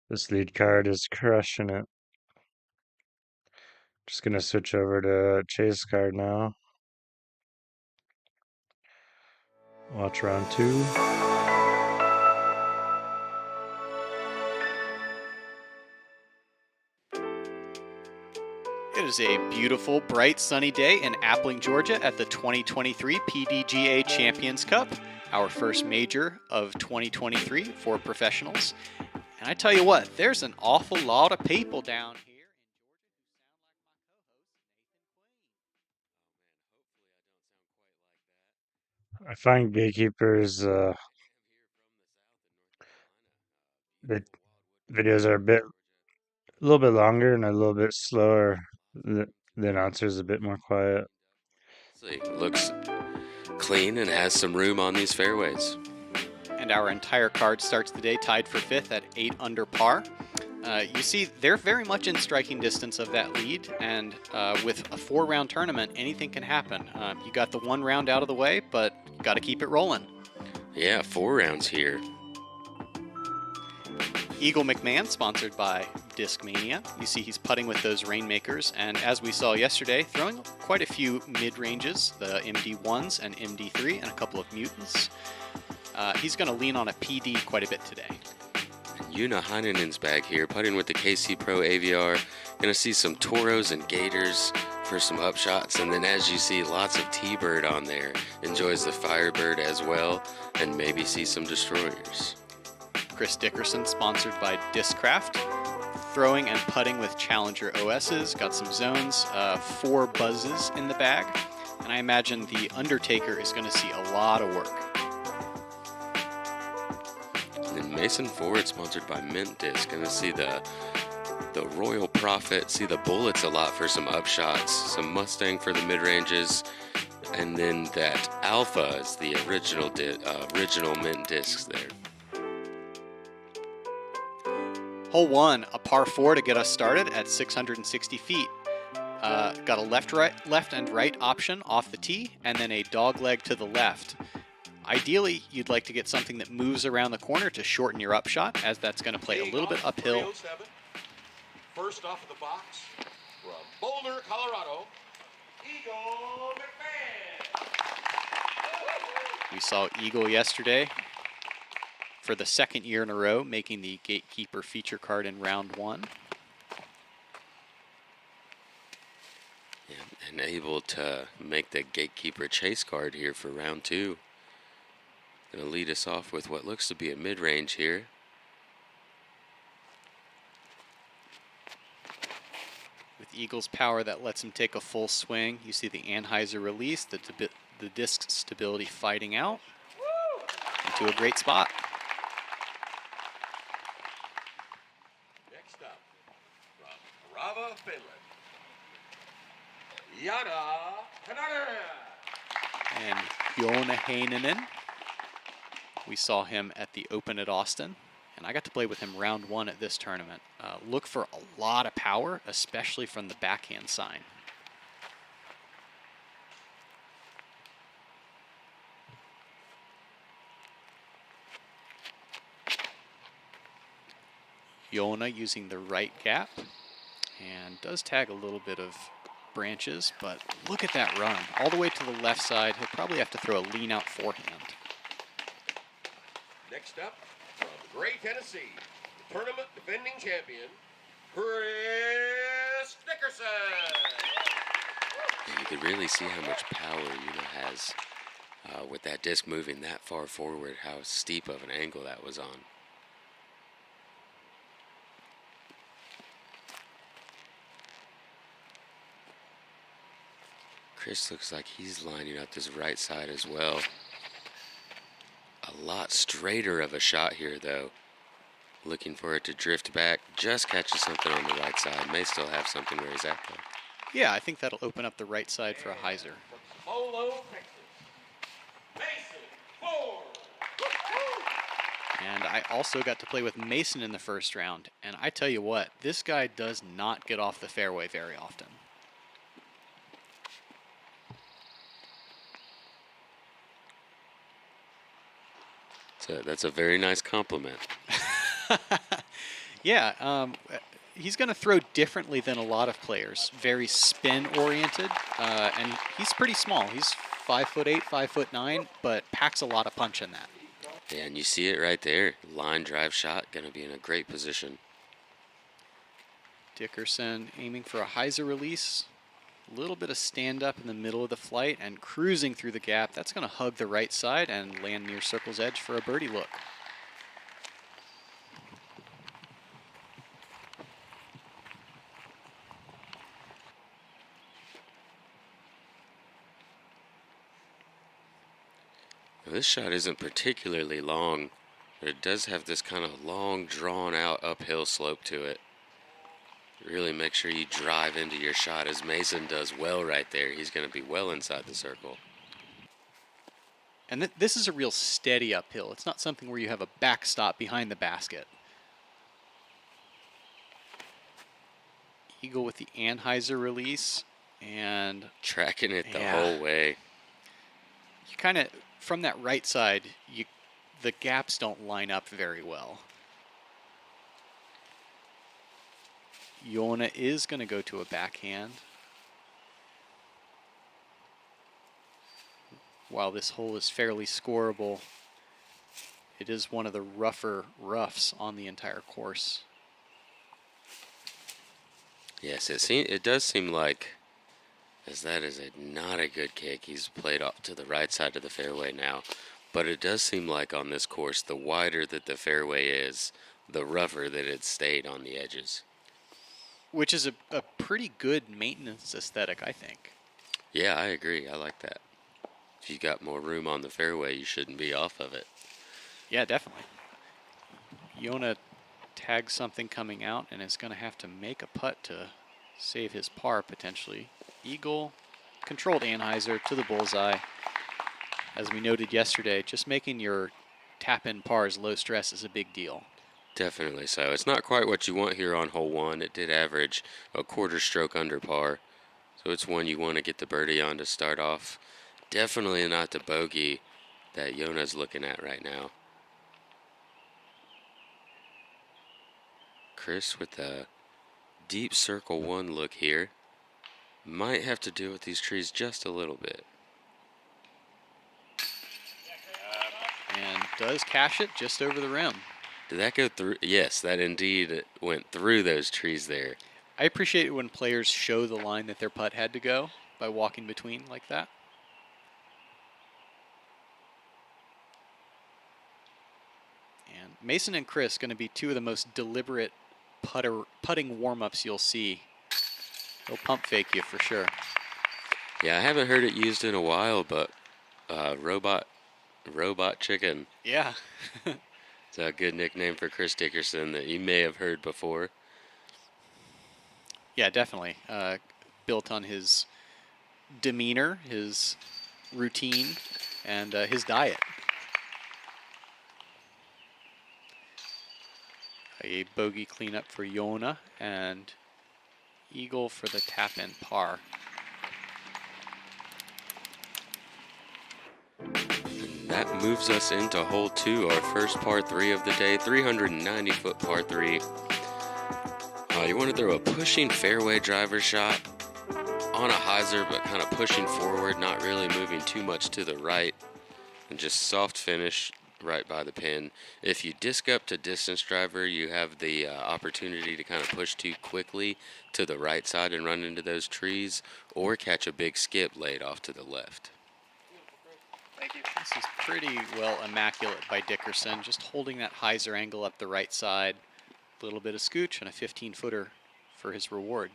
This lead card is crushing it. Just going to switch over to chase card now. Watch round 2. It is a beautiful, bright, sunny day in Appling, Georgia at the 2023 PDGA Champions Cup, our first major of 2023 for professionals. And I tell you what, there's an awful lot of people down here. I find gatekeepers the videos are a little bit longer and a little bit slower The announcer's a bit more quiet. Looks clean and has some room on these fairways. And our entire card starts the day tied for 5th at 8 under par. You see, they're very much in striking distance of that lead, and with a 4-round tournament, anything can happen. You got the 1 round out of the way, but you got to keep it rolling. Yeah, 4 rounds here. Eagle McMahon, sponsored by Discmania. You see he's putting with those Rainmakers, and as we saw yesterday, throwing quite a few mid-ranges, the MD1s and MD3, and a couple of Mutants. He's going to lean on a PD quite a bit today. Una Heinenen's back here, putting with the KC Pro AVR. Gonna see some Toros and Gators for some upshots, and then as you see, lots of T-Bird on there. Enjoys the Firebird as well, and maybe see some Destroyers. Chris Dickerson, sponsored by Discraft. Throwing and putting with Challenger OSs, got some zones, 4 buzzes in the bag, and I imagine the Undertaker is going to see a lot of work. And then Mason Ford, sponsored by Mint Disc, gonna see the Royal Prophet, see the Bullets a lot for some upshots, some Mustang for the mid-ranges, and then that Alpha is the original Mint Discs there. Hole 1, a par 4 to get us started at 660 feet. Got a left and right option off the tee, and then a dog leg to the left. Ideally, you'd like to get something that moves around the corner to shorten your upshot, as that's going to play a little bit uphill. First off of the box, from Boulder, Colorado, Eagle McMahon. We saw Eagle yesterday for the 2nd year in a row, making the Gatekeeper feature card in round 1. And able to make the Gatekeeper chase card here for round 2. Gonna lead us off with what looks to be a mid-range here. With Eagle's power, that lets him take a full swing. You see the Anheuser release, the disc stability fighting out into a great spot. Next up, from Rava, Finland, Jana Hanare. And Joona Heinonen. We saw him at the Open at Austin, and I got to play with him round 1 at this tournament. Look for a lot of power, especially from the backhand sign. Joona using the right gap, and does tag a little bit of branches, but look at that run. All the way to the left side. He'll probably have to throw a lean out forehand. Next up, from Gray, Tennessee, the tournament defending champion, Chris Dickerson. You could really see how much power Una has with that disc moving that far forward, how steep of an angle that was on. Chris looks like he's lining up this right side as well. A lot straighter of a shot here, though. Looking for it to drift back. Just catches something on the right side. May still have something where he's at, though. Yeah, I think that'll open up the right side for a hyzer. Polo, Texas, Mason Ford. And I also got to play with Mason in the first round. And I tell you what, this guy does not get off the fairway very often. That's a very nice compliment. Yeah, he's going to throw differently than a lot of players. Very spin-oriented, and he's pretty small. He's 5'8", 5'9", but packs a lot of punch in that. Yeah, and you see it right there. Line drive shot, going to be in a great position. Dickerson aiming for a hyzer release. A little bit of stand-up in the middle of the flight and cruising through the gap. That's going to hug the right side and land near circle's edge for a birdie look. Now, this shot isn't particularly long, but it does have this kind of long, drawn-out uphill slope to it. Really make sure you drive into your shot, as Mason does well right there. He's going to be well inside the circle. And this is a real steady uphill. It's not something where you have a backstop behind the basket. Eagle with the Anheuser release, and tracking it the whole way. You kind of, from that right side, the gaps don't line up very well. Yona is going to go to a backhand. While this hole is fairly scoreable, it is one of the rougher roughs on the entire course. Yes, it does seem like, as that is not a good kick. He's played off to the right side of the fairway now. But it does seem like on this course, the wider that the fairway is, the rougher that it's stayed on the edges. Which is a pretty good maintenance aesthetic, I think. Yeah, I agree. I like that. If you got more room on the fairway, you shouldn't be off of it. Yeah, definitely. Yona tags something coming out and is going to have to make a putt to save his par potentially. Eagle, controlled Anheuser to the bullseye. As we noted yesterday, just making your tap-in pars low stress is a big deal. Definitely so. It's not quite what you want here on hole 1. It did average a quarter stroke under par. So it's one you want to get the birdie on to start off. Definitely not the bogey that Yona's looking at right now. Chris with a deep circle 1 look here. Might have to deal with these trees just a little bit. And does cash it just over the rim. Did that go through? Yes, that indeed went through those trees there. I appreciate it when players show the line that their putt had to go by walking between like that. And Mason and Chris going to be two of the most deliberate putting warm-ups you'll see. They'll pump fake you for sure. Yeah, I haven't heard it used in a while, but robot chicken. Yeah. It's a good nickname for Chris Dickerson that you may have heard before. Yeah, definitely. Built on his demeanor, his routine, and his diet. A bogey cleanup for Yona, and eagle for the tap-in par. That moves us into hole 2, our first par 3 of the day, 390-foot par 3. You want to throw a pushing fairway driver shot on a hyzer, but kind of pushing forward, not really moving too much to the right, and just soft finish right by the pin. If you disc up to distance driver, you have the opportunity to kind of push too quickly to the right side and run into those trees, or catch a big skip laid off to the left. Thank you. This is pretty well immaculate by Dickerson, just holding that hyzer angle up the right side. A little bit of scooch and a 15-footer for his reward.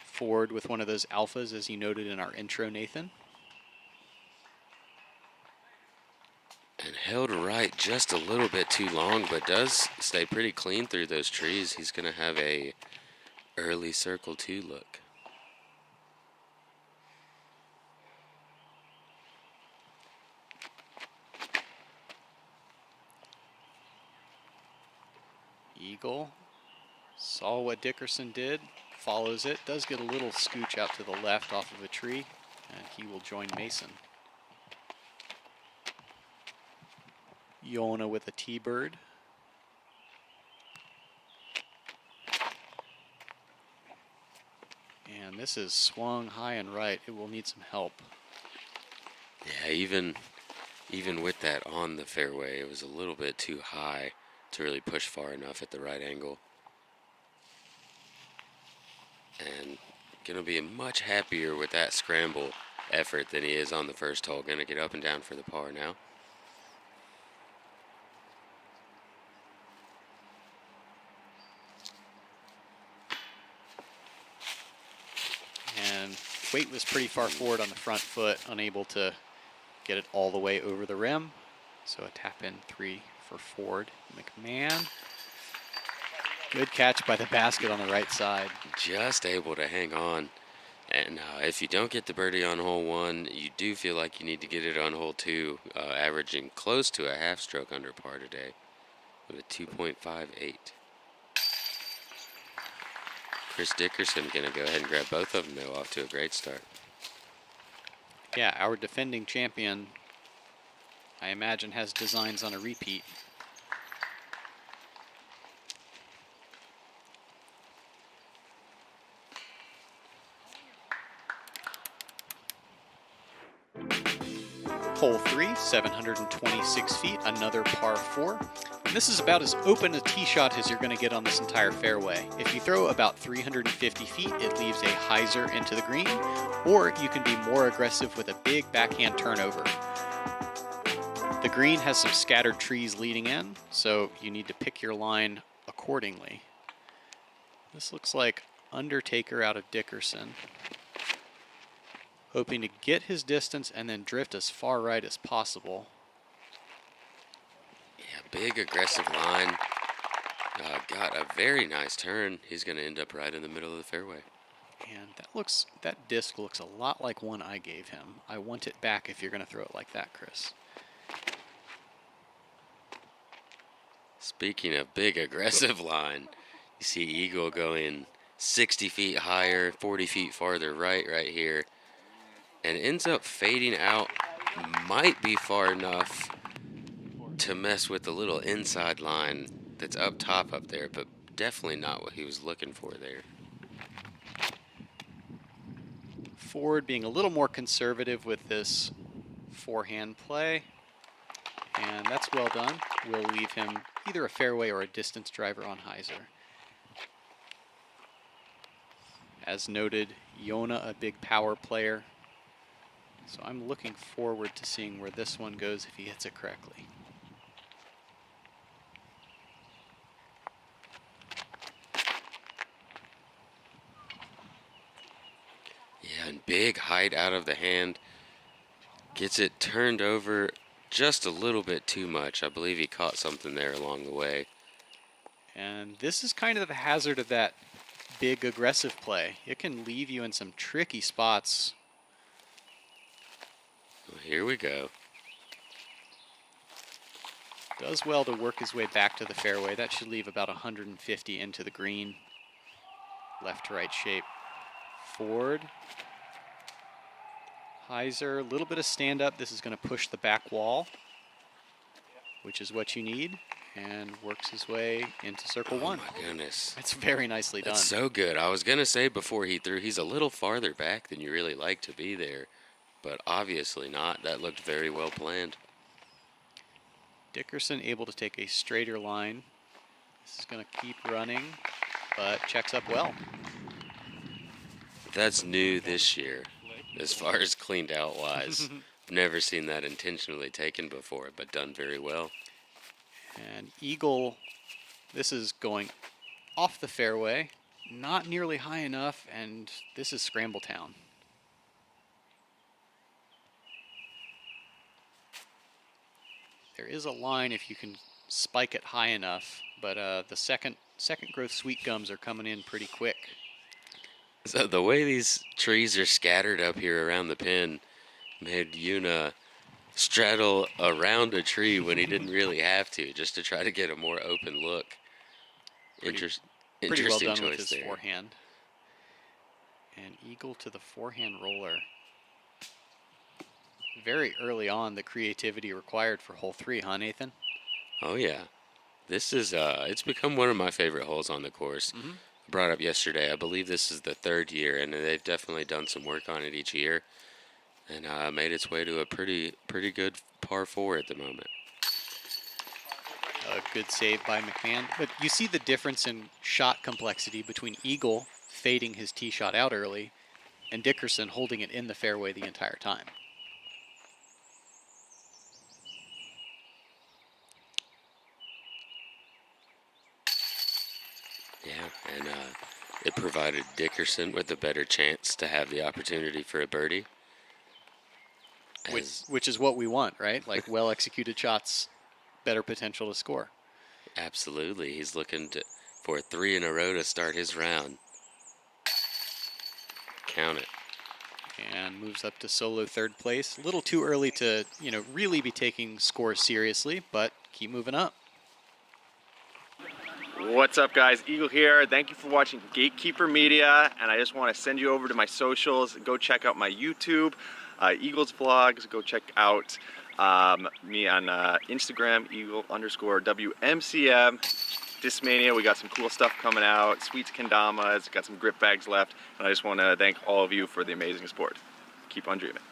Forward with one of those alphas, as you noted in our intro, Nathan. And held right just a little bit too long, but does stay pretty clean through those trees. He's going to have a early circle 2 look. Eagle saw what Dickerson did, follows it, does get a little scooch out to the left off of a tree, and he will join Mason. Yona with a T-bird. And this is swung high and right. It will need some help. Yeah, even with that on the fairway, it was a little bit too high to really push far enough at the right angle. And going to be much happier with that scramble effort than he is on the first hole. Going to get up and down for the par now. And weight was pretty far forward on the front foot, unable to get it all the way over the rim. So a tap in 3 for Ford. McMahon. Good catch by the basket on the right side. Just able to hang on. And if you don't get the birdie on hole 1, you do feel like you need to get it on hole 2, averaging close to a half stroke under par today with a 2.58. Chris Dickerson going to go ahead and grab both of them, though, off to a great start. Yeah, our defending champion, I imagine, has designs on a repeat. Hole 3, 726 feet, another par 4. And this is about as open a tee shot as you're going to get on this entire fairway. If you throw about 350 feet, it leaves a hyzer into the green, or you can be more aggressive with a big backhand turnover. The green has some scattered trees leading in, so you need to pick your line accordingly. This looks like Undertaker out of Dickerson, hoping to get his distance and then drift as far right as possible. Yeah, big aggressive line. Got a very nice turn. He's going to end up right in the middle of the fairway. And that disc looks a lot like one I gave him. I want it back if you're going to throw it like that, Chris. Speaking of big aggressive line, you see Eagle going 60 feet higher, 40 feet farther right here, and ends up fading out. Might be far enough to mess with the little inside line that's up top up there, but definitely not what he was looking for there. Ford being a little more conservative with this forehand play, and that's well done. We'll leave him either a fairway or a distance driver on hyzer. As noted, Yona, a big power player. So I'm looking forward to seeing where this one goes if he hits it correctly. Yeah, and big height out of the hand. Gets it turned over just a little bit too much. I believe he caught something there along the way. And this is kind of the hazard of that big aggressive play. It can leave you in some tricky spots. Well, here we go. Does well to work his way back to the fairway. That should leave about 150 into the green. Left to right shape. Ford. Hyzer, a little bit of stand up. This is going to push the back wall, which is what you need, and works his way into circle one. Oh my goodness. That's very nicely done. That's so good. I was going to say before he threw, he's a little farther back than you really like to be there, but obviously not. That looked very well planned. Dickerson able to take a straighter line. This is going to keep running, but checks up well. That's new this year, as far as cleaned out wise. Never seen that intentionally taken before, but done very well. And Eagle, this is going off the fairway, not nearly high enough, and this is Scramble Town. There is a line if you can spike it high enough, but the second growth sweet gums are coming in pretty quick. So the way these trees are scattered up here around the pin made Yuna straddle around a tree when he didn't really have to, just to try to get a more open look. Pretty Interesting well done choice with his there. forehand. And Eagle to the forehand roller. Very early on, the creativity required for hole 3, huh, Nathan? Oh yeah, this is it's become one of my favorite holes on the course. Brought up yesterday. I believe this is the 3rd year, and they've definitely done some work on it each year, and made its way to a pretty good par 4 at the moment. A good save by McMahon. But you see the difference in shot complexity between Eagle fading his tee shot out early and Dickerson holding it in the fairway the entire time. Yeah, and it provided Dickerson with a better chance to have the opportunity for a birdie. Which is what we want, right? Like well-executed shots, better potential to score. Absolutely. He's looking to for 3 in a row to start his round. Count it. And moves up to solo third place. A little too early to, really be taking scores seriously, but keep moving up. What's up, guys? Eagle here. Thank you for watching Gatekeeper Media, and I just want to send you over to my socials. Go check out my YouTube, Eagles Vlogs. Go check out me on Instagram, Eagle_WMCM. Discmania, we got some cool stuff coming out. Sweets Kendamas, got some grip bags left, and I just want to thank all of you for the amazing support. Keep on dreaming.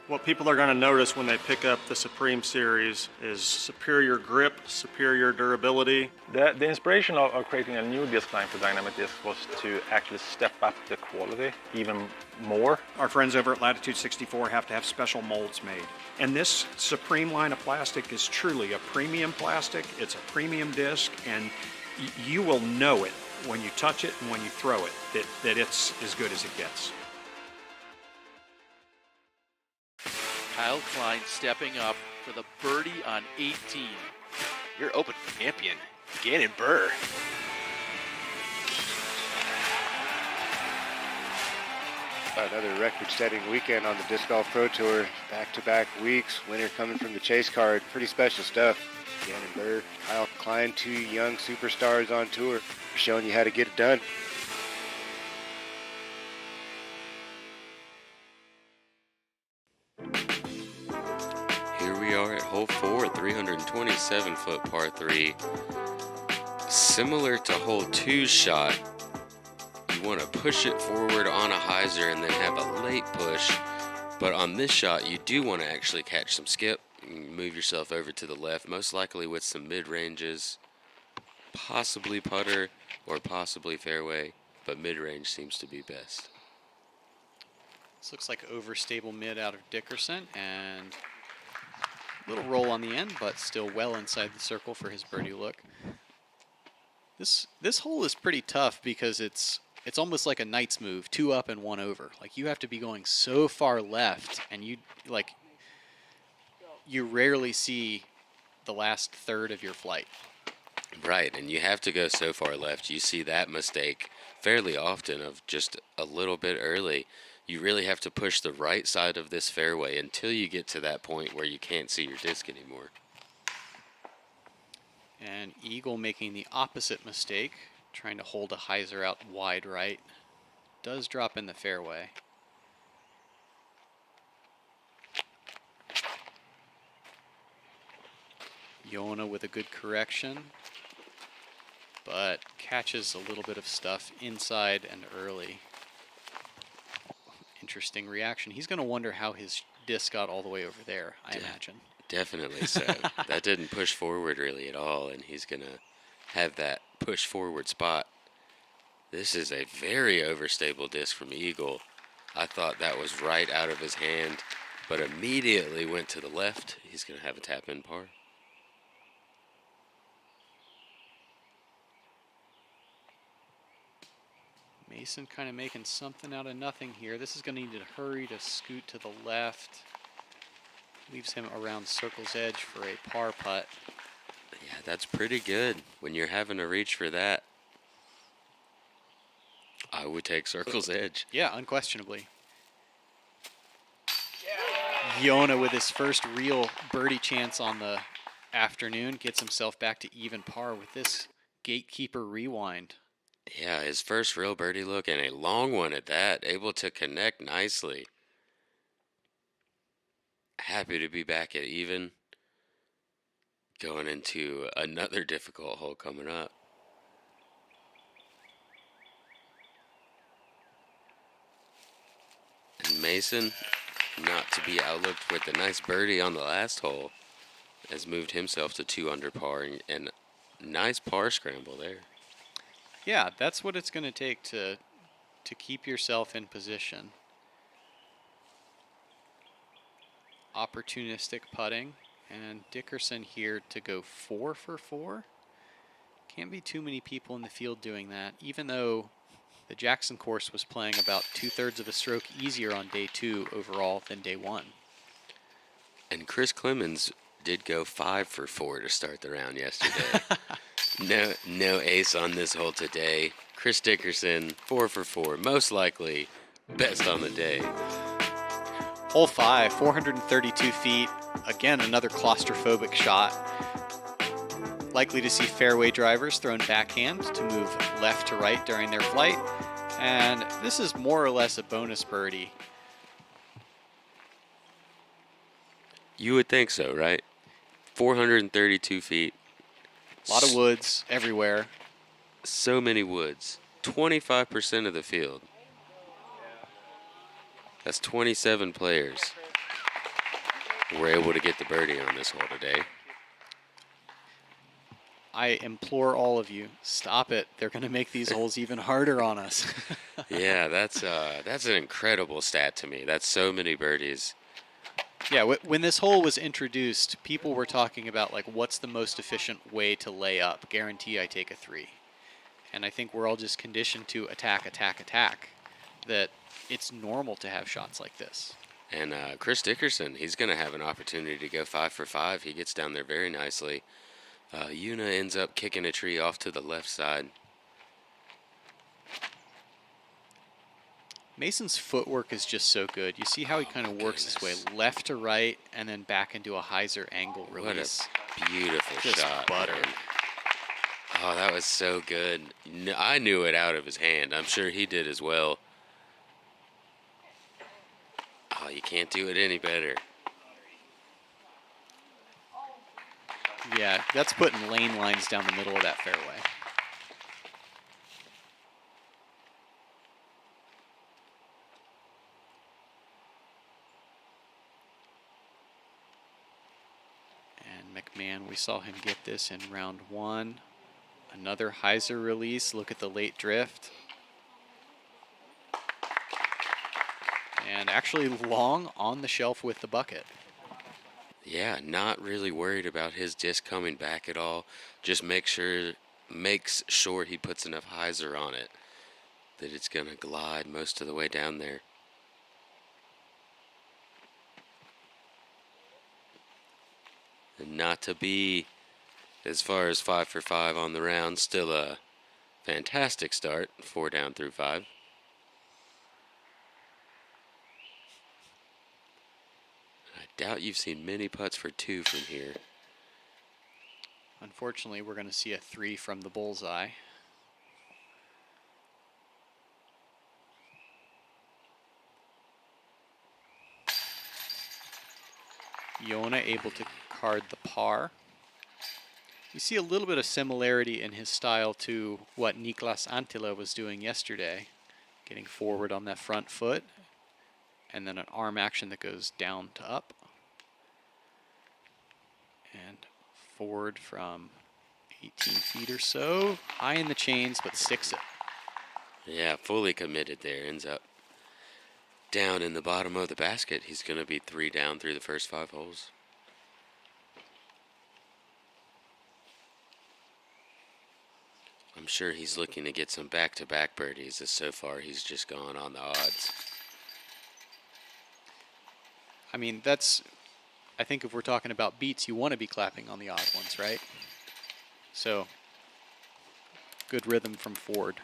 What people are going to notice when they pick up the Supreme Series is superior grip, superior durability. The inspiration of creating a new disc line for Dynamic Disc was to actually step up the quality even more. Our friends over at Latitude 64 have to have special molds made. And this Supreme line of plastic is truly a premium plastic. It's a premium disc, and you will know it when you touch it and when you throw it, that it's as good as it gets. Kyle Klein stepping up for the birdie on 18. Your Open champion, Gannon Burr. Another record-setting weekend on the Disc Golf Pro Tour. Back-to-back weeks. Winner coming from the chase card. Pretty special stuff. Gannon Burr, Kyle Klein, 2 young superstars on tour, showing you how to get it done. Here we are at hole 4, 327-foot par 3. Similar to hole 2's shot, you want to push it forward on a hyzer and then have a late push. But on this shot, you do want to actually catch some skip. Move yourself over to the left, most likely with some mid-ranges, possibly putter or possibly fairway, but mid-range seems to be best. This looks like overstable mid out of Dickerson, and a little roll on the end, but still well inside the circle for his birdie look. This hole is pretty tough because it's almost like a knight's move, 2 up and 1 over. Like, you have to be going so far left, and you rarely see the last third of your flight. Right, and you have to go so far left. You see that mistake fairly often of just a little bit early. You really have to push the right side of this fairway until you get to that point where you can't see your disc anymore. And Eagle making the opposite mistake, trying to hold a hyzer out wide right. Does drop in the fairway. Yona with a good correction, but catches a little bit of stuff inside and early. Interesting reaction. He's going to wonder how his disc got all the way over there, I imagine. Definitely so. That didn't push forward really at all, and he's going to have that push forward spot. This is a very overstable disc from Eagle. I thought that was right out of his hand, but immediately went to the left. He's going to have a tap-in par. Mason kind of making something out of nothing here. This is going to need to hurry to scoot to the left. Leaves him around circle's edge for a par putt. Yeah, that's pretty good when you're having to reach for that. I would take circle's edge. Yeah, unquestionably. Yona with his first real birdie chance on the afternoon gets himself back to even par with this Gatekeeper rewind. Yeah, his first real birdie look, and a long one at that, able to connect nicely. Happy to be back at even. Going into another difficult hole coming up. And Mason, not to be outlooked with a nice birdie on the last hole, has moved himself to 2 under par, and nice par scramble there. Yeah, that's what it's going to take to keep yourself in position. Opportunistic putting, and Dickerson here to go 4 for 4. Can't be too many people in the field doing that, even though the Jackson course was playing about 2/3 of a stroke easier on day 2 overall than day 1. And Chris Clemens did go 5 for 4 to start the round yesterday. No ace on this hole today. Chris Dickerson, 4 for 4. Most likely, best on the day. Hole 5, 432 feet. Again, another claustrophobic shot. Likely to see fairway drivers thrown backhand to move left to right during their flight. And this is more or less a bonus birdie. You would think so, right? 432 feet. A lot of woods everywhere. So many woods. 25% of the field. That's 27 players were able to get the birdie on this hole today. I implore all of you, stop it. They're going to make these holes even harder on us. Yeah, that's an incredible stat to me. That's so many birdies. Yeah, when this hole was introduced, people were talking about, like, what's the most efficient way to lay up? Guarantee I take a 3. And I think we're all just conditioned to attack, attack, attack. That it's normal to have shots like this. And Chris Dickerson, he's going to have an opportunity to go 5 for 5. He gets down there very nicely. Una ends up kicking a tree off to the left side. Mason's footwork is just so good. You see how he kind of works his way left to right and then back into a hyzer angle release. What a beautiful Just shot. butter. Man. Oh, that was so good. I knew it out of his hand. I'm sure he did as well. Oh, you can't do it any better. Yeah, that's putting lane lines down the middle of that fairway. And McMahon, we saw him get this in round 1. Another hyzer release. Look at the late drift. And actually long on the shelf with the bucket. Yeah, not really worried about his disc coming back at all. Just makes sure he puts enough hyzer on it that it's going to glide most of the way down there. And not to be as far as 5 for 5 on the round, still a fantastic start, 4 down through 5. I doubt you've seen many putts for 2 from here. Unfortunately, we're going to see a 3 from the bullseye. Yona able to card the par. You see a little bit of similarity in his style to what Niklas Antila was doing yesterday. Getting forward on that front foot, and then an arm action that goes down to up. And forward from 18 feet or so. High in the chains, but sticks it. Yeah, fully committed there. Ends up down in the bottom of the basket. He's going to be 3 down through the first 5 holes. I'm sure he's looking to get some back-to-back birdies, as so far he's just gone on the odds. I mean, I think if we're talking about beats, you want to be clapping on the odd ones, right? So, good rhythm from Ford.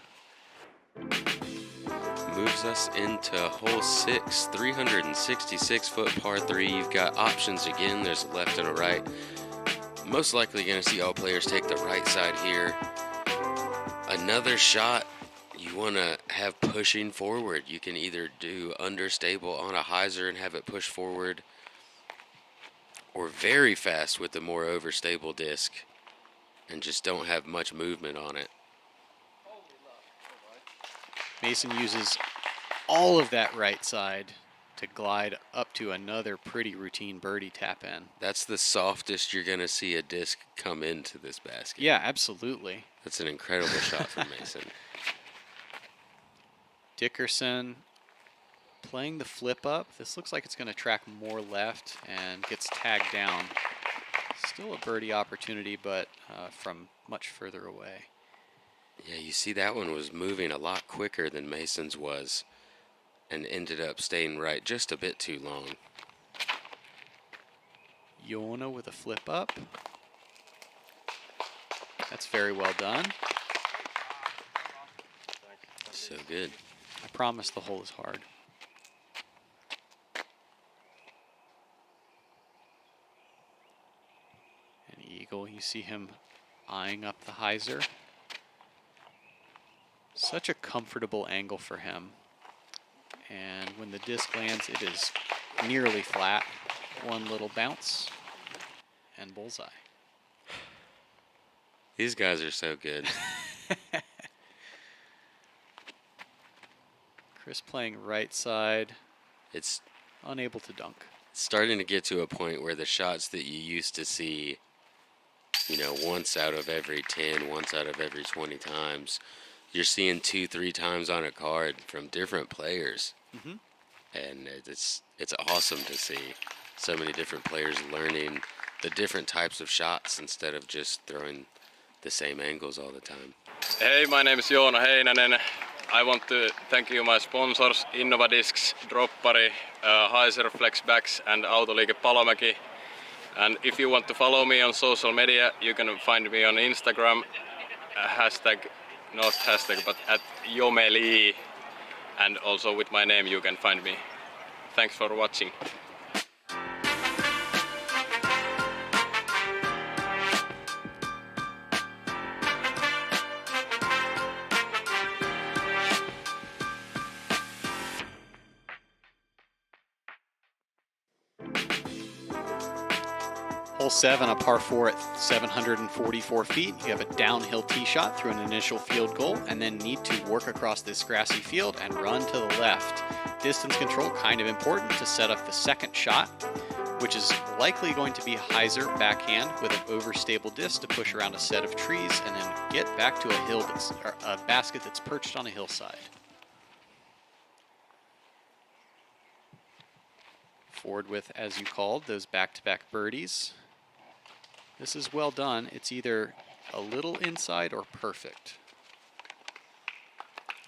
Moves us into hole 6, 366-foot par 3. You've got options again. There's a left and a right. Most likely going to see all players take the right side here. Another shot you want to have pushing forward. You can either do understable on a hyzer and have it push forward, or very fast with the more overstable disc and just don't have much movement on it. Mason uses all of that right side to glide up to another pretty routine birdie tap in. That's the softest you're going to see a disc come into this basket. Yeah, absolutely. That's an incredible shot from Mason. Dickerson playing the flip up. This looks like it's going to track more left and gets tagged down. Still a birdie opportunity, but from much further away. Yeah, you see that one was moving a lot quicker than Mason's was and ended up staying right just a bit too long. Yona with a flip up. That's very well done. So good. I promise the hole is hard. And eagle, you see him eyeing up the hyzer. Such a comfortable angle for him. And when the disc lands, it is nearly flat. One little bounce and bullseye. These guys are so good. Chris playing right side. It's unable to dunk. starting to get to a point where the shots that you used to see, you know, once out of every 10, once out of every 20 times, you're seeing 2-3 times on a card from different players. Mm-hmm. And it's awesome to see so many different players learning the different types of shots instead of just throwing the same angles all the time. Hey, my name is Joona Heinänen. I want to thank you my sponsors, Innovadiscs, Droppari, Hyzer Flexbacks and Autoliike Palomäki. And if you want to follow me on social media, you can find me on Instagram, but at Jomeli, and also with my name you can find me. Thanks for watching. Hole 7, a par 4 at 744 feet. You have a downhill tee shot through an initial field goal and then need to work across this grassy field and run to the left. Distance control kind of important to set up the second shot, which is likely going to be hyzer backhand with an overstable disc to push around a set of trees and then get back to a basket that's perched on a hillside. Forward with, as you called, those back-to-back birdies. This is well done. It's either a little inside or perfect.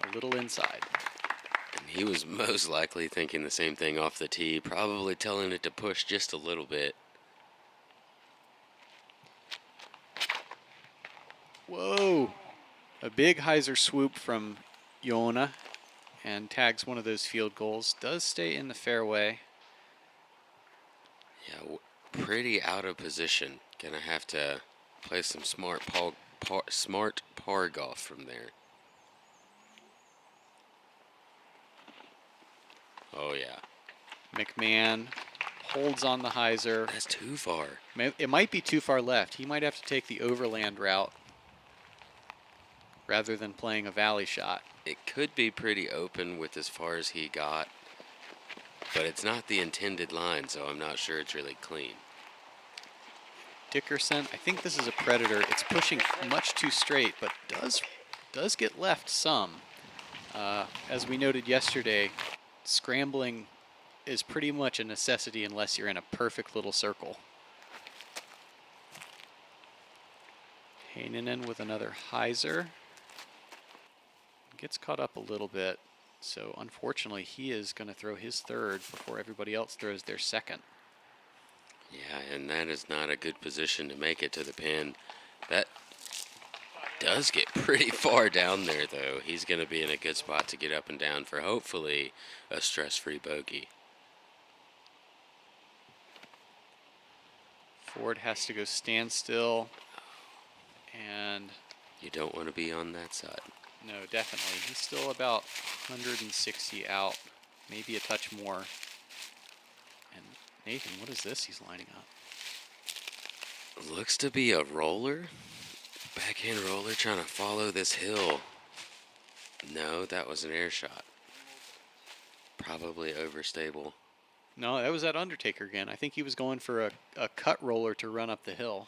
A little inside. And he was most likely thinking the same thing off the tee, probably telling it to push just a little bit. Whoa! A big hyzer swoop from Joona and tags one of those field goals. Does stay in the fairway. Yeah, pretty out of position. Gonna have to play some smart par golf from there. Oh yeah. McMahon holds on the hyzer. That's too far. It might be too far left. He might have to take the overland route rather than playing a valley shot. It could be pretty open with as far as he got, but it's not the intended line, so I'm not sure it's really clean. Dickerson, I think this is a predator. It's pushing much too straight, but does get left some. As we noted yesterday, scrambling is pretty much a necessity unless you're in a perfect little circle. Heinänen with another hyzer. Gets caught up a little bit, so unfortunately he is going to throw his third before everybody else throws their second. Yeah, and that is not a good position to make it to the pin. That does get pretty far down there, though. He's going to be in a good spot to get up and down for hopefully a stress-free bogey. Ford has to go standstill, and you don't want to be on that side. No, definitely. He's still about 160 out, maybe a touch more. And Nathan, what is this he's lining up? Looks to be a roller. Backhand roller trying to follow this hill. No, that was an air shot. Probably overstable. No, that was that Undertaker again. I think he was going for a cut roller to run up the hill.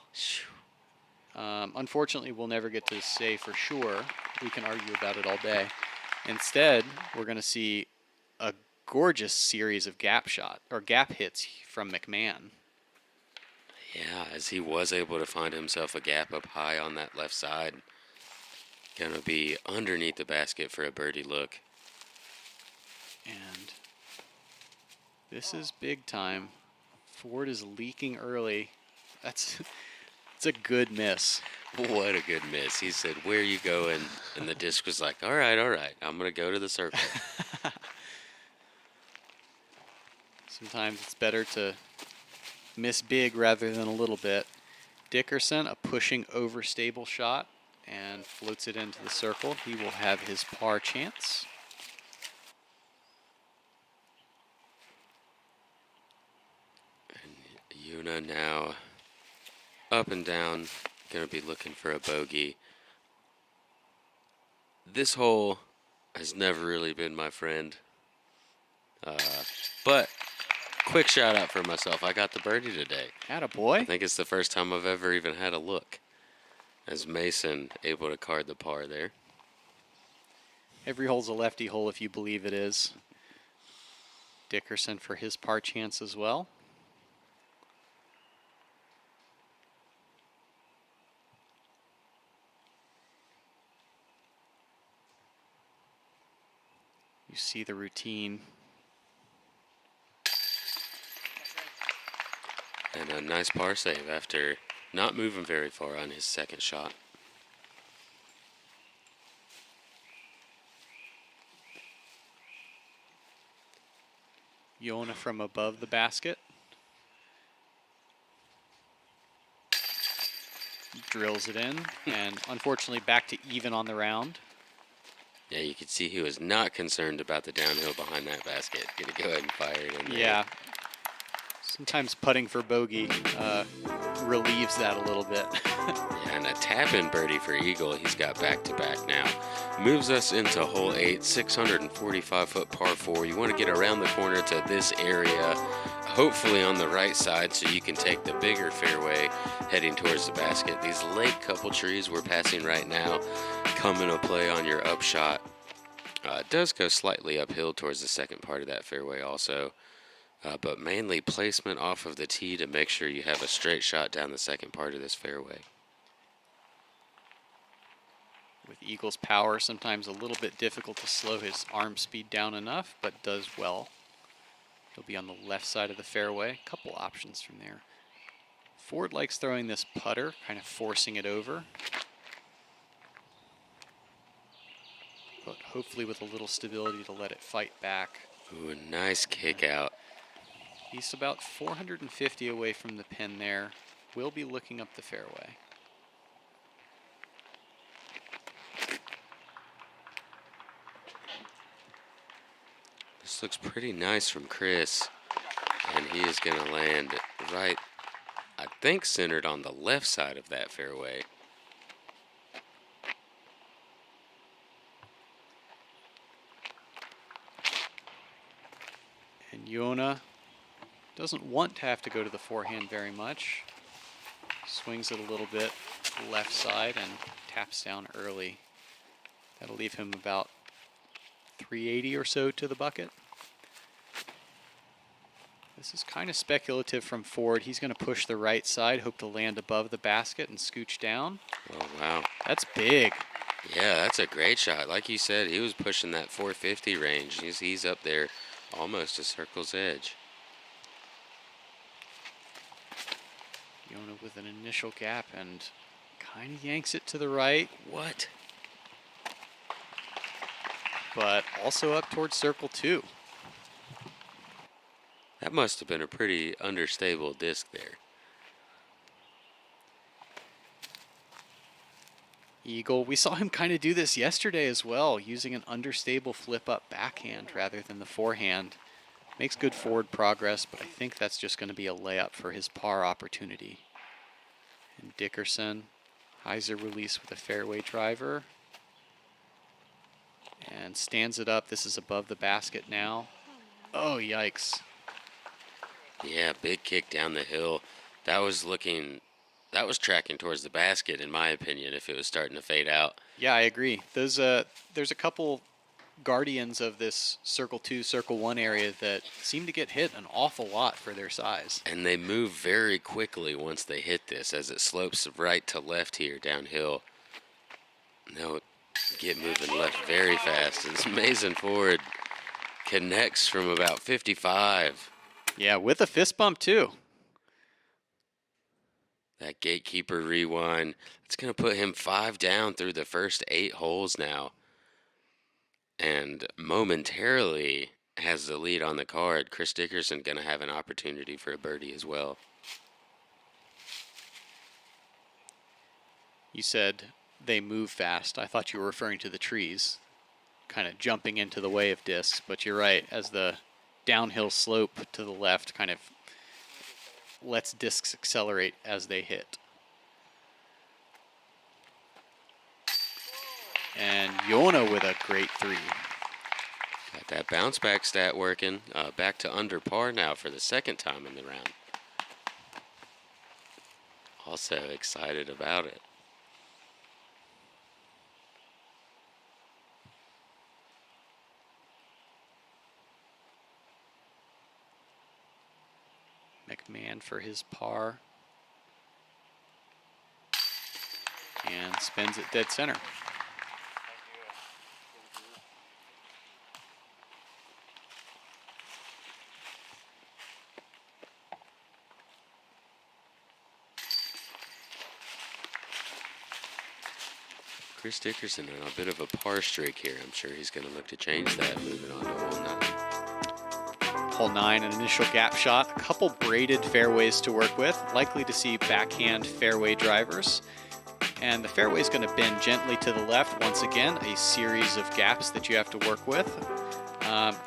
Unfortunately, we'll never get to say for sure. We can argue about it all day. Instead, we're going to see a gorgeous series of gap hits from McMahon. Yeah, as he was able to find himself a gap up high on that left side. Gonna be underneath the basket for a birdie look. And this is big time. Ford is leaking early. It's a good miss. What a good miss. He said, "Where you going?" And the disc was like, all right, I'm going to go to the circle. Sometimes it's better to miss big rather than a little bit. Dickerson, a pushing overstable shot, and floats it into the circle. He will have his par chance. Yuna now up and down, going to be looking for a bogey. This hole has never really been my friend. But quick shout out for myself. I got the birdie today. Attaboy. I think it's the first time I've ever even had a look. As Mason able to card the par there. Every hole's a lefty hole if you believe it is. Dickerson for his par chance as well. You see the routine. And a nice par save after not moving very far on his second shot. Yona from above the basket. Drills it in, and unfortunately back to even on the round. Yeah, you could see he was not concerned about the downhill behind that basket. Gonna go ahead and fire it in there. Yeah. Sometimes putting for bogey relieves that a little bit. Yeah, and a tap-in birdie for Eagle. He's got back-to-back now. Moves us into hole 8, 645-foot par 4. You want to get around the corner to this area, hopefully on the right side so you can take the bigger fairway heading towards the basket. These late couple trees we're passing right now come into play on your upshot. It does go slightly uphill towards the second part of that fairway also. But mainly placement off of the tee to make sure you have a straight shot down the second part of this fairway. With Eagle's power, sometimes a little bit difficult to slow his arm speed down enough, but does well. He'll be on the left side of the fairway. A couple options from there. Ford likes throwing this putter, kind of forcing it over. But hopefully with a little stability to let it fight back. Ooh, a nice kick out. He's about 450 away from the pin there. Will be looking up the fairway. This looks pretty nice from Chris. And he is going to land right, I think, centered on the left side of that fairway. And Yona doesn't want to have to go to the forehand very much. Swings it a little bit left side and taps down early. That'll leave him about 380 or so to the bucket. This is kind of speculative from Ford. He's going to push the right side, hope to land above the basket and scooch down. Oh, wow. That's big. Yeah, that's a great shot. Like you said, he was pushing that 450 range. He's up there almost to circle's edge. Yona with an initial gap and kind of yanks it to the right. What? But also up towards circle 2. That must have been a pretty understable disc there. Eagle, we saw him kind of do this yesterday as well, using an understable flip-up backhand rather than the forehand. Makes good forward progress, but I think that's just going to be a layup for his par opportunity. And Dickerson, Heiser release with a fairway driver. And stands it up. This is above the basket now. Oh, yikes. Yeah, big kick down the hill. That was tracking towards the basket, in my opinion, if it was starting to fade out. Yeah, I agree. There's a couple guardians of this circle 2, circle 1 area that seem to get hit an awful lot for their size. And they move very quickly once they hit this, as it slopes right to left here downhill. Now get moving left very fast. As Mason Ford connects from about 55. Yeah, with a fist bump too. That gatekeeper rewind. It's going to put him 5 down through the first 8 holes now. And momentarily has the lead on the card. Chris Dickerson going to have an opportunity for a birdie as well. You said they move fast. I thought you were referring to the trees, kind of jumping into the way of discs, but you're right. As the downhill slope to the left kind of lets discs accelerate as they hit. And Yona with a great 3. Got that bounce back stat working. Back to under par now for the second time in the round. Also excited about it. McMahon for his par. And spins it dead center. Chris Dickerson on a bit of a par streak here. I'm sure he's going to look to change that, moving on to hole 9. Hole 9, an initial gap shot, a couple braided fairways to work with, likely to see backhand fairway drivers. And the fairway is going to bend gently to the left. Once again, a series of gaps that you have to work with.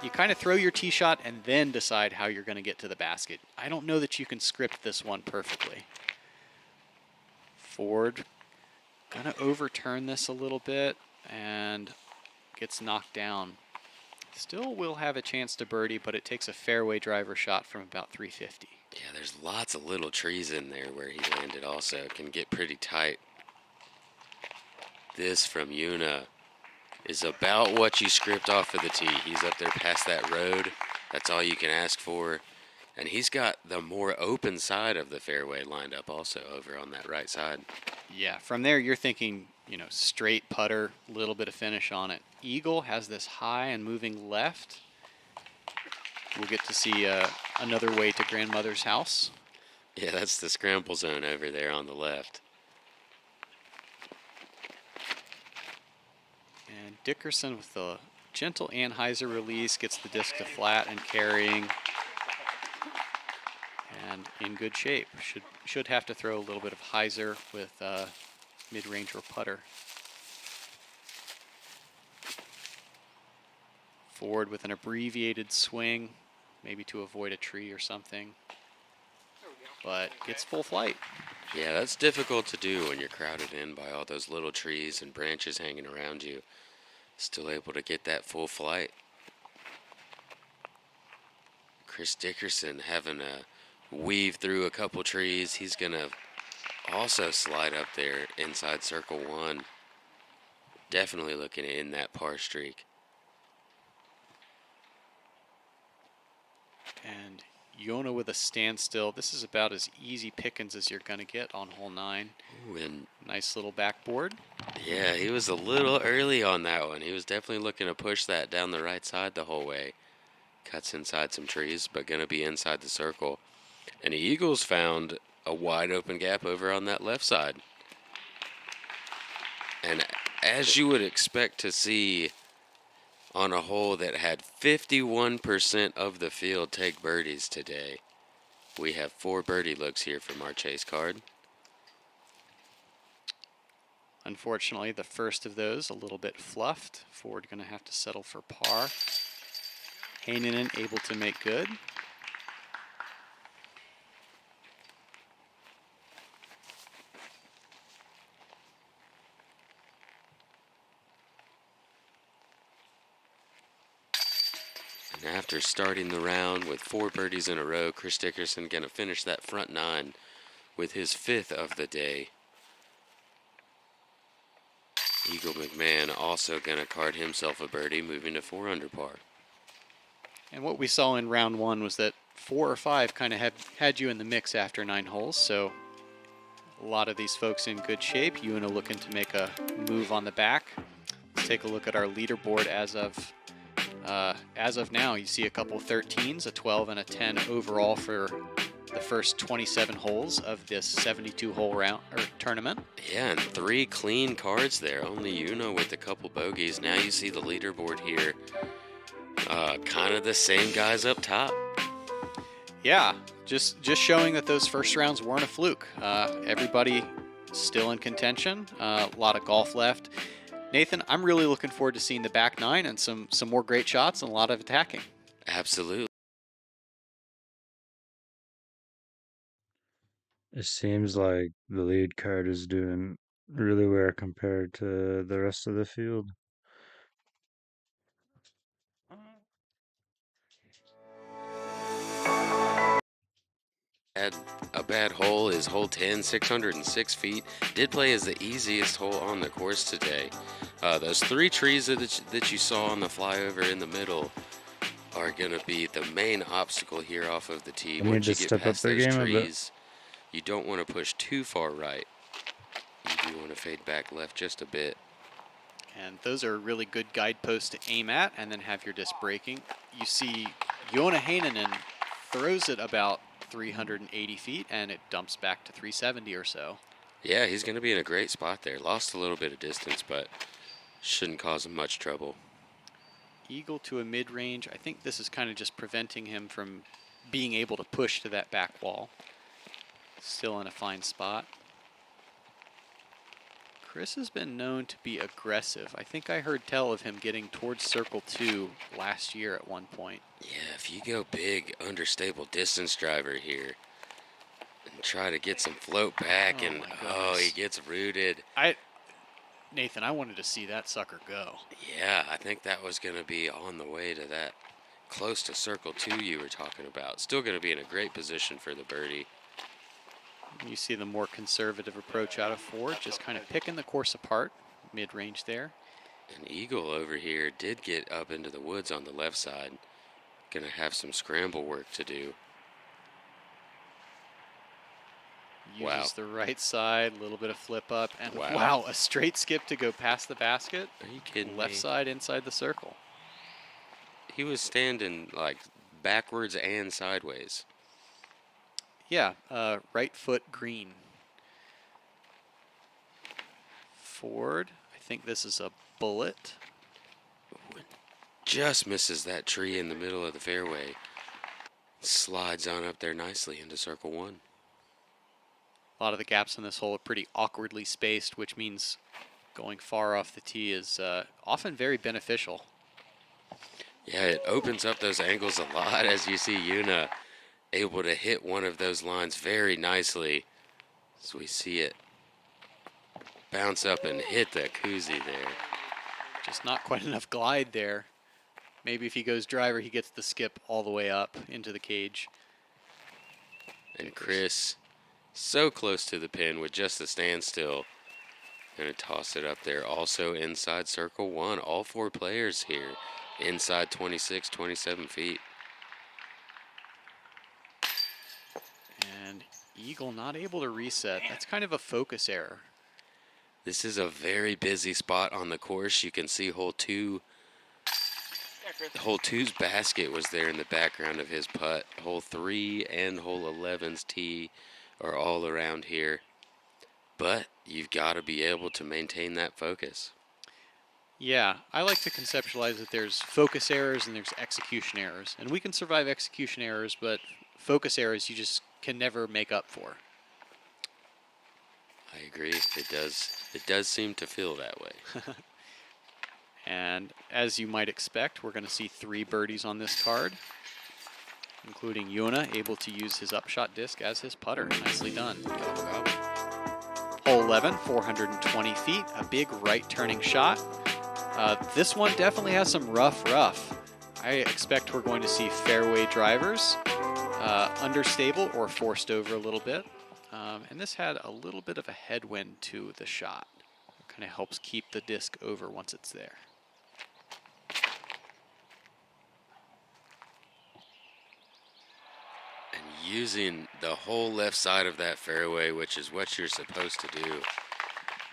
You kind of throw your tee shot and then decide how you're going to get to the basket. I don't know that you can script this one perfectly. Ford gonna overturn this a little bit and gets knocked down. Still will have a chance to birdie, but it takes a fairway driver shot from about 350. Yeah, there's lots of little trees in there where he landed also. It can get pretty tight. This from Yuna is about what you script off of the tee. He's up there past that road. That's all you can ask for. And he's got the more open side of the fairway lined up also over on that right side. Yeah, from there you're thinking, you know, straight putter, little bit of finish on it. Eagle has this high and moving left. We'll get to see another way to grandmother's house. Yeah, that's the scramble zone over there on the left. And Dickerson with the gentle Anheuser release gets the disc to flat and carrying. And in good shape. Should have to throw a little bit of hyzer with mid-range or putter. Forward with an abbreviated swing, maybe to avoid a tree or something. But gets full flight. Yeah, that's difficult to do when you're crowded in by all those little trees and branches hanging around you. Still able to get that full flight. Chris Dickerson having a weave through a couple trees. He's going to also slide up there inside circle 1. Definitely looking in that par streak. And Yona with a standstill. This is about as easy pickings as you're going to get on hole 9. Ooh, and nice little backboard. Yeah, he was a little early on that one. He was definitely looking to push that down the right side the whole way. Cuts inside some trees, but going to be inside the circle. And the Eagles found a wide open gap over on that left side. And as you would expect to see on a hole that had 51% of the field take birdies today, we have 4 birdie looks here from our chase card. Unfortunately, the first of those a little bit fluffed. Ford going to have to settle for par. Heinonen able to make good. And after starting the round with 4 birdies in a row, Chris Dickerson going to finish that front 9 with his 5th of the day. Eagle McMahon also going to card himself a birdie, moving to 4 under par. And what we saw in round 1 was that 4 or 5 kind of had you in the mix after 9 holes, so a lot of these folks in good shape. Yuna looking to make a move on the back. Let's take a look at our leaderboard as of now. You see a couple 13s, a 12, and a 10 overall for to the first 27 holes of this 72-hole round or tournament. Yeah, and 3 clean cards there. Only Yuna with a couple bogeys. Now you see the leaderboard here. Kind of the same guys up top. Yeah, just showing that those first rounds weren't a fluke. Everybody still in contention. A lot of golf left. Nathan, I'm really looking forward to seeing the back nine and some more great shots and a lot of attacking. Absolutely. It seems like the lead card is doing really well compared to the rest of the field. Had a bad hole is hole 10, 606 feet. Did play as the easiest hole on the course today. Those 3 trees that you saw on the flyover in the middle are going to be the main obstacle here off of the tee. They need Once to you get step up past their those game a bit. trees, you don't want to push too far right. You do want to fade back left just a bit. And those are really good guideposts to aim at and then have your disc braking. You see Joona Heinonen throws it about 380 feet and it dumps back to 370 or so. Yeah, he's going to be in a great spot there. Lost a little bit of distance, but shouldn't cause him much trouble. Eagle to a mid-range. I think this is kind of just preventing him from being able to push to that back wall. Still in a fine spot. Chris has been known to be aggressive. I think I heard tell of him getting towards circle 2 last year at one point. Yeah, if you go big, understable distance driver here and try to get some float back he gets rooted. Nathan, I wanted to see that sucker go. Yeah, I think that was going to be on the way to that close to circle 2 you were talking about. Still going to be in a great position for the birdie. You see the more conservative approach out of Ford, just kind of picking the course apart, mid-range there. And Eagle over here did get up into the woods on the left side. Going to have some scramble work to do. Uses the right side, a little bit of flip up, and wow, a straight skip to go past the basket. Are you kidding Left me? side inside the circle. He was standing like backwards and sideways. Yeah, right foot green. Ford, I think this is a bullet. Just misses that tree in the middle of the fairway. Slides on up there nicely into circle 1. A lot of the gaps in this hole are pretty awkwardly spaced, which means going far off the tee is often very beneficial. Yeah, it opens up those angles a lot as you see Yuna able to hit one of those lines very nicely. As we see it bounce up and hit the koozie there. Just not quite enough glide there. Maybe if he goes driver, he gets the skip all the way up into the cage. And Chris, so close to the pin with just a standstill. Gonna toss it up there. Also inside circle 1. All 4 players here. Inside 26, 27 feet. And Eagle not able to reset. That's kind of a focus error. This is a very busy spot on the course. You can see hole 2. Hole 2's basket was there in the background of his putt. Hole 3 and hole 11's tee are all around here. But you've got to be able to maintain that focus. Yeah, I like to conceptualize that there's focus errors and there's execution errors. And we can survive execution errors, but focus errors you just can never make up for. I agree. It does seem to feel that way. And as you might expect, we're going to see 3 birdies on this card, including Yuna able to use his upshot disc as his putter. Nicely done. Hole 11, 420 feet, a big right turning shot. This one definitely has some rough. I expect we're going to see fairway drivers, understable or forced over a little bit. And this had a little bit of a headwind to the shot. It kind of helps keep the disc over once it's there. And using the whole left side of that fairway, which is what you're supposed to do,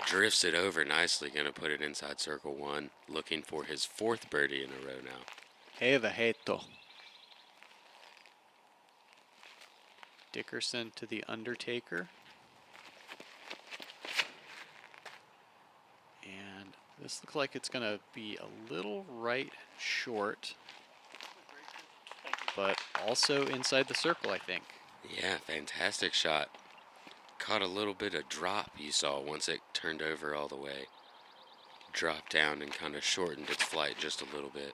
drifts it over nicely. Going to put it inside circle 1, looking for his 4th birdie in a row now. Evaheto. Dickerson to the Undertaker. And this looks like it's going to be a little right short, but also inside the circle, I think. Yeah, fantastic shot. Caught a little bit of drop you saw once it turned over all the way. Dropped down and kind of shortened its flight just a little bit.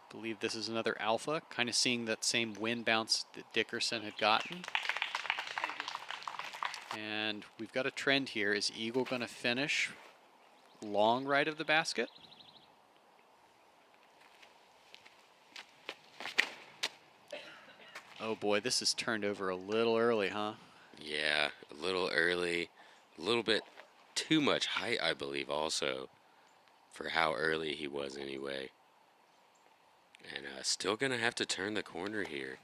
Believe this is another alpha, kind of seeing that same wind bounce that Dickerson had gotten. And we've got a trend here. Is Eagle going to finish long right of the basket? Oh boy, this is turned over a little early, huh? Yeah, a little early. A little bit too much height, I believe, also, for how early he was anyway. And still going to have to turn the corner here.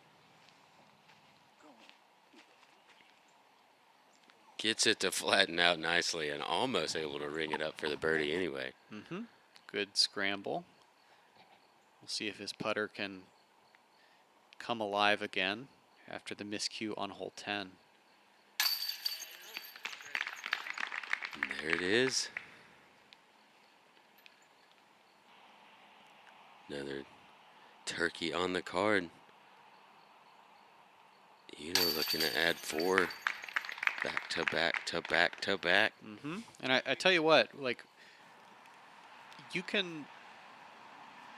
Gets it to flatten out nicely and almost able to ring it up for the birdie anyway. Mm-hmm. Good scramble. We'll see if his putter can come alive again after the miscue on hole 10. And there it is. Another turkey on the card. You know, looking to add 4 back to back to back to back. Mm-hmm. And I tell you what, like, you can,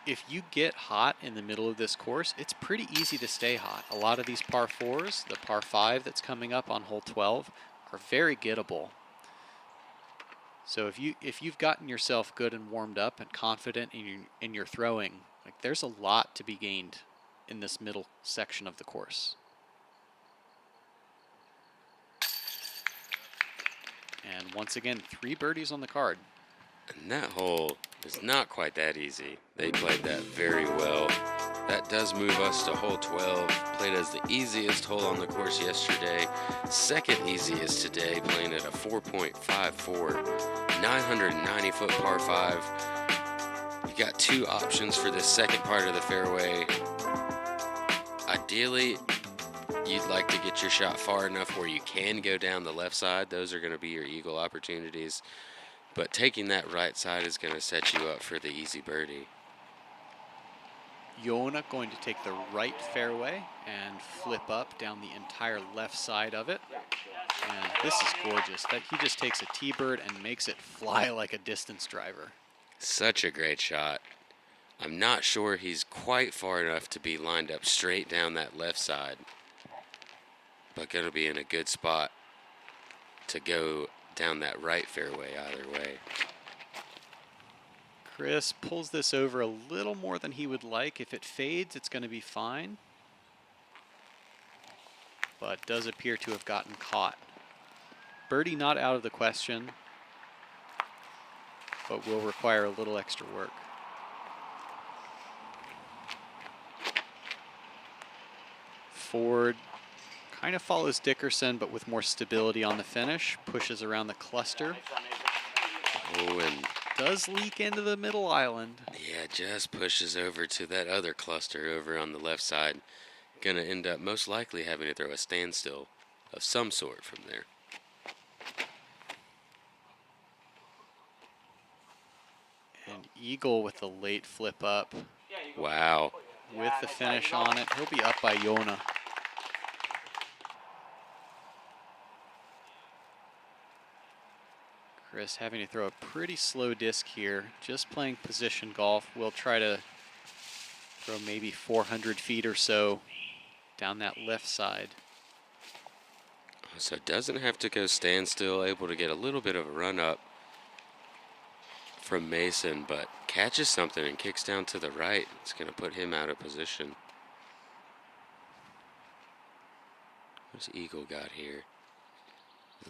if you get hot in the middle of this course, it's pretty easy to stay hot. A lot of these par 4s, the par 5 that's coming up on hole 12, are very gettable. So if you've gotten yourself good and warmed up and confident in your throwing, like, there's a lot to be gained in this middle section of the course. And once again, 3 birdies on the card. And that hole is not quite that easy. They played that very well. That does move us to hole 12. Played as the easiest hole on the course yesterday. Second easiest today, playing at a 4.54, 990-foot par 5. You got 2 options for the second part of the fairway. Ideally, you'd like to get your shot far enough where you can go down the left side. Those are going to be your eagle opportunities. But taking that right side is going to set you up for the easy birdie. Yona going to take the right fairway and flip up down the entire left side of it. And this is gorgeous. That he just takes a T-bird and makes it fly like a distance driver. Such a great shot. I'm not sure he's quite far enough to be lined up straight down that left side, but going to be in a good spot to go down that right fairway either way. Chris pulls this over a little more than he would like. If it fades, it's going to be fine, but does appear to have gotten caught. Birdie not out of the question, but will require a little extra work. Ford kind of follows Dickerson, but with more stability on the finish. Pushes around the cluster. Oh, and does leak into the middle island. Yeah, just pushes over to that other cluster over on the left side. Gonna end up most likely having to throw a standstill of some sort from there. And Eagle with the late flip up. Wow. With the finish on it. He'll be up by Yona. Chris having to throw a pretty slow disc here. Just playing position golf. We'll try to throw maybe 400 feet or so down that left side. So doesn't have to go standstill, able to get a little bit of a run up from Mason, but catches something and kicks down to the right. It's going to put him out of position. What's Eagle got here?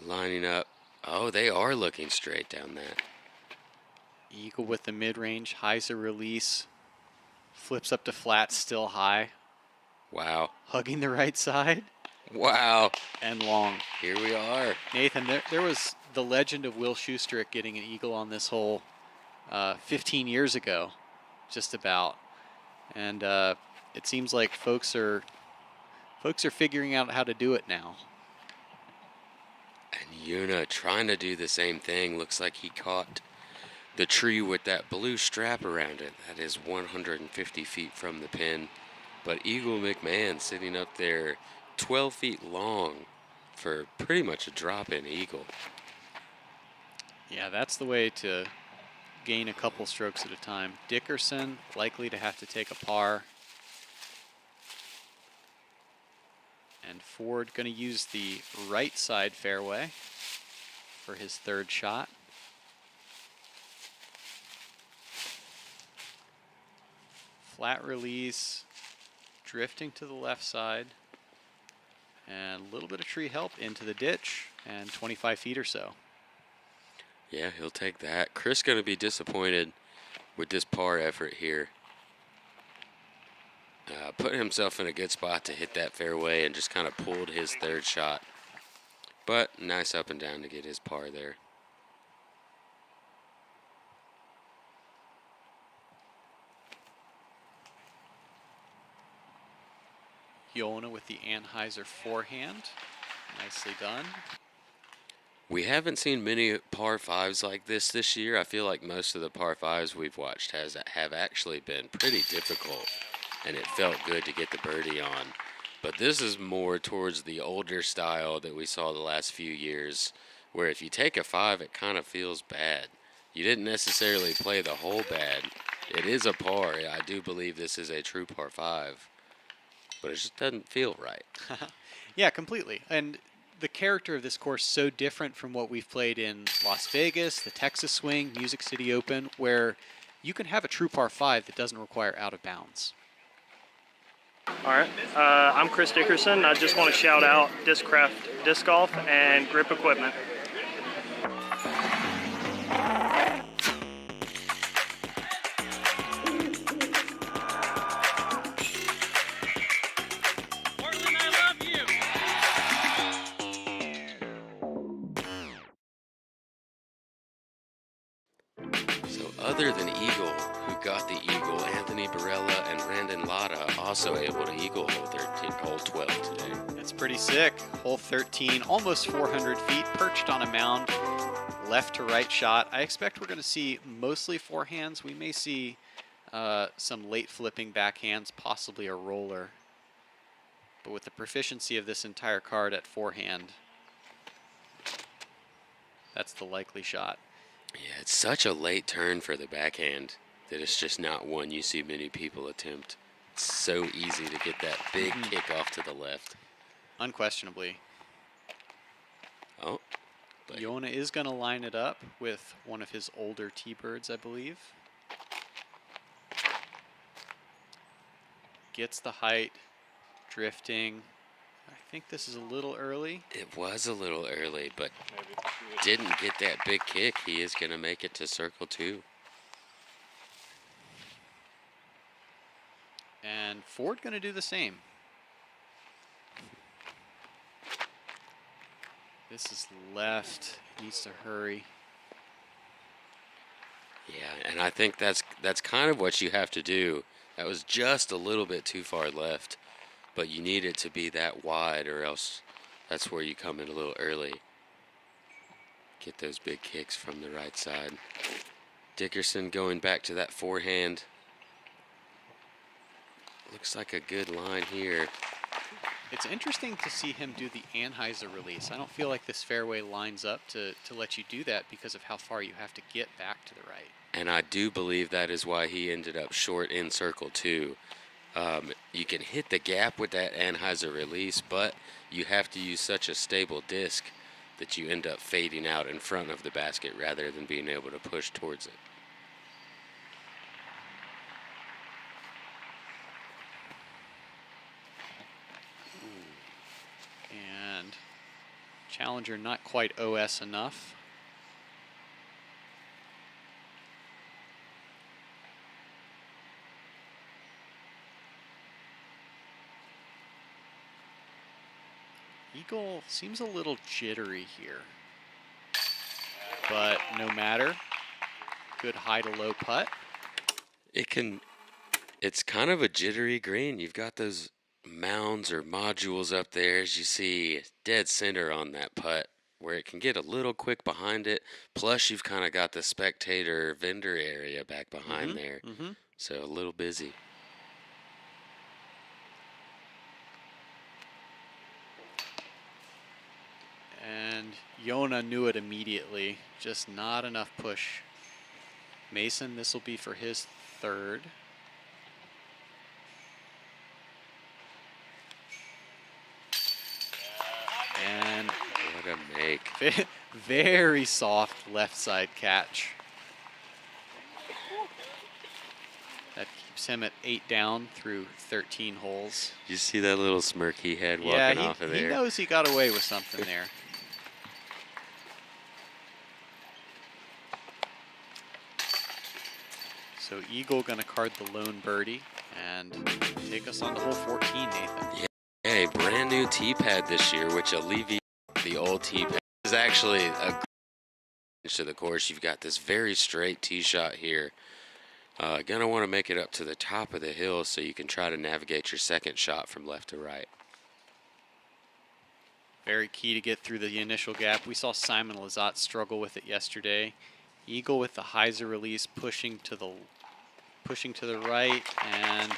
Lining up. Oh, they are looking straight down that. Eagle with the mid-range, Heiser release. Flips up to flat, still high. Wow. Hugging the right side. Wow. And long. Here we are. Nathan, there was the legend of Will Schustrick getting an eagle on this hole 15 years ago, just about. And it seems like folks are Folks are figuring out how to do it now. And Yuna trying to do the same thing. Looks like he caught the tree with that blue strap around it. That is 150 feet from the pin. But Eagle McMahon sitting up there 12 feet long for pretty much a drop-in eagle. Yeah, that's the way to gain a couple strokes at a time. Dickerson likely to have to take a par. And Ford going to use the right side fairway for his third shot. Flat release, drifting to the left side, and a little bit of tree help into the ditch, and 25 feet or so. Yeah, he'll take that. Chris going to be disappointed with this par effort here. Put himself in a good spot to hit that fairway and just kind of pulled his third shot. But nice up and down to get his par there. Yona with the Anheuser forehand. Nicely done. We haven't seen many par fives like this year. I feel like most of the par fives we've watched have actually been pretty difficult, and it felt good to get the birdie on. But this is more towards the older style that we saw the last few years, where if you take a five, it kind of feels bad. You didn't necessarily play the hole bad. It is a par. I do believe this is a true par five, but it just doesn't feel right. Yeah, completely. And the character of this course is so different from what we've played in Las Vegas, the Texas Swing, Music City Open, where you can have a true par five that doesn't require out of bounds. All right, I'm Chris Dickerson. I just want to shout out Discraft Disc Golf and Grip Equipment. Other than Eagle, who got the Eagle, Anthony Barella and Brandon Latta also able to Eagle hole 12 today. That's pretty sick. Hole 13, almost 400 feet, perched on a mound, left to right shot. I expect we're going to see mostly forehands. We may see some late flipping backhands, possibly a roller. But with the proficiency of this entire card at forehand, that's the likely shot. Yeah, it's such a late turn for the backhand that it's just not one you see many people attempt. It's so easy to get that big kick off to the left. Unquestionably. Oh. Yona is going to line it up with one of his older T-birds, I believe. Gets the height, drifting. I think this is a little early. It was a little early, but didn't get that big kick. He is going to make it to circle 2. And Ford going to do the same. This is left. Needs to hurry. Yeah, and I think that's kind of what you have to do. That was just a little bit too far left, but you need it to be that wide, or else that's where you come in a little early. Get those big kicks from the right side. Dickerson going back to that forehand. Looks like a good line here. It's interesting to see him do the Anheuser release. I don't feel like this fairway lines up to let you do that because of how far you have to get back to the right. And I do believe that is why he ended up short in circle 2. You can hit the gap with that Anheuser release, but you have to use such a stable disc that you end up fading out in front of the basket rather than being able to push towards it. And challenger not quite OS enough. Eagle seems a little jittery here, but no matter. Good high to low putt. It's kind of a jittery green. You've got those mounds or modules up there, as you see dead center on that putt, where it can get a little quick behind it. Plus, you've kind of got the spectator vendor area back behind there, so a little busy. And Yona knew it immediately, just not enough push. Mason, this will be for his third. And what a make. Very soft left side catch. That keeps him at 8 down through 13 holes. You see that little smirk he had walking off of there? He knows he got away with something there. So Eagle gonna card the lone birdie and take us on to hole 14, Nathan. Yeah, a brand new tee pad this year, which alleviates the old tee pad. This is actually a good to the course. You've got this very straight tee shot here. Gonna want to make it up to the top of the hill so you can try to navigate your second shot from left to right. Very key to get through the initial gap. We saw Simon Lizotte struggle with it yesterday. Eagle with the hyzer release pushing to the right, and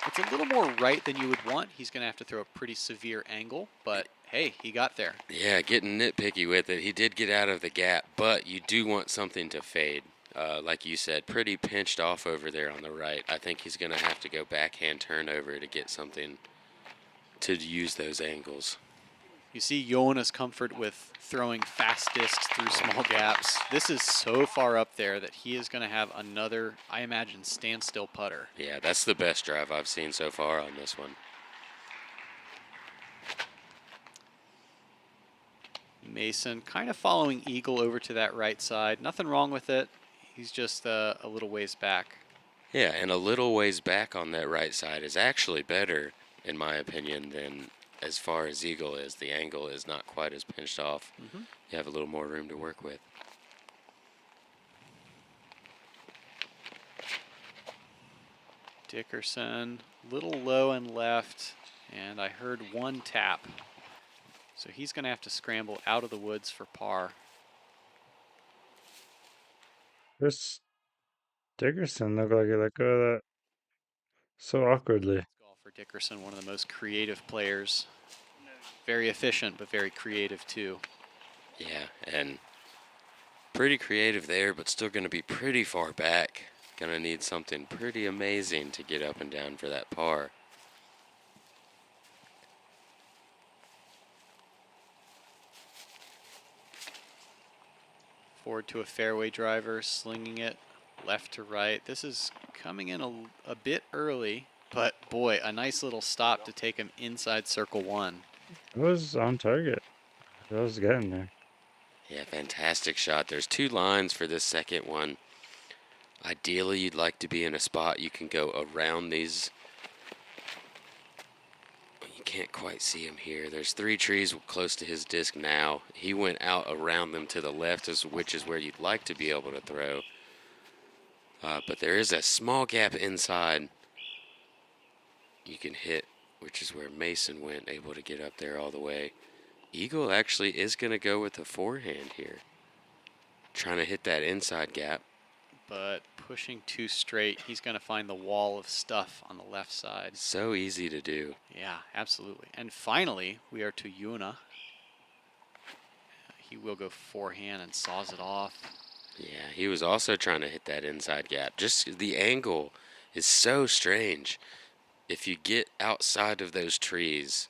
it's a little more right than you would want. He's going to have to throw a pretty severe angle, but hey, he got there. Yeah, getting nitpicky with it. He did get out of the gap, but you do want something to fade. Like you said, pretty pinched off over there on the right. I think he's going to have to go backhand turnover to get something to use those angles. You see Yona's comfort with throwing fast discs through small gaps. This is so far up there that he is going to have another, I imagine, standstill putter. Yeah, that's the best drive I've seen so far on this one. Mason kind of following Eagle over to that right side. Nothing wrong with it. He's just a little ways back. Yeah, and a little ways back on that right side is actually better, in my opinion, than as far as Eagle is. The angle is not quite as pinched off. You have a little more room to work with. Dickerson, little low and left, and I heard one tap. So he's going to have to scramble out of the woods for par. Chris Dickerson looked like he let go of that so awkwardly. For Dickerson, one of the most creative players. Very efficient, but very creative too. Yeah, and pretty creative there, but still going to be pretty far back. Going to need something pretty amazing to get up and down for that par. Forward to a fairway driver, slinging it left to right. This is coming in a bit early, but boy, a nice little stop to take him inside circle one. It was on target. It was getting there. Yeah, fantastic shot. There's 2 lines for this second one. Ideally, you'd like to be in a spot you can go around these. You can't quite see him here. There's 3 trees close to his disc now. He went out around them to the left, which is where you'd like to be able to throw. But there is a small gap inside you can hit, which is where Mason went, able to get up there all the way. Eagle actually is going to go with a forehand here. Trying to hit that inside gap. But pushing too straight, he's going to find the wall of stuff on the left side. So easy to do. Yeah, absolutely. And finally, we are to Yuna. He will go forehand and saws it off. Yeah, he was also trying to hit that inside gap. Just the angle is so strange. If you get outside of those trees,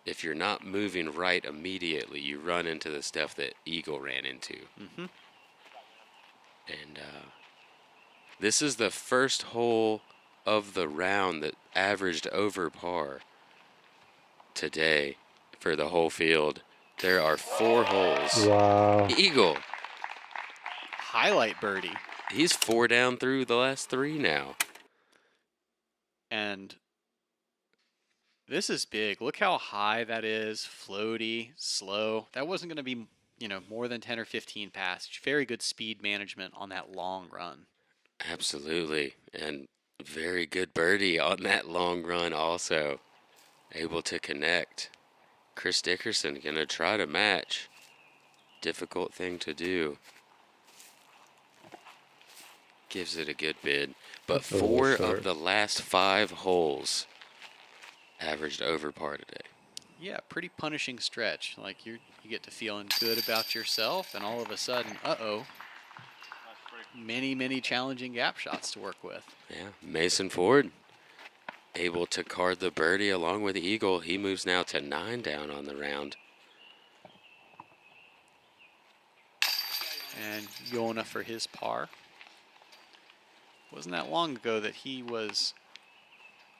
if you're not moving right immediately, you run into the stuff that Eagle ran into. And this is the first hole of the round that averaged over par today for the whole field. There are 4 holes. Wow. Eagle. Highlight birdie. He's 4 down through the last 3 now. And this is big. Look how high that is. Floaty, slow. That wasn't going to be, more than 10 or 15 past. Very good speed management on that long run. Absolutely. And Very good birdie on that long run also. Able to connect. Chris Dickerson going to try to match. Difficult thing to do. Gives it a good bid. But That's a little 4 short. of the last 5 holes averaged over par today. Yeah, pretty punishing stretch. Like you get to feeling good about yourself, and all of a sudden, many challenging gap shots to work with. Yeah, Mason Ford able to card the birdie along with the eagle. He moves now to 9 down on the round. And Yona for his par. Wasn't that long ago that he was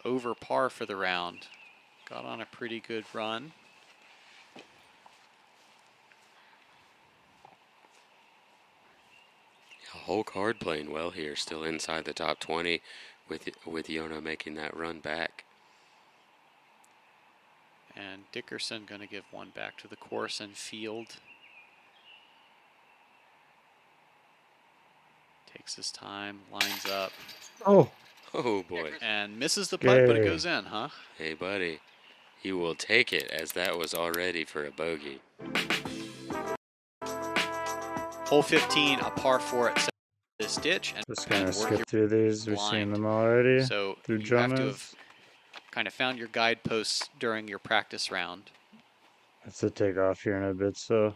over par for the round. Got on a pretty good run. A whole card playing well here, still inside the top 20 with Yona making that run back. And Dickerson going to give one back to the course and field. Takes his time, lines up. Oh. Oh boy. And misses the putt, but it Yay. goes in, huh? Hey buddy, he will take it as that was already for a bogey. Hole 15, a par 4 at this ditch. And Just gonna we're skip here through these. We've seen them already. So through you have to Jonas. have kind of found your guideposts during your practice round. It's a takeoff here in a bit, so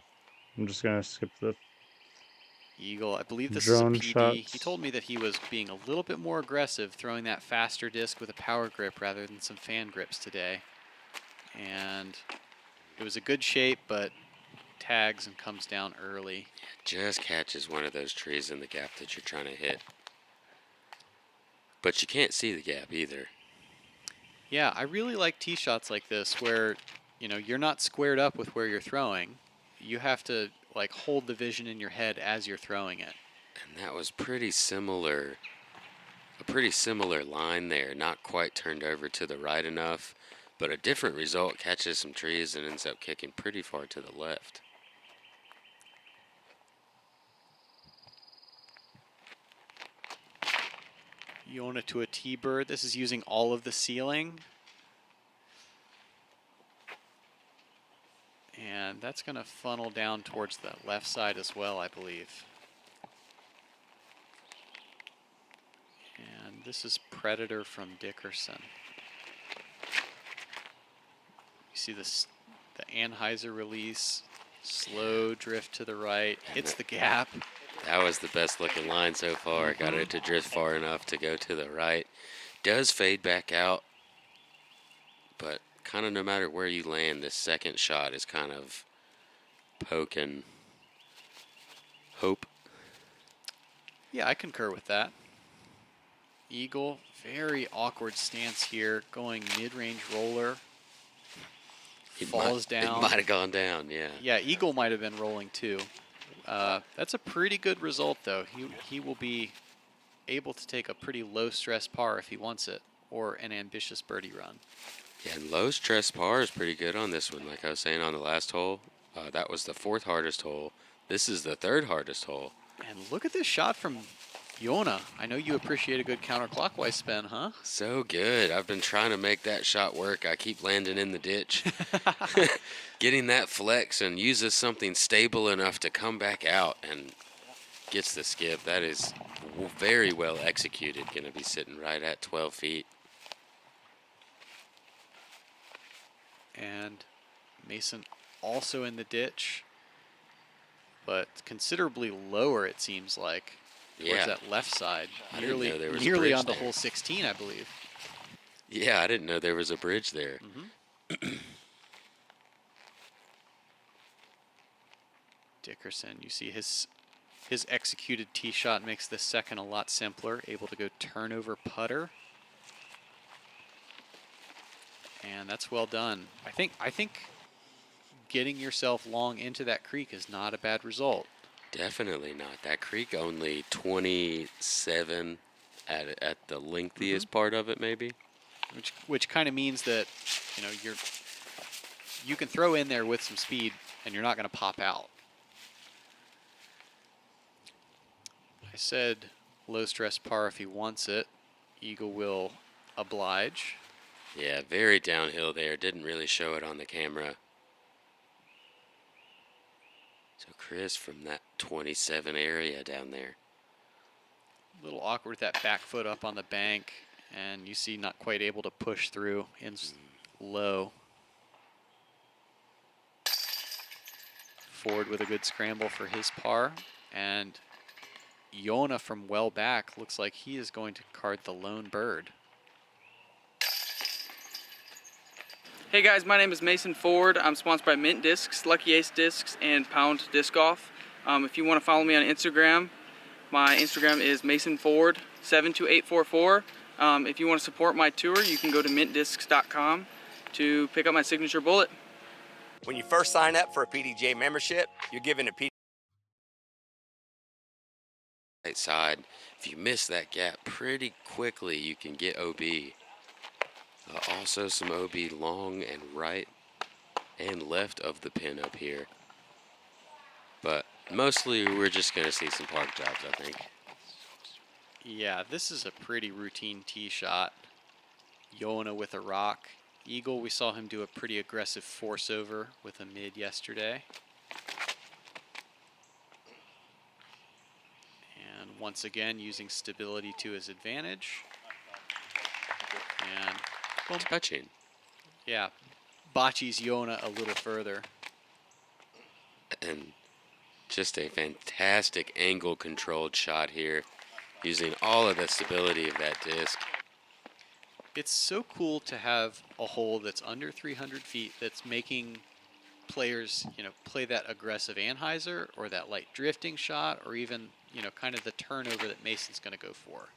I'm just gonna skip the Eagle, I believe this drone is a PD. shots. He told me that he was being a little bit more aggressive, throwing that faster disc with a power grip rather than some fan grips today. And it was a good shape, but tags and comes down early. Just catches one of those trees in the gap that you're trying to hit. But you can't see the gap either. Yeah, I really like tee shots like this where, you know, you're not squared up with where you're throwing. You have to like hold the vision in your head as you're throwing it. And that was pretty similar, a pretty similar line there. Not quite turned over to the right enough, but a different result. Catches some trees and ends up kicking pretty far to the left. Yona to a T-bird. This is using all of the ceiling. And that's going to funnel down towards the left side as well, I believe. And this is Predator from Dickerson. You see this, the Anheuser release, slow drift to the right, hits the gap. That was the best looking line so far. Got it to drift far enough to go to the right. Does fade back out, but kind of no matter where you land, this second shot is kind of poking hope. Yeah, I concur with that. Eagle, very awkward stance here, going mid-range roller. Falls down. It might have gone down, yeah. Yeah, Eagle might have been rolling too. That's a pretty good result, though. He will be able to take a pretty low-stress par if he wants it, or an ambitious birdie run. Yeah, and low stress par is pretty good on this one. Like I was saying on the last hole, that was the 4th hardest hole. This is the 3rd hardest hole. And look at this shot from Yona. I know you appreciate a good counterclockwise spin, huh? So good. I've been trying to make that shot work. I keep landing in the ditch. Getting that flex and uses something stable enough to come back out and gets the skip. That is very well executed. Going to be sitting right at 12 feet. And Mason also in the ditch, but considerably lower, it seems like, towards Yeah. that left side. I didn't know there was a Nearly bridge on the there. hole 16, I believe. Yeah, I didn't know there was a bridge there. Dickerson, you see his executed tee shot makes this second a lot simpler, able to go turnover putter. And that's well done. I think getting yourself long into that creek is not a bad result. Definitely not. That creek only 27 at the lengthiest part of it, maybe. Which kind of means that, you know, you can throw in there with some speed and you're not going to pop out. I said low stress par if he wants it. Eagle will oblige. Yeah, very downhill there. Didn't really show it on the camera. So Chris from that 27 area down there. A little awkward with that back foot up on the bank, and you see not quite able to push through in low. Ford with a good scramble for his par, and Yona from well back looks like he is going to card the lone bird. Hey guys, my name is Mason Ford. I'm sponsored by Mint Discs, Lucky Ace Discs, and Pound Disc Golf. If you want to follow me on Instagram, my Instagram is masonford72844. If you want to support my tour, you can go to mintdiscs.com to pick up my signature bullet. When you first sign up for a PDGA membership, you're given a Right side. If you miss that gap pretty quickly, you can get OB. Also some OB long and right and left of the pin up here. But mostly we're just going to see some park jobs, I think. Yeah, this is a pretty routine tee shot. Yona with a rock. Eagle, we saw him do a pretty aggressive force over with a mid yesterday. And once again, using stability to his advantage. And well, touching. Yeah, botches Yona a little further. And just a fantastic angle controlled shot here, using all of the stability of that disc. It's so cool to have a hole that's under 300 feet that's making players, play that aggressive anhyzer or that light drifting shot, or even, kind of the turnover that Mason's going to go for.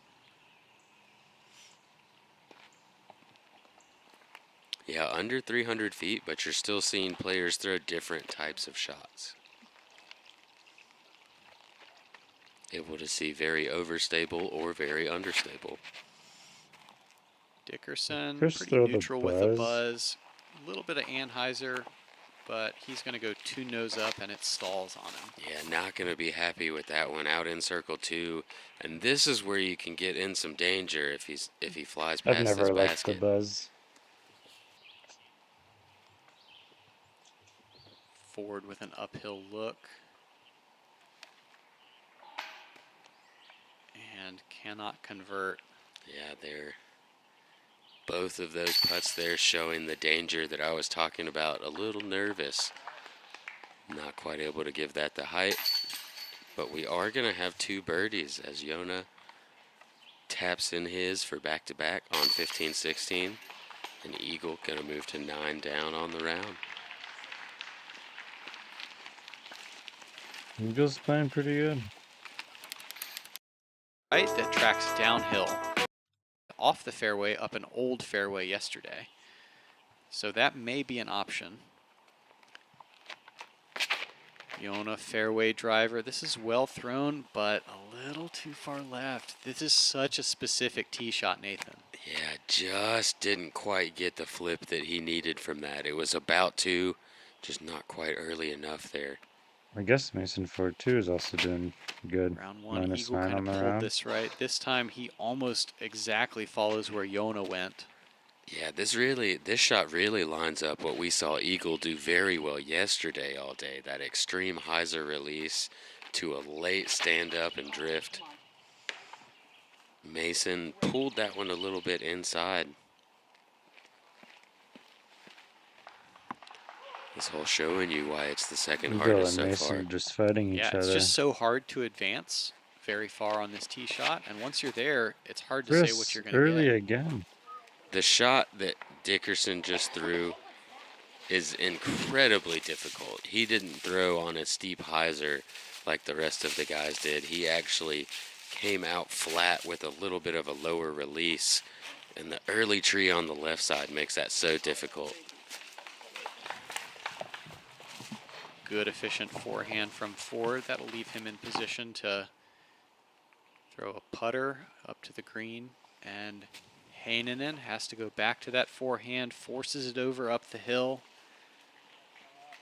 Yeah, under 300 feet, but you're still seeing players throw different types of shots. Able to see very overstable or very understable. Dickerson, Chris pretty throw the neutral with the buzz. buzz. A little bit of anhyzer, but he's going to go 2 nose up and it stalls on him. Yeah, not going to be happy with that one out in circle 2. And this is where you can get in some danger if he flies I've past never this liked the basket. buzz. Ford with an uphill look. And cannot convert. Yeah, they're both of those putts there showing the danger that I was talking about. A little nervous. Not quite able to give that the height. But we are going to have 2 birdies as Yona taps in his for back-to-back on 15-16. And Eagle going to move to 9 down on the round. Eagle's playing pretty good. Right, that tracks downhill off the fairway up an old fairway yesterday. So that may be an option. Yona fairway driver. This is well thrown, but a little too far left. This is such a specific tee shot, Nathan. Yeah, just didn't quite get the flip that he needed from that. It was about to, just not quite early enough there. I guess Mason Ford 2 is also doing good. Round 1, -9 Eagle kind on of the pulled round. this right. This time he almost exactly follows where Yona went. Yeah, this shot really lines up what we saw Eagle do very well yesterday all day. That extreme hyzer release to a late stand up and drift. Mason pulled that one a little bit inside. This whole showing you why it's the second Eagle hardest and so Mason far. are just fighting each Yeah, it's other. just so hard to advance very far on this tee shot, and once you're there, it's hard to say what you're going to early get. again. The shot that Dickerson just threw is incredibly difficult. He didn't throw on a steep hyzer like the rest of the guys did. He actually came out flat with a little bit of a lower release, and the early tree on the left side makes that so difficult. Good efficient forehand from Ford. That'll leave him in position to throw a putter up to the green, and Heinonen has to go back to that forehand, forces it over up the hill,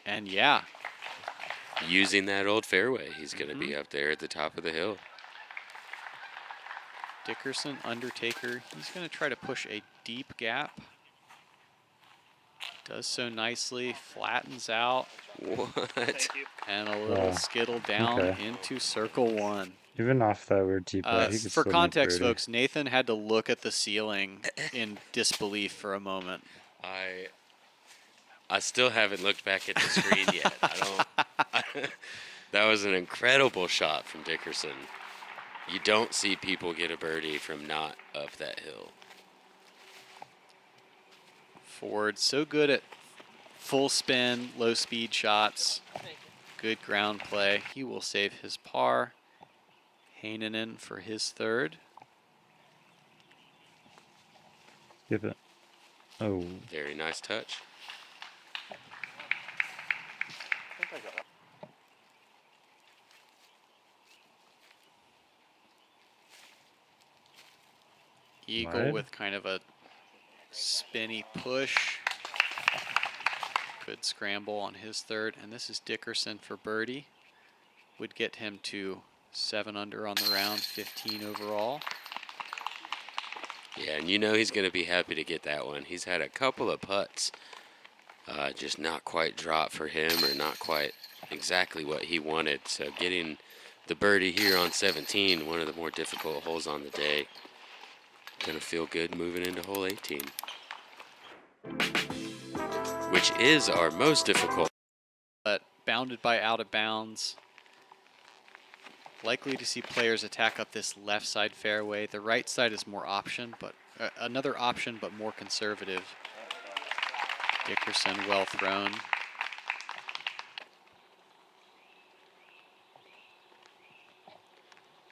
and yeah. Using that old fairway, he's going to be up there at the top of the hill. Dickerson, Undertaker, he's going to try to push a deep gap. Does so nicely, flattens out. What? And a little Wow. skittle down Okay. into circle one. Even off that weird T-putt, he could For still make context, birdie. folks, Nathan had to look at the ceiling in disbelief for a moment. I still haven't looked back at the screen yet. That was an incredible shot from Dickerson. You don't see people get a birdie from not up that hill. Ford, so good at full spin, low speed shots. Good ground play. He will save his par. Heinonen for his third. Skip it. Oh. Very nice touch. Eagle Wide. with kind of a spinny push. Good scramble on his third. And this is Dickerson for birdie. Would get him to 7 under on the round, 15 overall. Yeah, and you know he's going to be happy to get that one. He's had a couple of putts just not quite drop for him, or not quite exactly what he wanted. So getting the birdie here on 17, one of the more difficult holes on the day, going to feel good moving into hole 18, which is our most difficult. But bounded by out of bounds. Likely to see players attack up this left side fairway. The right side is more option, but another option, but more conservative. Dickerson well thrown.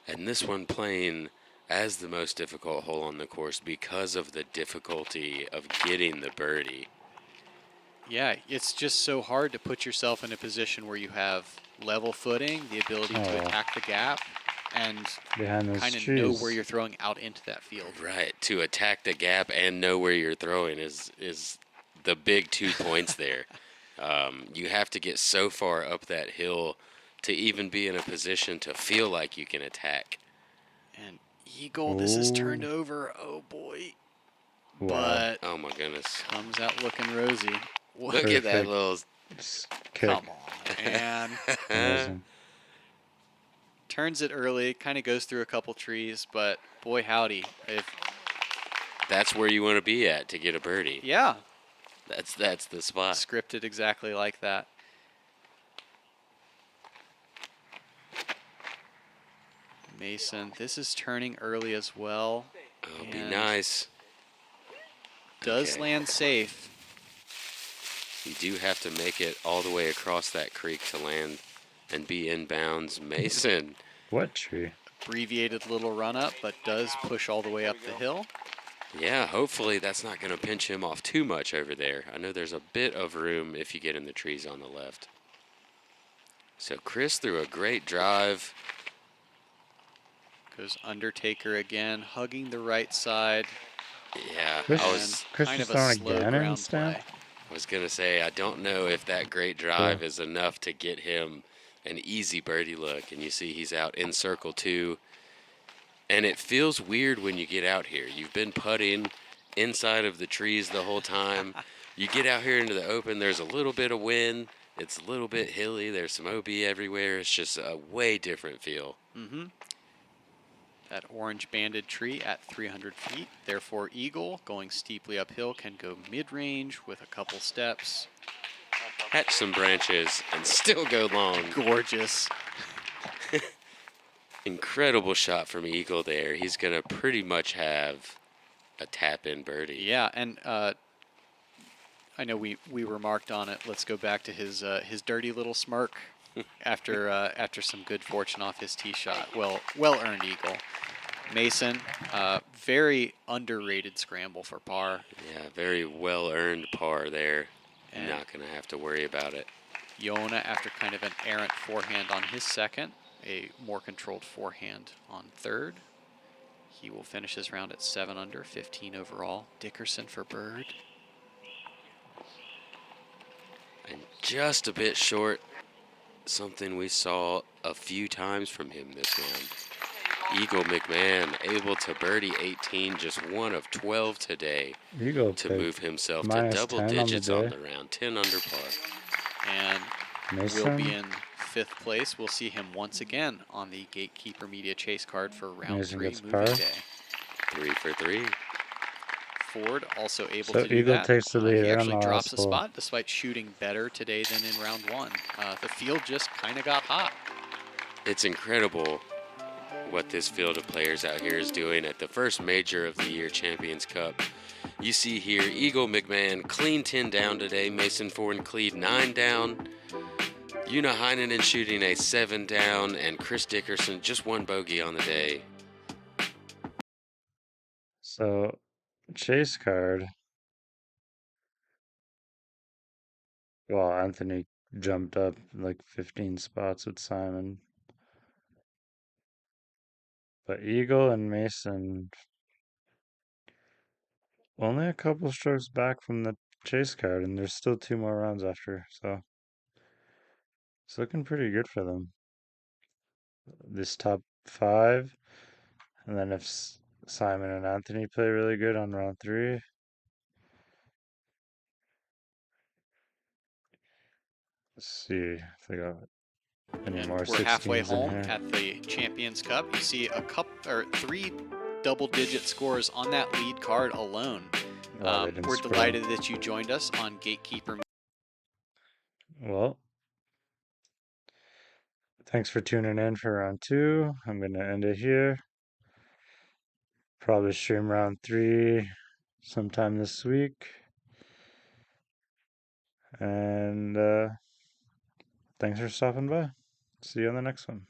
And this one playing as the most difficult hole on the course because of the difficulty of getting the birdie. Yeah, it's just so hard to put yourself in a position where you have level footing, the ability to attack the gap, and Behind those kind of know trees. where you're throwing out into that field. Right, to attack the gap and know where you're throwing is the big 2 points there. You have to get so far up that hill to even be in a position to feel like you can attack. And Eagle, this is turned over. Oh boy. Wow. But oh my goodness, comes out looking rosy. Look at that little kick. Come on, man. Amazing. Turns it early, kind of goes through a couple trees, but boy howdy. That's where you want to be at to get a birdie. Yeah. That's the spot. Scripted exactly like that. Mason, this is turning early as well. Oh, be nice. Does land safe. You do have to make it all the way across that creek to land and be in bounds. Mason. What tree? Abbreviated little run up, but does push all the way up the hill. Yeah, hopefully that's not going to pinch him off too much over there. I know there's a bit of room if you get in the trees on the left. So Chris threw a great drive. Goes Undertaker again, hugging the right side. Yeah, Chris, I was Chris was throwing again instead. I was going to say, I don't know if that great drive is enough to get him an easy birdie look. And you see he's out in circle 2. And it feels weird when you get out here. You've been putting inside of the trees the whole time. You get out here into the open, there's a little bit of wind. It's a little bit hilly. There's some OB everywhere. It's just a way different feel. Mm-hmm. That orange banded tree at 300 feet. Therefore, Eagle, going steeply uphill, can go mid-range with a couple steps. Catch some branches and still go long. Gorgeous. Incredible shot from Eagle there. He's going to pretty much have a tap-in birdie. Yeah, and I know we remarked on it. Let's go back to his dirty little smirk after after some good fortune off his tee shot. Well earned Eagle. Mason, very underrated scramble for par. Yeah, very well earned par there. And not going to have to worry about it. Yona, after kind of an errant forehand on his second, a more controlled forehand on third. He will finish his round at 7 under, 15 overall. Dickerson for bird. And just a bit short, something we saw a few times from him this round. Eagle McMahon able to birdie 18, just one of 12 today Eagle to picked move himself to minus double 10 on the digits on day. the round, 10 under par. And will be Mason. in 5th place. We'll see him once again on the Gatekeeper Media Chase card for round Mason 3 gets moving par. day. 3 for 3. Ford also able So to do Eagle that. takes the lead He on actually the drops last a hole. spot despite shooting better today than in round 1. The field just kind of got hot. It's incredible what this field of players out here is doing at the first major of the year, Champions Cup. You see here, Eagle McMahon clean 10 down today, Mason Ford and Cleed 9 down, Una Heinonen shooting a 7 down, and Chris Dickerson just 1 bogey on the day. So chase card. Well, Anthony jumped up like 15 spots with Simon. But Eagle and Mason only a couple strokes back from the chase card, and there's still 2 more rounds after, so it's looking pretty good for them. This top 5, and then if Simon and Anthony play really good on round 3, let's see if they got any And more we're halfway 16s in home here. at the Champions Cup. You see 3 double-digit scores on that lead card alone. Wow, they didn't We're spread. delighted that you joined us on Gatekeeper. Well, thanks for tuning in for round 2. I'm going to end it here. Probably stream round 3 sometime this week. And thanks for stopping by. See you on the next one.